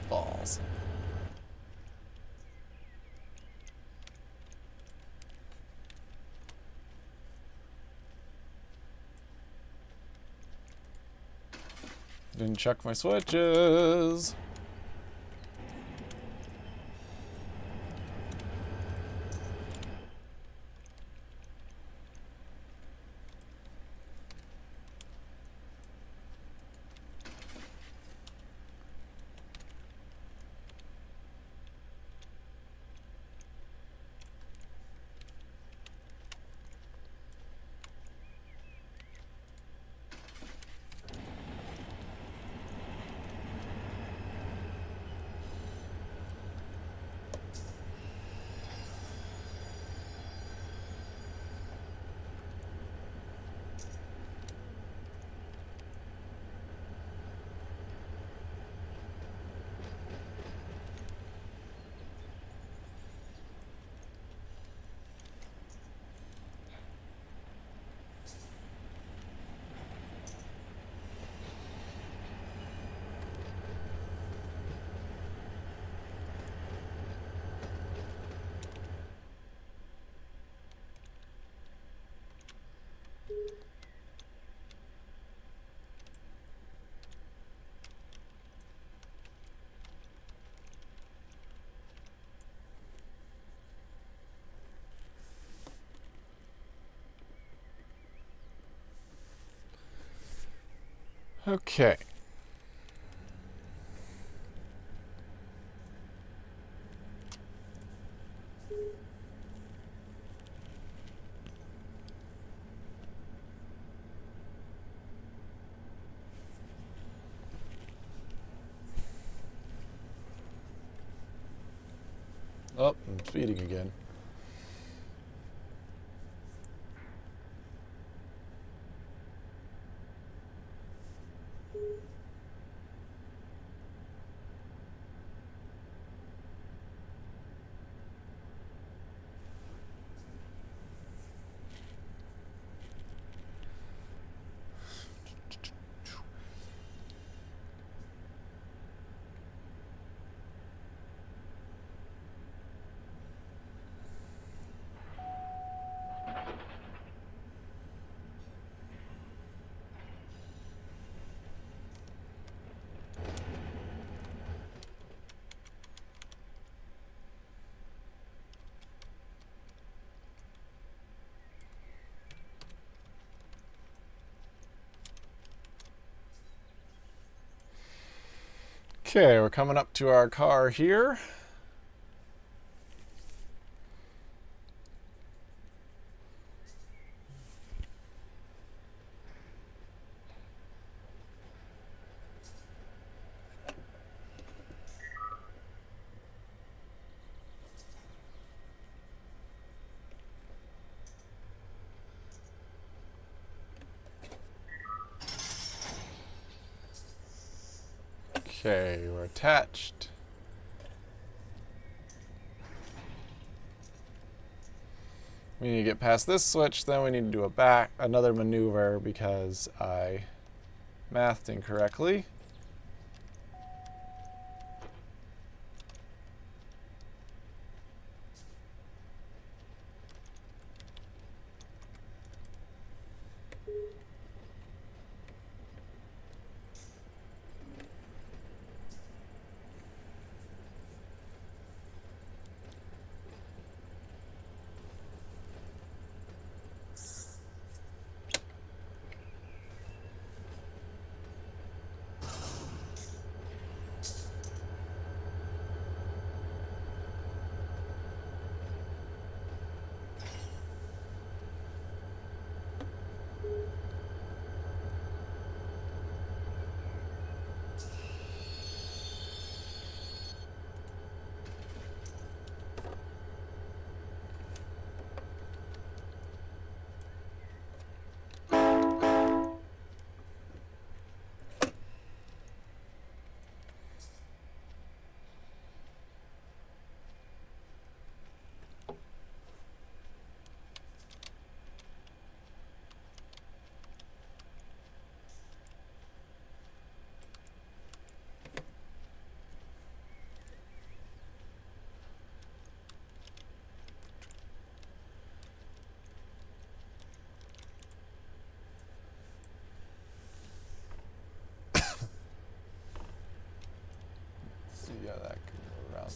Balls. Didn't check my switches. Okay. Oh, I'm speeding again. Okay, we're coming up to our car here. Okay, we're attached. We need to get past this switch, then we need to do another maneuver because I mathed incorrectly.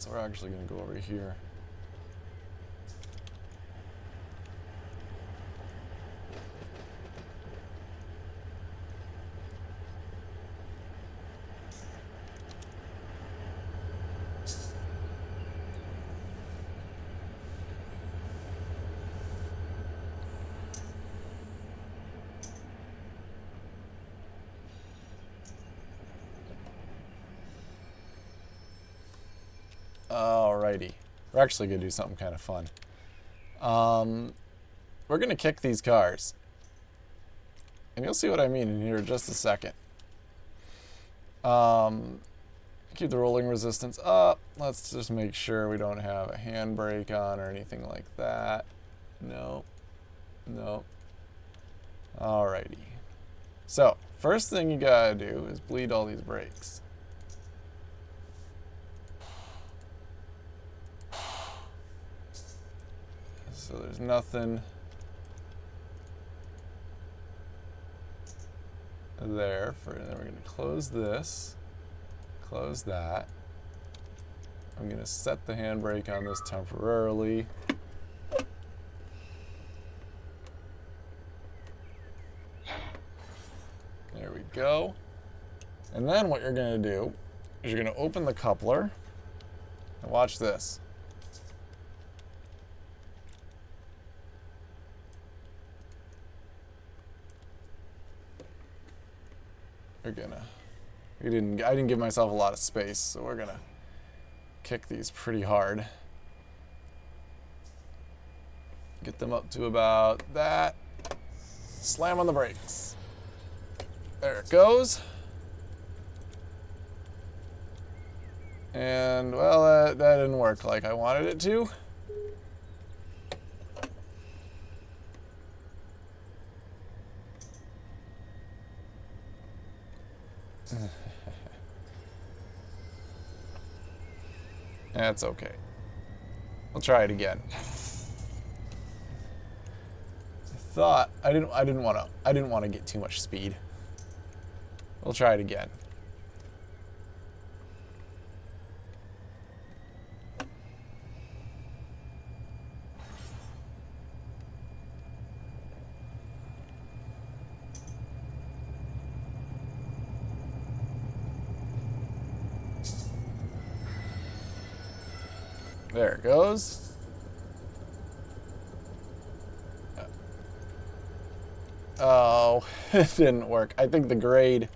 So we're actually going to go over here. Alrighty. We're actually going to do something kind of fun. We're going to kick these cars. And you'll see what I mean in here in just a second. Keep the rolling resistance up. Let's just make sure we don't have a handbrake on or anything like that. No. No. Alrighty. So, first thing you gotta do is bleed all these brakes. So there's nothing there. Then we're going to close this, close that. I'm going to set the handbrake on this temporarily. There we go. And then what you're going to do is you're going to open the coupler and watch this. I didn't give myself a lot of space, so we're gonna kick these pretty hard. Get them up to about that. Slam on the brakes. There it goes. And, well, that didn't work like I wanted it to. That's okay. We'll try it again. I didn't want to get too much speed. We'll try it again. There it goes. Oh, it didn't work. I think the grade,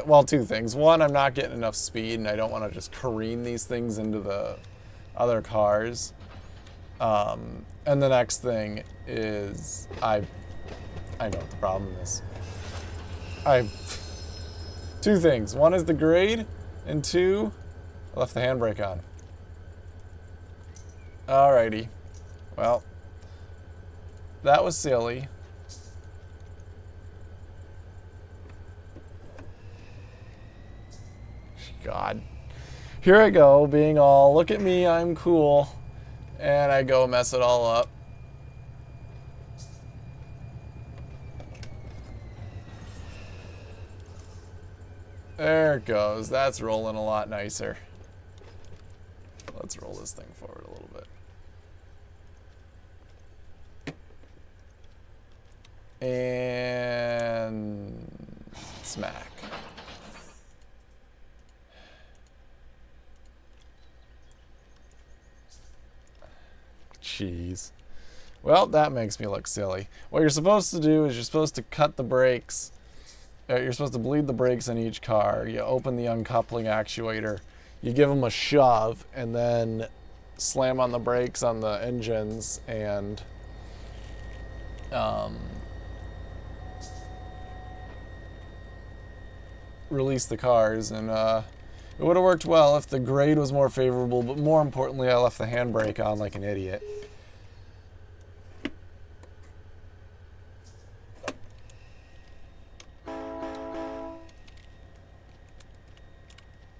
well, two things. One, I'm not getting enough speed, and I don't want to just careen these things into the other cars. And the next thing is, I know what the problem is. Two things. One is the grade, and two, I left the handbrake on. Alrighty. Well, that was silly. God. Here I go, being all, look at me, I'm cool. And I go mess it all up. There it goes. That's rolling a lot nicer. Let's roll this thing forward a little bit. And smack. Jeez. Well, that makes me look silly. What you're supposed to do is you're supposed to cut the brakes. You're supposed to bleed the brakes in each car. You open the uncoupling actuator. You give them a shove and then slam on the brakes on the engines and release the cars. And it would have worked well if the grade was more favorable, but more importantly, I left the handbrake on like an idiot.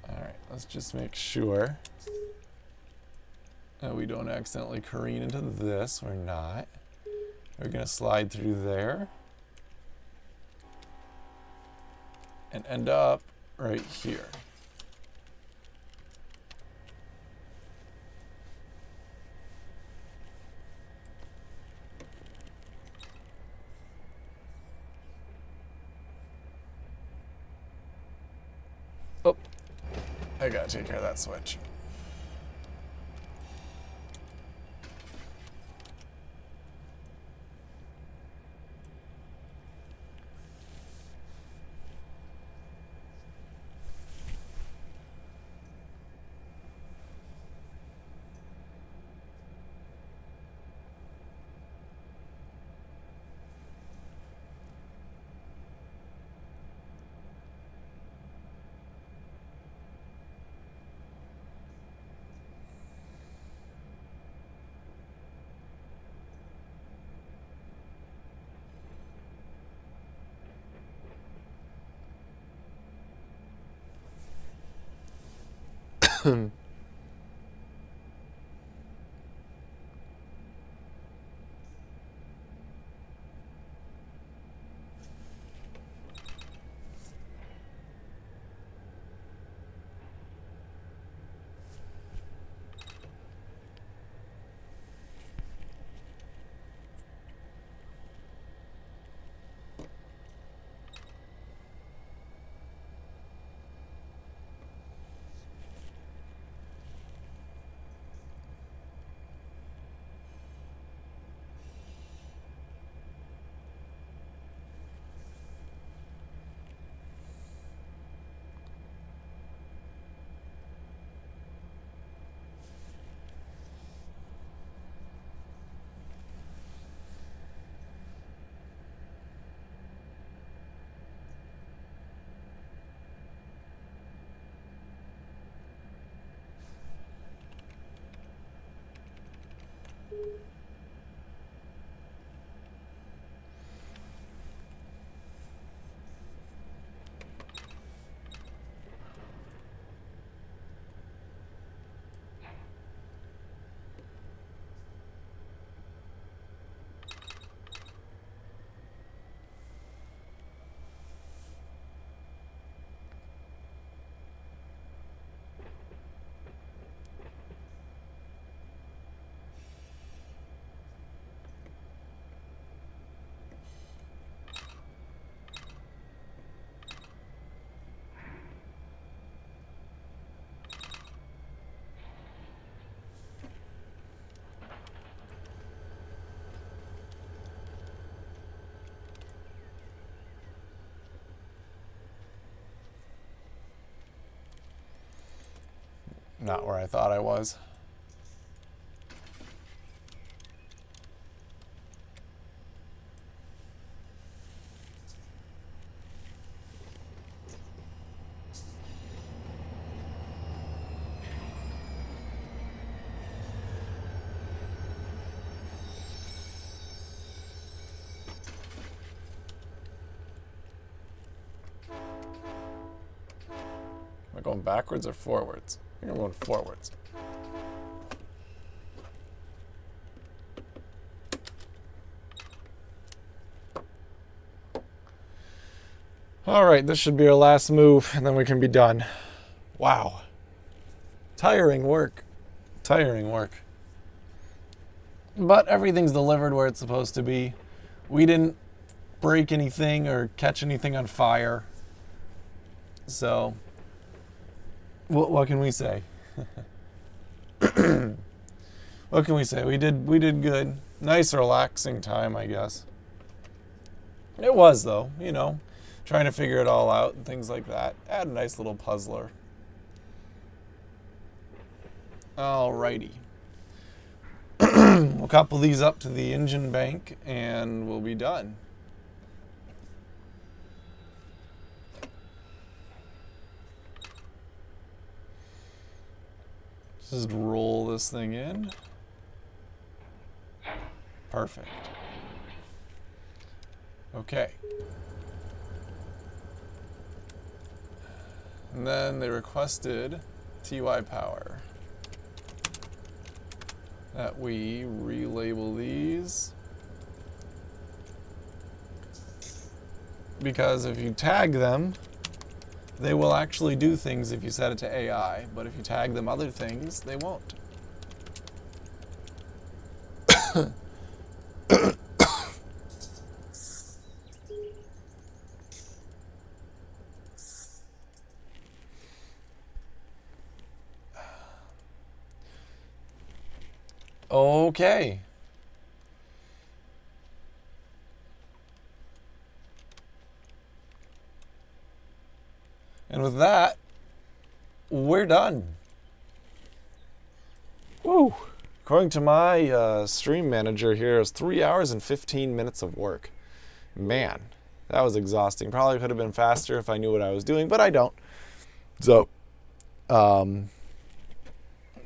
Alright, let's just make sure that we don't accidentally careen into this. We're not. We're going to slide through there and end up right here. I gotta take care of that switch. Not where I thought I was. Am I going backwards or forwards? I think I'm going forwards. All right, this should be our last move, and then we can be done. Wow. Tiring work. Tiring work. But everything's delivered where it's supposed to be. We didn't break anything or catch anything on fire. So, what can we say? What can we say? We did good. Nice, relaxing time, I guess. It was, though, you know, trying to figure it all out and things like that. Add a nice little puzzler. Alrighty. We'll couple these up to the engine bank and we'll be done. Just roll this thing in. Perfect. Okay. And then they requested TY power. That we relabel these. Because if you tag them, they will actually do things if you set it to AI, but if you tag them other things, they won't. Okay. And with that, we're done. Woo! According to my stream manager here, it's 3 hours and 15 minutes of work. Man, that was exhausting. Probably could have been faster if I knew what I was doing, but I don't. So,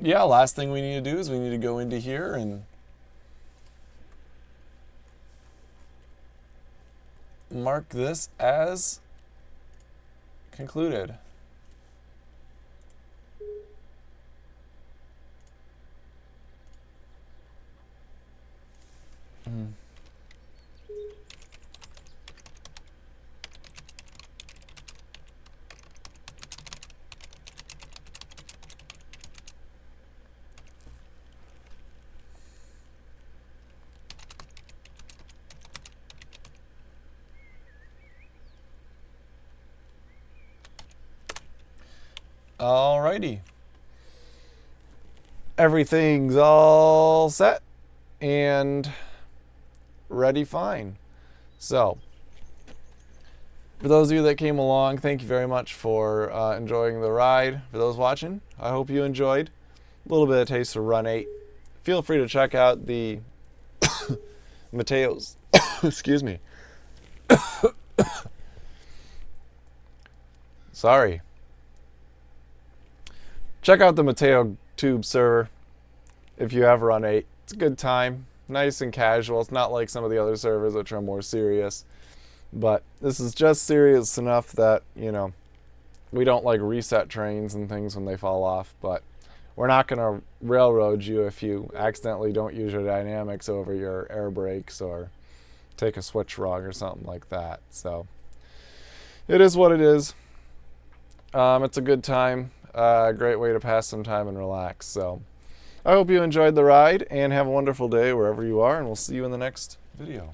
yeah, last thing we need to do is we need to go into here and mark this as concluded. Alrighty. Everything's all set and ready fine. So, for those of you that came along, thank you very much for enjoying the ride. For those watching, I hope you enjoyed a little bit of taste of Run8. Feel free to check out the Mateo's, excuse me. Sorry. Check out the Mateo Tube server if you have Run8. It's a good time, nice and casual. It's not like some of the other servers which are more serious. But this is just serious enough that, you know, we don't like reset trains and things when they fall off, but we're not going to railroad you if you accidentally don't use your dynamics over your air brakes or take a switch wrong or something like that. So it is what it is. It's a good time, a great way to pass some time and relax. So I hope you enjoyed the ride and have a wonderful day wherever you are, and we'll see you in the next video.